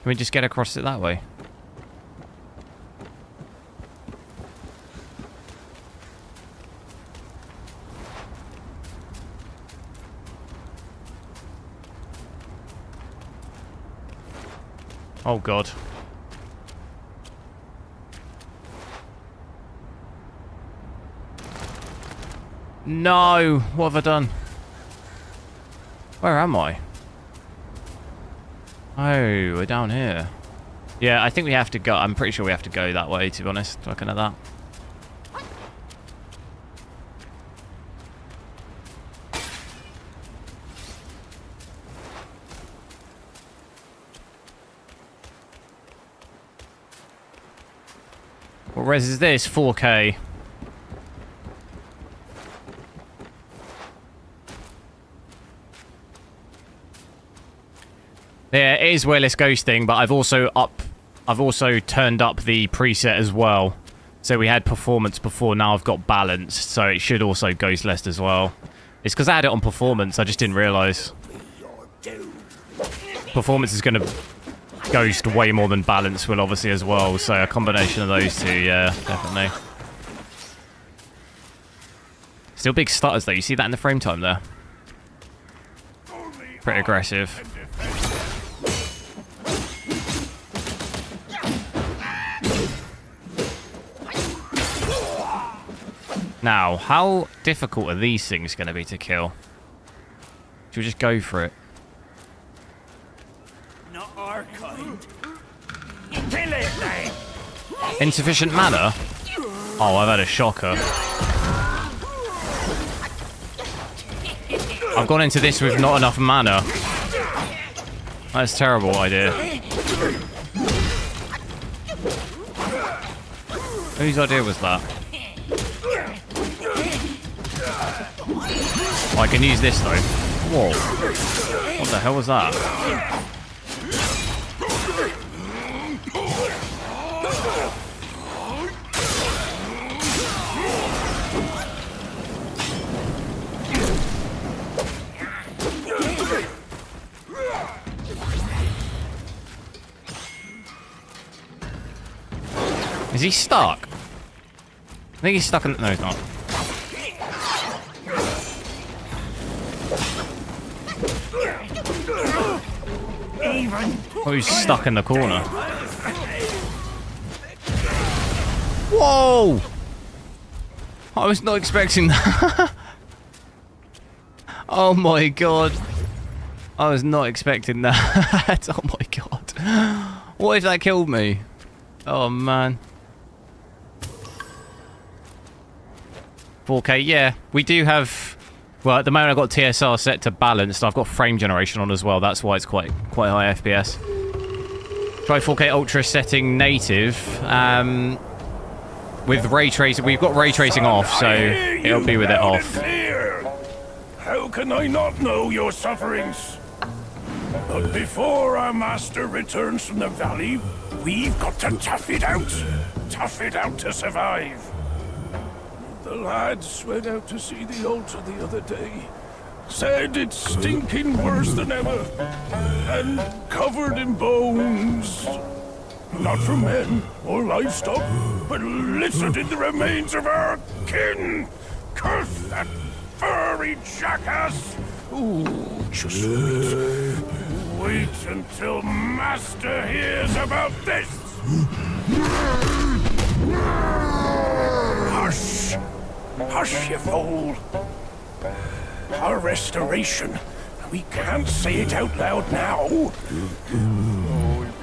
Can we just get across it that way? Oh god. No! What have I done? Where am I? Oh, we're down here. Yeah, I think we have to go. I'm pretty sure we have to go that way, to be honest, looking at that. What res is this? 4K. Yeah, it is wireless ghosting, but I've also turned up the preset as well. So we had performance before, now I've got balanced, so it should also ghost less as well. It's because I had it on performance, I just didn't realise. Performance is going to ghost way more than balance will obviously as well, so a combination of those two, yeah, definitely. Still big stutters though, you see that in the frame time there? Pretty aggressive. Now, how difficult are these things going to be to kill? Should we just go for it? Not our kind. Kill it, then. Insufficient mana? Oh, I've had a shocker. I've gone into this with not enough mana. That's a terrible idea. Whose idea was that? Oh, I can use this though. Whoa. What the hell was that? Is he stuck? I think he's stuck in... No, he's not. Oh, he's stuck in the corner. Whoa! I was not expecting that. Oh my god. I was not expecting that. Oh my god. What if that killed me? Oh man. 4K, yeah. We do have... Well, at the moment I've got TSR set to balanced. I've got frame generation on as well. That's why it's quite high FPS. Try 4K Ultra setting native. With ray tracing, we've got ray tracing off, so it'll be with it off. How can I not know your sufferings? But before our master returns from the valley, we've got to tough it out. Tough it out to survive. The lads went out to see the altar the other day. Said it's stinking worse than ever. And covered in bones. Not from men or livestock, but littered in the remains of our kin. Curse that furry jackass! Ooh, just wait. Wait until Master hears about this! Hush! Hush, you fool! Our restoration. We can't say it out loud now. Oh,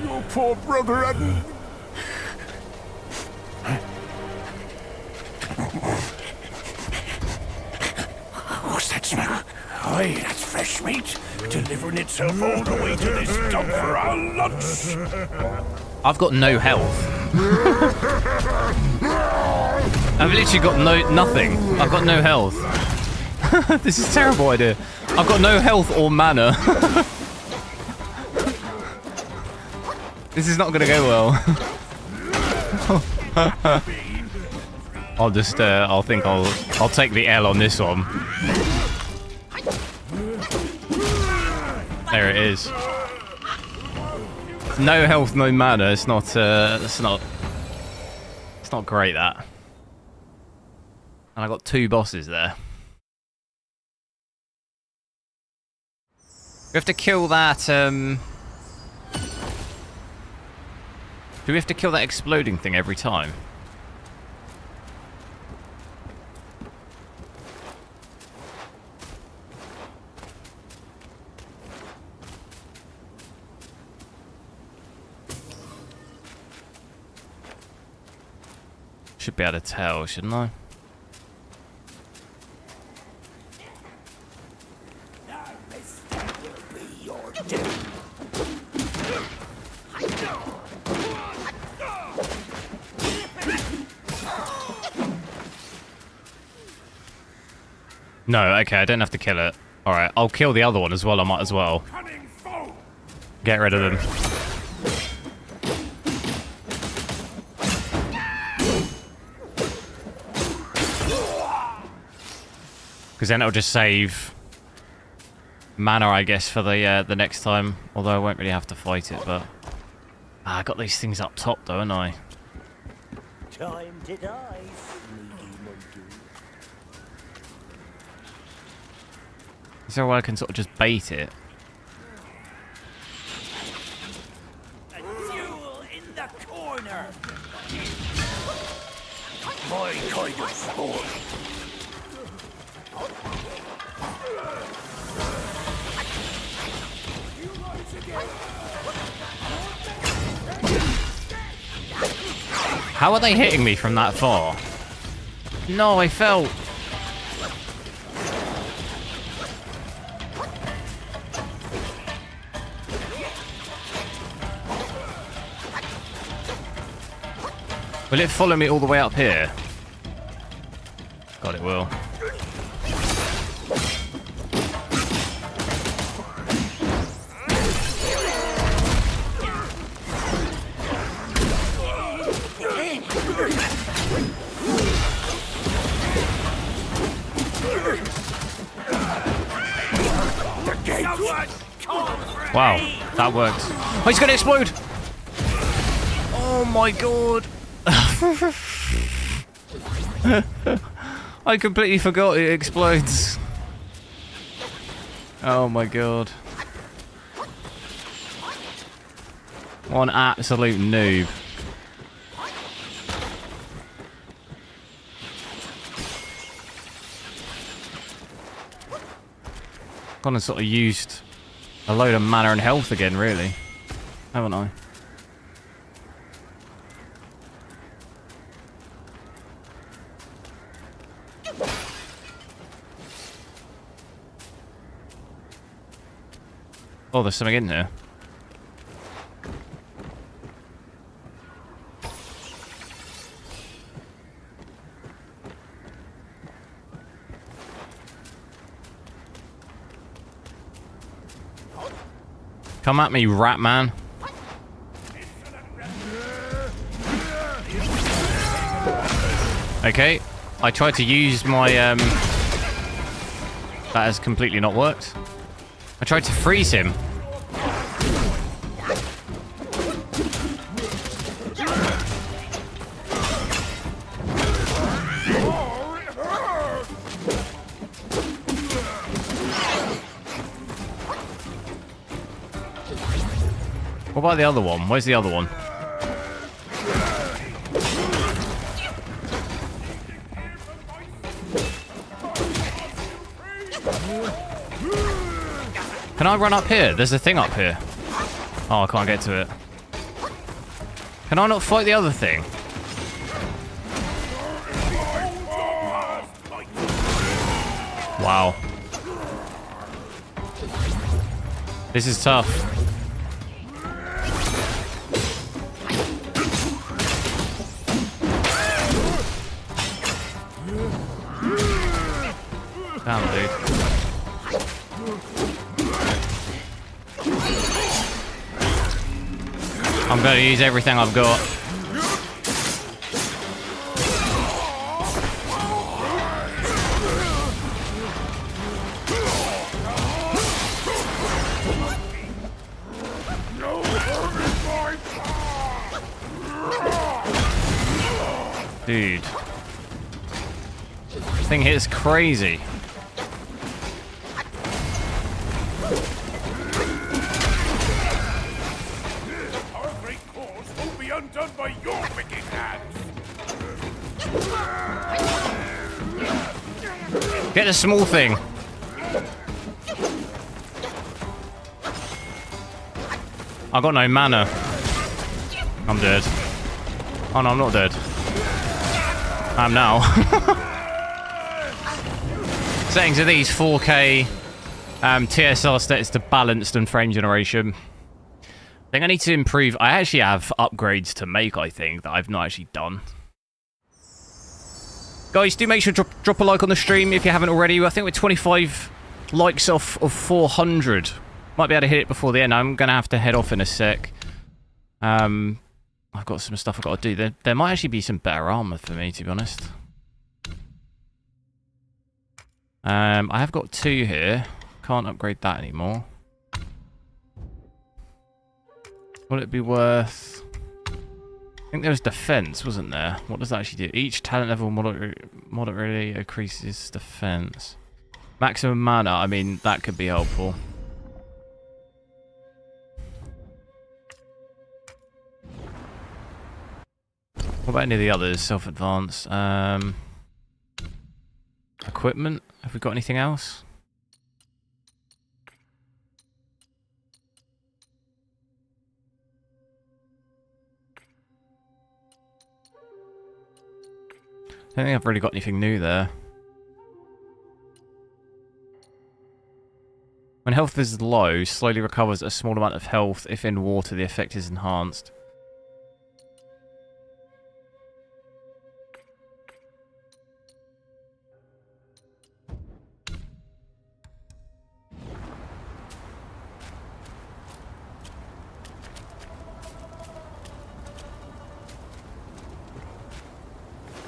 your poor brother hadn't... What's that smell? Aye, that's fresh meat, delivering itself all the way to this dump for our lunch. I've got no health. I've literally got nothing. I've got no health. This is a terrible idea. I've got no health or mana. This is not going to go well. I'll just, I'll take the L on this one. There it is. No health, no mana. It's not great, that. And I got 2 bosses there. We have to kill that, do we have to kill that exploding thing every time? Should be able to tell, shouldn't I? No, okay, I don't have to kill it. Alright, I'll kill the other one as well, I might as well. Get rid of them. Because then it'll just save mana, I guess, for the next time. Although I won't really have to fight it, but... I got these things up top though, haven't I? Time to die, sneaky monkey. Is there a way I can sort of just bait it? A jewel in the corner. My kind of sport. How are they hitting me from that far? No, I fell. Will it follow me all the way up here? God, it will. Wow, that worked. Oh, he's gonna explode! Oh my god! I completely forgot it explodes. Oh my god. What an absolute noob. Gone and sort of used a load of mana and health again, really. Haven't I? Oh, there's something in here. Come at me, rat man. Okay, I tried to use my, that has completely not worked. I tried to freeze him. What about the other one? Where's the other one? Can I run up here? There's a thing up here. Oh, I can't get to it. Can I not fight the other thing? Wow. This is tough. Damn, dude. I'm gonna use everything I've got. Dude. This thing hits crazy. Get the small thing. I got no mana. I'm dead. Oh no, I'm not dead. I am now. Settings of these 4K TSR stats to balanced and frame generation. I think I need to improve. I actually have upgrades to make, I think, that I've not actually done. Guys, do make sure to drop a like on the stream if you haven't already. I think we're 25 likes off of 400. Might be able to hit it before the end. I'm going to have to head off in a sec. I've got some stuff I've got to do. There might actually be some better armor for me, to be honest. I have got 2 here. Can't upgrade that anymore. Will it be worth... I think there was defense, wasn't there? What does that actually do? Each talent level moderately increases defense. Maximum mana, I mean, that could be helpful. What about any of the others? Self-advance. Equipment. Have we got anything else? I don't think I've really got anything new there. When health is low, slowly recovers a small amount of health. If in water, the effect is enhanced.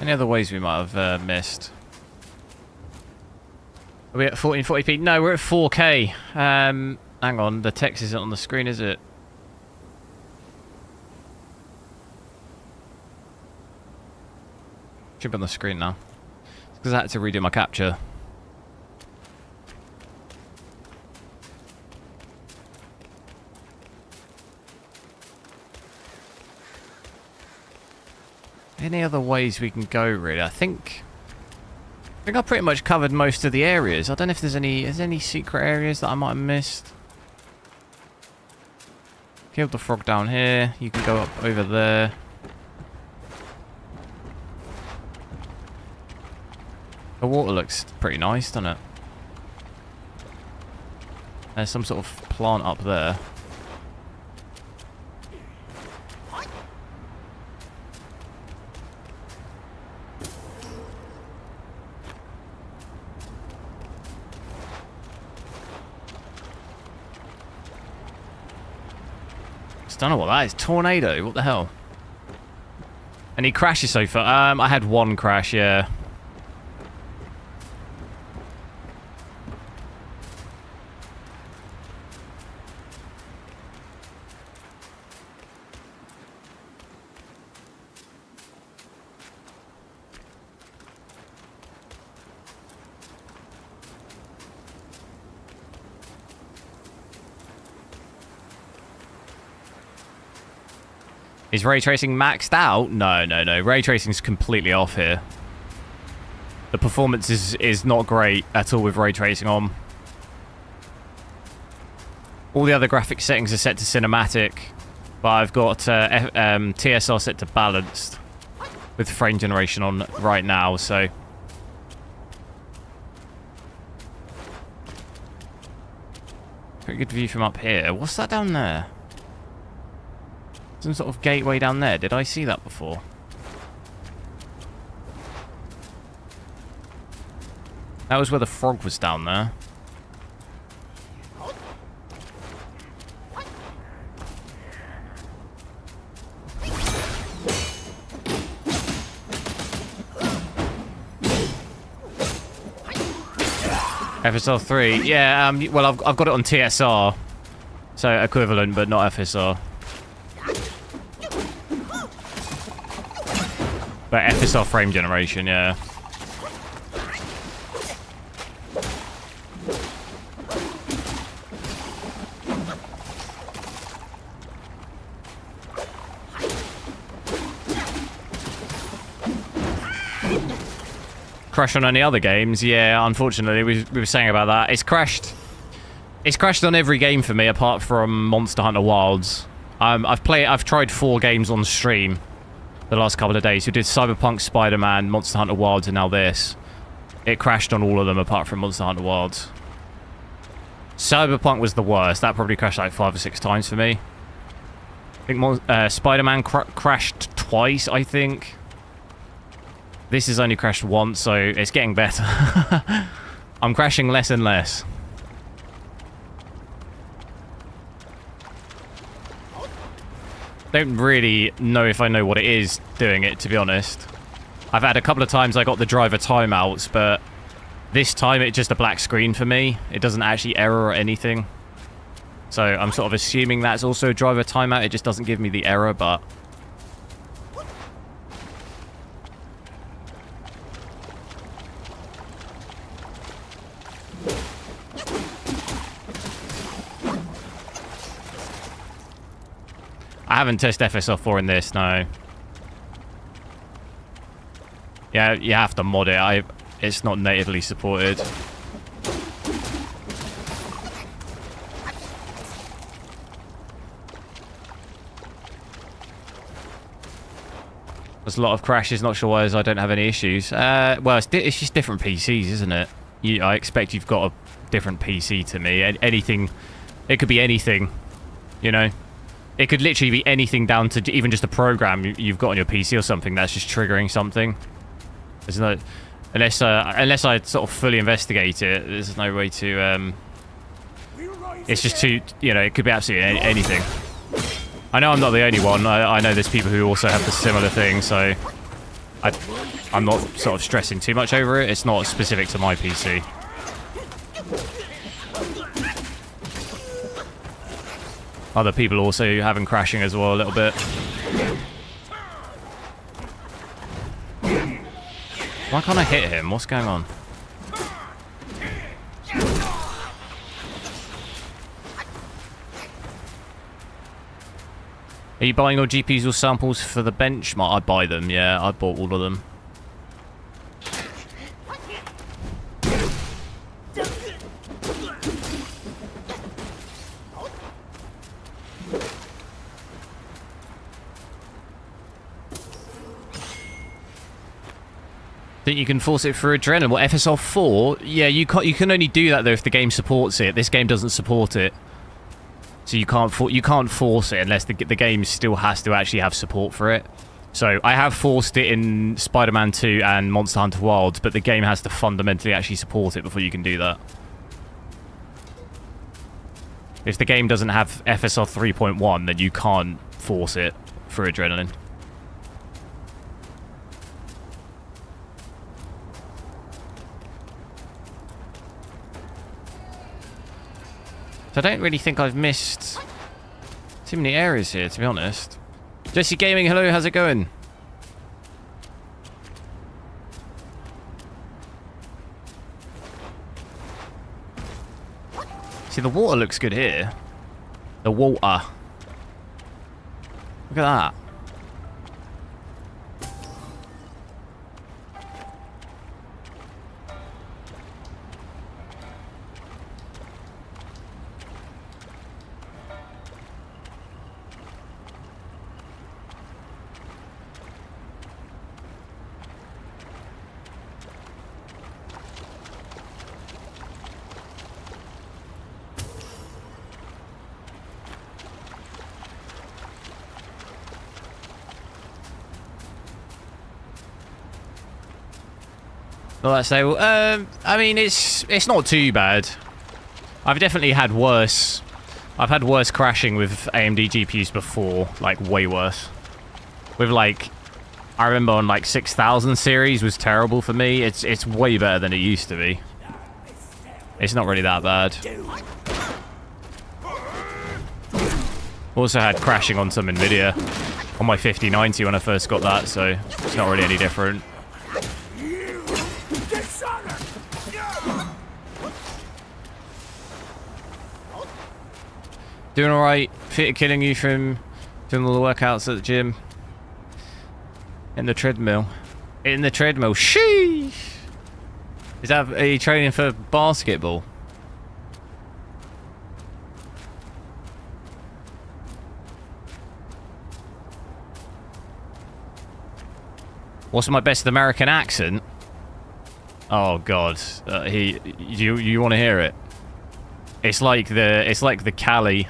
Any other ways we might have missed? Are we at 1440p? No, we're at 4K. Hang on, the text isn't on the screen, is it? Should be on the screen now. It's because I had to redo my capture. any other ways we can go, really. I think I've pretty much covered most of the areas. I don't know if there's any secret areas that I might have missed. Killed the frog down here. You can go up over there. The water looks pretty nice, doesn't it? There's some sort of plant up there. Don't know what that is. Tornado. What the hell? Any crashes so far? I had one crash, yeah. Is ray tracing maxed out? No. Ray tracing's completely off here. The performance is not great at all with ray tracing on. All the other graphic settings are set to cinematic, but I've got TSR set to balanced with frame generation on right now, so... Pretty good view from up here. What's that down there? Some sort of gateway down there. Did I see that before? That was where the frog was down there. FSR 3. Yeah, well, I've got it on TSR. So equivalent, but not FSR. But FSR frame generation, yeah. Crash on any other games? Yeah, unfortunately, we were saying about that. It's crashed. It's crashed on every game for me, apart from Monster Hunter Wilds. I've tried 4 games on stream the last couple of days. We did Cyberpunk, Spider-Man, Monster Hunter Wilds, and now this. It crashed on all of them apart from Monster Hunter Wilds. Cyberpunk was the worst. That probably crashed like 5 or 6 times for me. I think Spider-Man crashed twice, I think. This has only crashed once, so it's getting better. I'm crashing less and less. Don't really know if I know what it is doing it, to be honest. I've had a couple of times I got the driver timeouts, but this time it's just a black screen for me. It doesn't actually error or anything. So I'm sort of assuming that's also a driver timeout. It just doesn't give me the error, but... I haven't tested FSR4 in this, no. Yeah, you have to mod it. It's not natively supported. There's a lot of crashes, not sure why I don't have any issues. Well, it's just different PCs, isn't it? I expect you've got a different PC to me. Anything, it could be anything, you know? It could literally be anything down to even just a program you've got on your PC or something that's just triggering something. There's no, unless I sort of fully investigate it, there's no way to. It's just too, you know, it could be absolutely anything. I know I'm not the only one. I know there's people who also have the similar thing, so I'm not sort of stressing too much over it. It's not specific to my PC. Other people also having crashing as well a little bit. Why can't I hit him? What's going on? Are you buying your GPUs or samples for the benchmark? I'd buy them, yeah. I bought all of them. Think you can force it through Adrenaline? What, FSR 4? Yeah, you can only do that though if the game supports it. This game doesn't support it, so you can't force it unless the game still has to actually have support for it. So I have forced it in Spider-Man 2 and Monster Hunter Wilds, but the game has to fundamentally actually support it before you can do that. If the game doesn't have FSR 3.1, then you can't force it through Adrenaline. I don't really think I've missed too many areas here, to be honest. Jesse Gaming, hello, how's it going? See, the water looks good here. The water. Look at that. Well, let's say, I mean, it's not too bad. I've definitely had worse. I've had worse crashing with AMD GPUs before, like way worse. With like, I remember on like 6000 series was terrible for me. It's way better than it used to be. It's not really that bad. Also had crashing on some Nvidia on my 5090 when I first got that, so it's not really any different. Doing alright, fit killing you from doing all the workouts at the gym. In the treadmill. In the treadmill. Sheesh! Is that, are you training for basketball? What's my best American accent? Oh god, you want to hear it? It's like the Cali.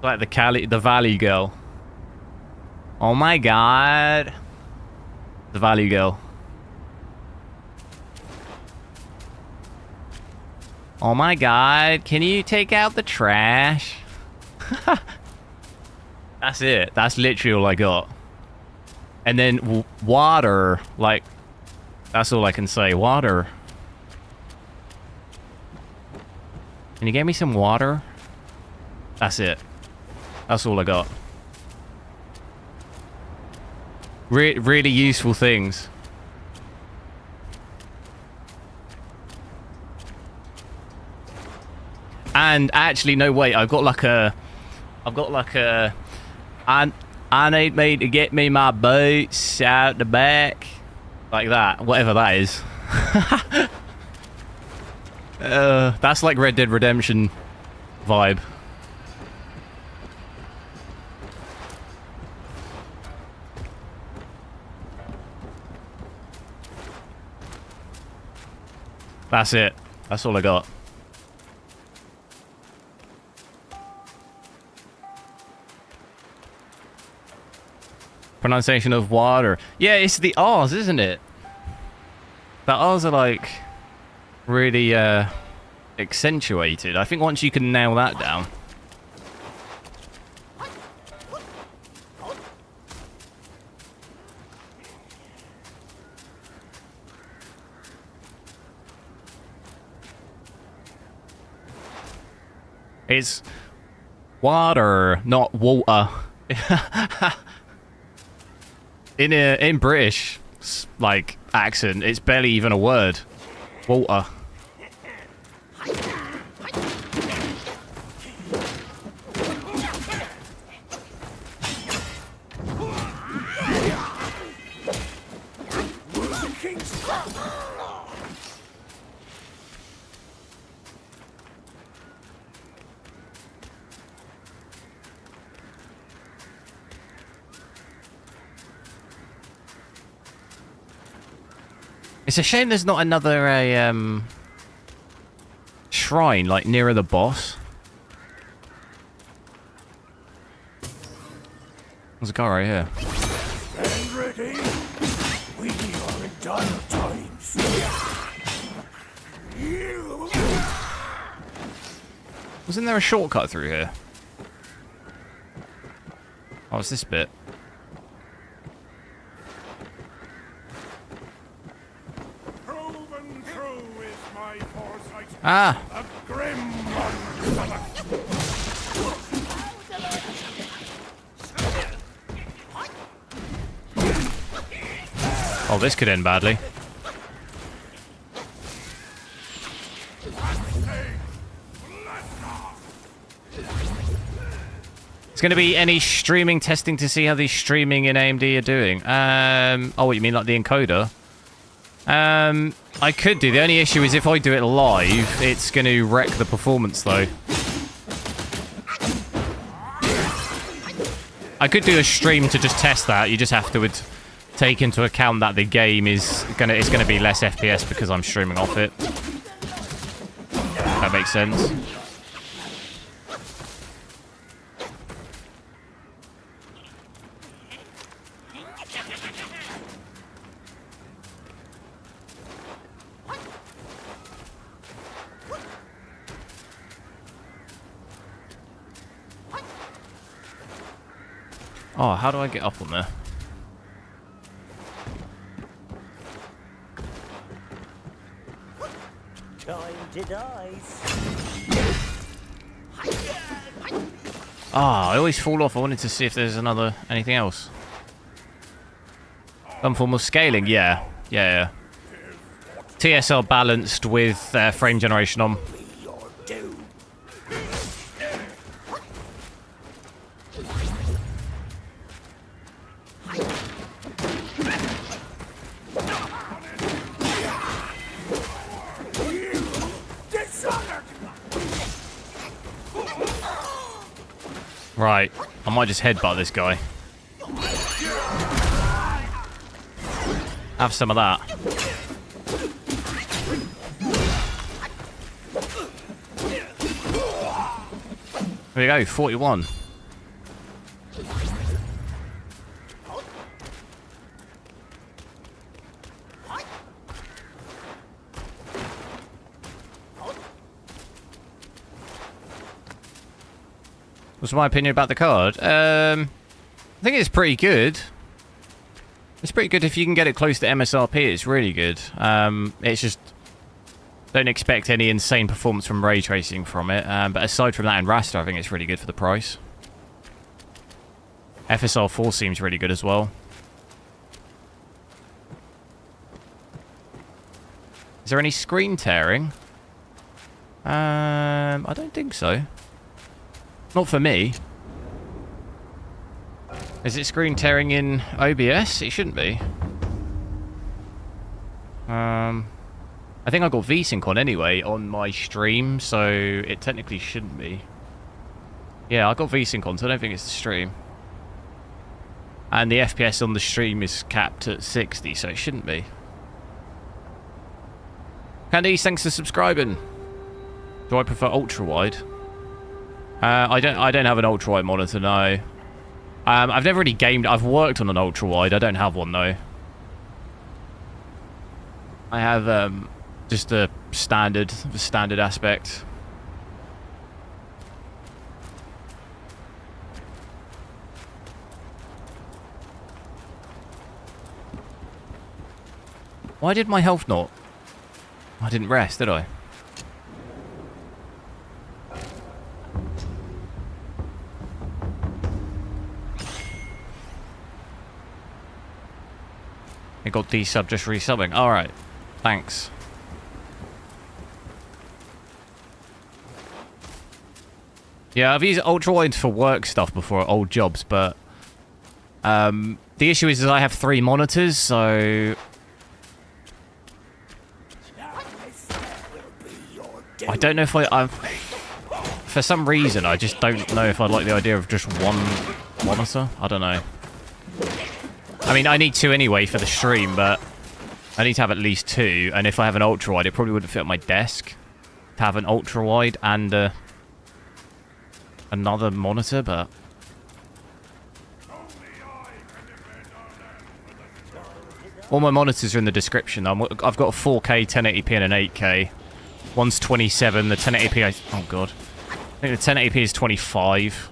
Like the Valley Girl. Oh my god. The Valley Girl. Oh my god, can you take out the trash? That's it. That's literally all I got. And then water, like, that's all I can say. Water. Can you get me some water? That's it. That's all I got. Really useful things. And actually, no, wait. I've got like a... I need me to get me my boots out the back. Like that. Whatever that is. That's like Red Dead Redemption vibe. That's it. That's all I got. Pronunciation of water. Yeah, it's the R's, isn't it? The R's are like really accentuated. I think once you can nail that down. It's water, not water. In British like accent, it's barely even a word. Water. It's a shame there's not another shrine like nearer the boss. There's a guy right here. Stand ready. We are in dire times. Wasn't there a shortcut through here? Oh, it's this bit. Proven true is my foresight. Ah! A grim one. Oh, this could end badly. It's going to be any streaming testing to see how the streaming in AMD are doing. Oh, what you mean, like the encoder? I could do. The only issue is if I do it live, it's going to wreck the performance, though. I could do a stream to just test that. You just have to take into account that the game is gonna be less FPS because I'm streaming off it. That makes sense. Oh, how do I get up on there? Time to dice. Ah, I always fall off. I wanted to see if there's anything else. Some form of scaling, yeah. TSL balanced with frame generation on. Right, I might just headbutt this guy. Have some of that. There we go, 41. What's my opinion about the card? I think it's pretty good. It's pretty good if you can get it close to MSRP. It's really good. It's just don't expect any insane performance from ray tracing from it. But aside from that, in raster, I think it's really good for the price. FSR 4 seems really good as well. Is there any screen tearing? I don't think so. Not for me. Is it screen tearing in OBS? It shouldn't be. I think I got VSync on anyway on my stream, so it technically shouldn't be. Yeah, I got VSync on, so I don't think it's the stream. And the FPS on the stream is capped at 60, so it shouldn't be. Candice, thanks for subscribing. Do I prefer ultra-wide? I don't have an ultra-wide monitor, no. I've never really gamed. I've worked on an ultra-wide. I don't have one, though. I have just the standard aspect. Why did my health not? I didn't rest, did I? I got D-sub just resubbing. Alright. Thanks. Yeah, I've used ultra-wide for work stuff before at old jobs, but the issue is that I have 3 monitors, so I don't know if I for some reason I just don't know if I like the idea of just one monitor. I don't know. I mean, I need 2 anyway for the stream, but I need to have at least 2, and if I have an ultra-wide, it probably wouldn't fit on my desk to have an ultra-wide and another monitor, but... All my monitors are in the description. I've got a 4K, 1080p, and an 8K. One's 27, the 1080p... Oh, God. I think the 1080p is 25.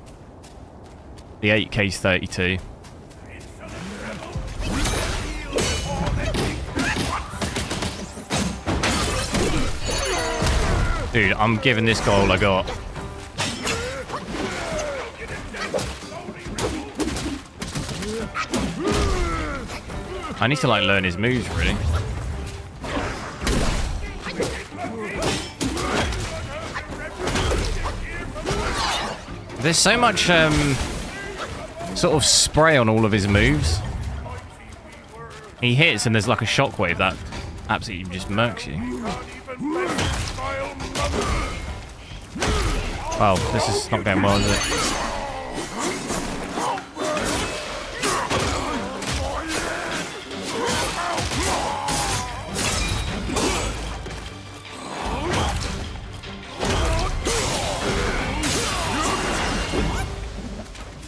The 8K is 32. Dude, I'm giving this guy all I got. I need to, like, learn his moves, really. There's so much, sort of spray on all of his moves. He hits and there's, like, a shockwave that absolutely just murks you. Wow, this is not going well, is it?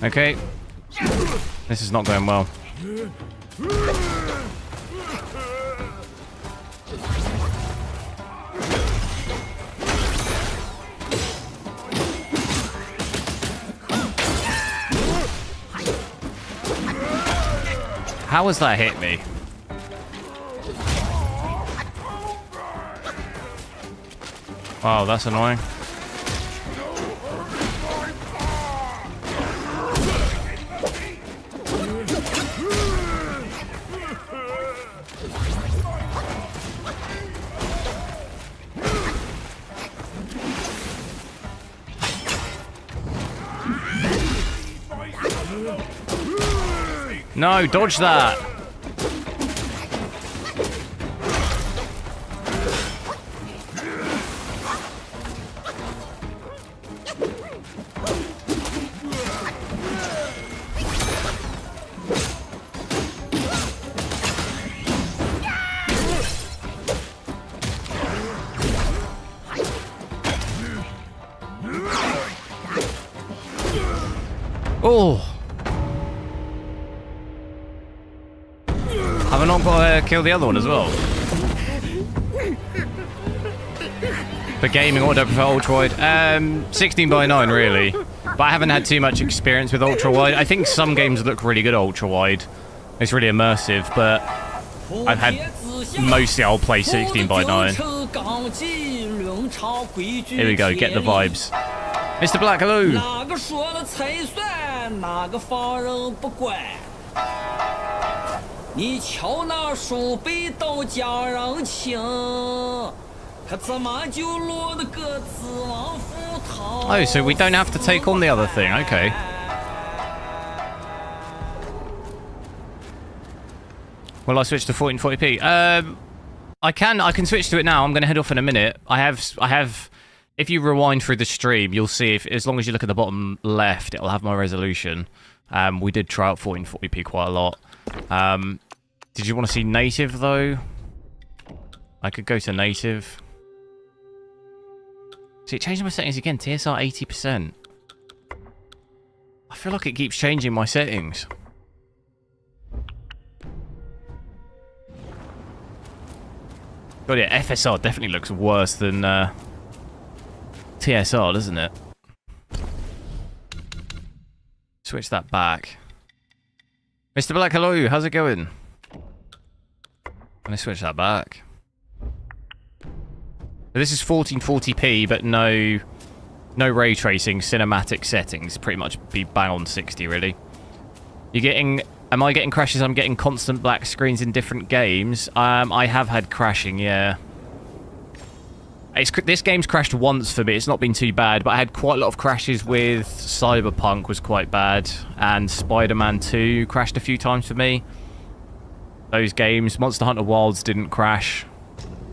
Okay. This is not going well. How has that hit me? Wow, that's annoying. No, dodge that. Oh. Have I not got to kill the other one as well? For gaming, what do I prefer, ultra-wide? 16:9 really. But I haven't had too much experience with ultra-wide. I think some games look really good ultra-wide. It's really immersive, but I've had... Mostly I'll play 16:9. Here we go, get the vibes. Mr. Black, hello! Oh, so we don't have to take on the other thing, okay. Will I switch to 1440p? I can switch to it now. I'm going to head off in a minute. I have. If you rewind through the stream, you'll see if, as long as you look at the bottom left, it'll have my resolution. We did try out 1440p quite a lot. Did you want to see native though? I could go to native. See, it changed my settings again. TSR 80%. I feel like it keeps changing my settings. God, yeah, FSR definitely looks worse than TSR, doesn't it? Switch that back. Mr. Black, hello. How's it going? Let me switch that back. This is 1440p, but no ray tracing, cinematic settings. Pretty much be bang on 60, really. You're getting... Am I getting crashes? I'm getting constant black screens in different games. I have had crashing, yeah. This game's crashed once for me. It's not been too bad, but I had quite a lot of crashes with Cyberpunk was quite bad, and Spider-Man 2 crashed a few times for me. Those games. Monster Hunter Wilds didn't crash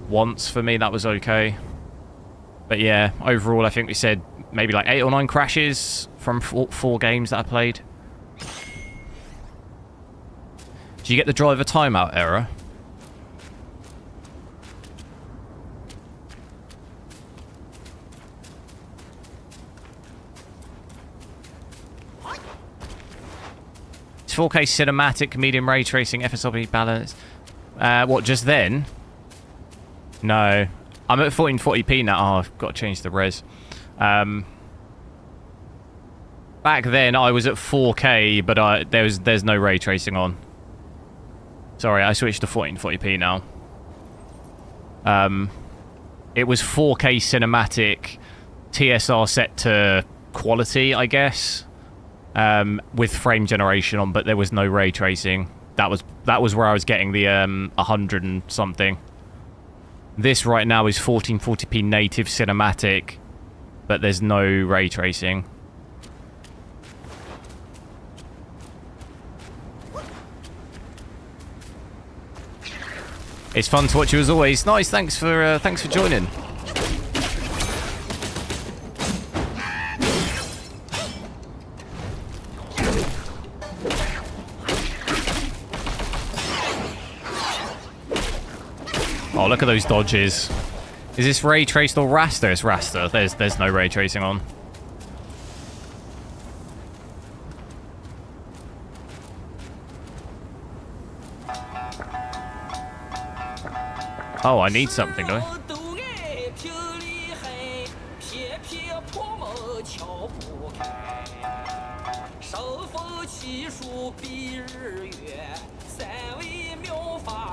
once for me. That was okay. But yeah, overall, I think we said maybe like 8 or 9 crashes from 4 games that I played. Do you get the driver timeout error? It's 4K cinematic, medium ray tracing, FSRP balance. What, just then? No. I'm at 1440p now. Oh, I've got to change the res. Back then, I was at 4K, but there's no ray tracing on. Sorry, I switched to 1440p now. It was 4K cinematic, TSR set to quality, I guess, with frame generation on, but there was no ray tracing. That was where I was getting the 100 and something. This right now is 1440p native cinematic, but there's no ray tracing. It's fun to watch you as always. Nice, thanks for joining. Oh, look at those dodges. Is this ray traced or raster? It's raster. There's no ray tracing on. Oh, I need something, do I?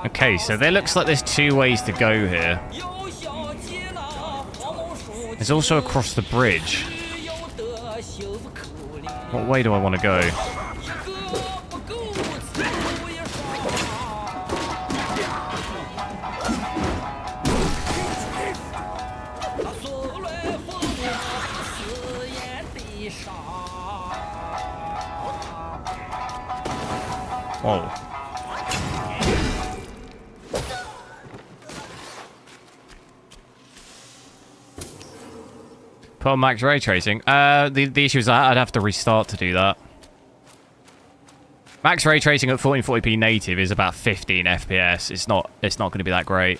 Okay, so there looks like there's two ways to go here. There's also across the bridge. What way do I want to go? Whoa. Put on max ray tracing. The issue is I'd have to restart to do that. Max ray tracing at 1440p native is about 15 FPS. It's not going to be that great.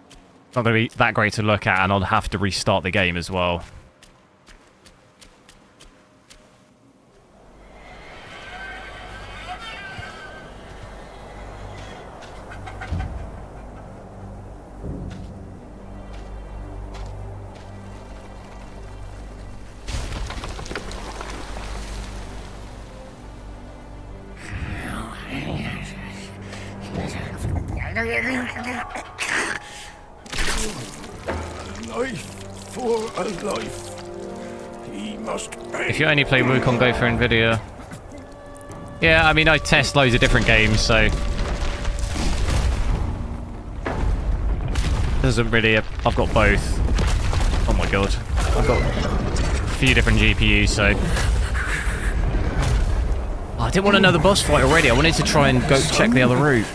It's not going to be that great to look at, and I'll have to restart the game as well. Life for a life. He must pay. If you only play Wukong, go for Nvidia. Yeah, I mean, I test loads of different games, so doesn't really. I've got both. Oh my god, I've got a few different GPUs, so. Oh, I didn't want another boss fight already. I wanted to try and go check the other route.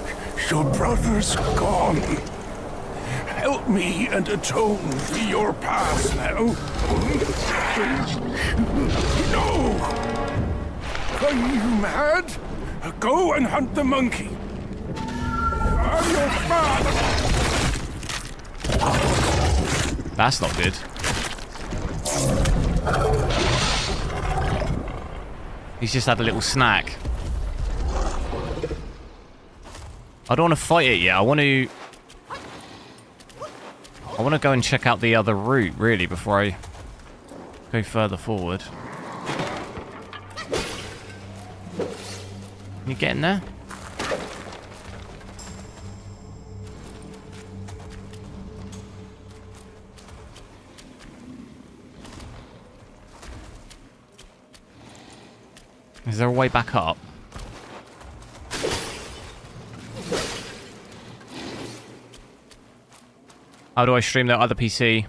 Your brother's gone. Help me and atone for your past now. No! Are you mad? Go and hunt the monkey. I'm your father. That's not good. He's just had a little snack. I don't want to fight it yet. I want to go and check out the other route, really, before I go further forward. You getting there? Is there a way back up? How do I stream the other PC?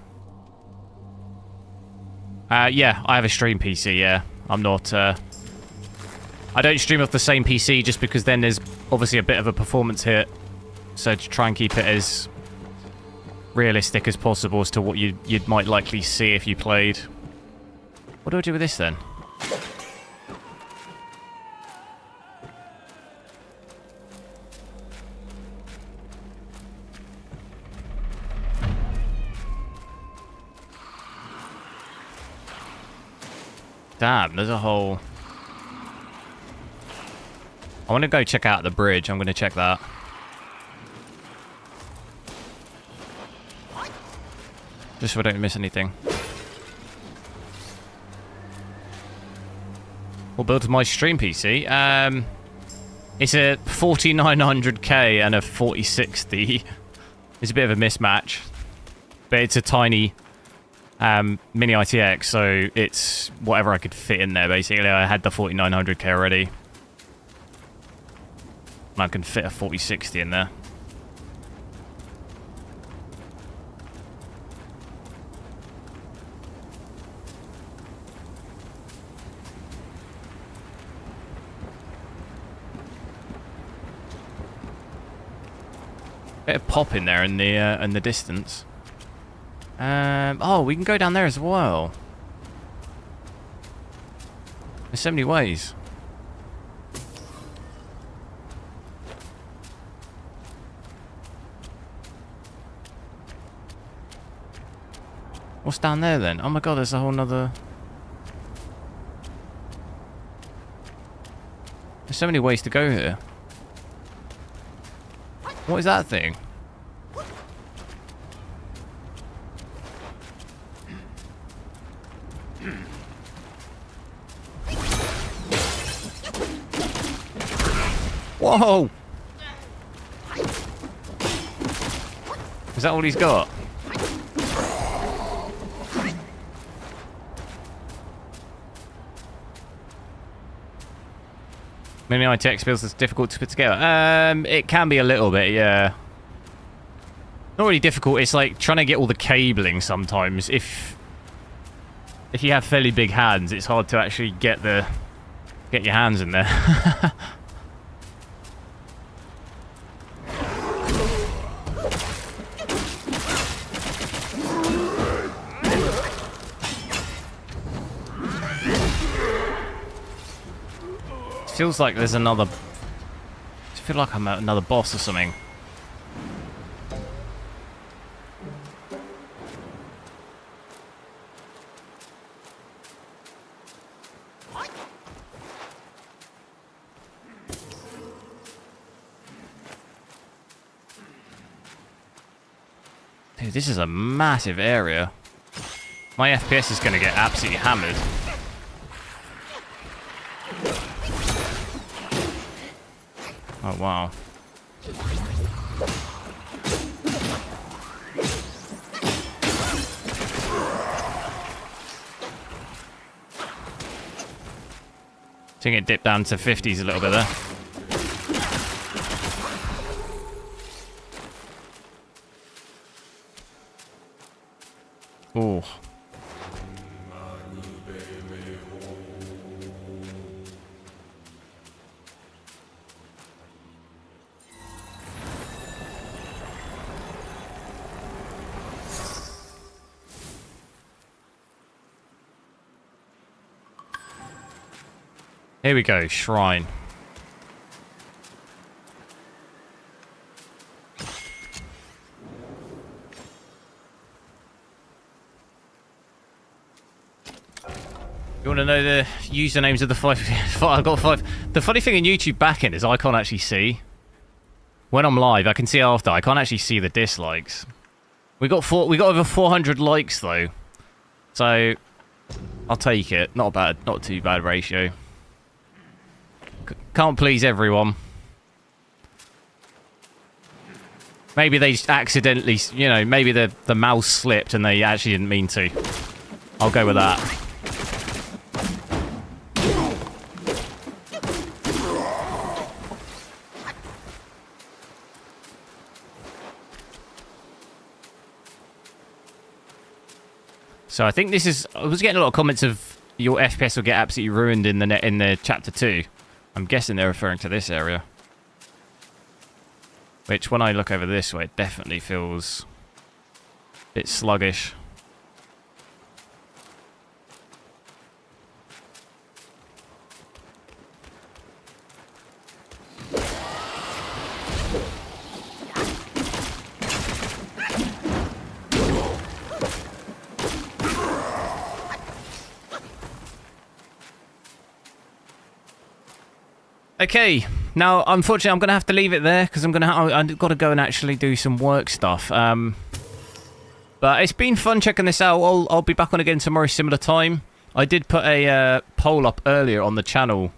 Yeah, I have a stream PC, yeah. I'm not, I don't stream off the same PC just because then there's obviously a bit of a performance hit. So to try and keep it as realistic as possible as to what you might likely see if you played. What do I do with this then? Damn, there's a whole... I want to go check out the bridge. I'm going to check that. Just so I don't miss anything. What build my stream PC? It's a 4900K and a 4060. It's a bit of a mismatch. But it's a tiny mini ITX, so it's whatever I could fit in there, basically. I had the 4900K already. And I can fit a 4060 in there. Bit of pop in there in the distance. Oh, we can go down there as well. There's so many ways. What's down there then? Oh my god, there's a whole nother... There's so many ways to go here. What is that thing? Whoa! Is that all he's got? Mini ITX builds is difficult to put together. It can be a little bit, yeah. Not really difficult. It's like trying to get all the cabling sometimes. If you have fairly big hands, it's hard to actually get your hands in there. Feels like there's another... I feel like I'm at another boss or something. Dude, this is a massive area. My FPS is going to get absolutely hammered. Oh, wow. I think it dipped down to 50s a little bit there. Ooh. Here we go, shrine. You want to know the usernames of the five? I've got 5. The funny thing in YouTube backend is I can't actually see. When I'm live, I can see after. I can't actually see the dislikes. We got over 400 likes though, so I'll take it. Not bad, not too bad ratio. Can't please everyone. Maybe they just accidentally, you know, maybe the mouse slipped and they actually didn't mean to. I'll go with that. So I think this is... I was getting a lot of comments of your FPS will get absolutely ruined in the chapter 2. I'm guessing they're referring to this area. Which, when I look over this way, it definitely feels a bit sluggish. Okay, Now, unfortunately, I'm going to have to leave it there because I've got to go and actually do some work stuff. But it's been fun checking this out. I'll be back on again tomorrow, similar time. I did put a poll up earlier on the channel,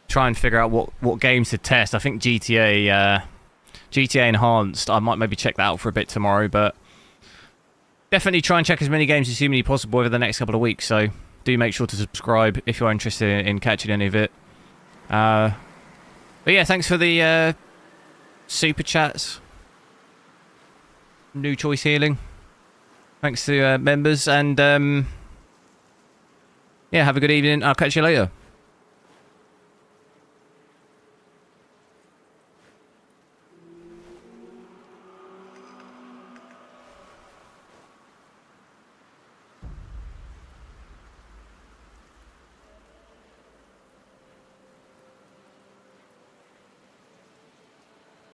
try and figure out what games to test. I think GTA Enhanced. I might maybe check that out for a bit tomorrow, but definitely try and check as many games as humanly possible over the next couple of weeks. So do make sure to subscribe if you're interested in catching any of it. But yeah, thanks for the super chats. New Choice Healing. Thanks to members, and yeah, have a good evening. I'll catch you later.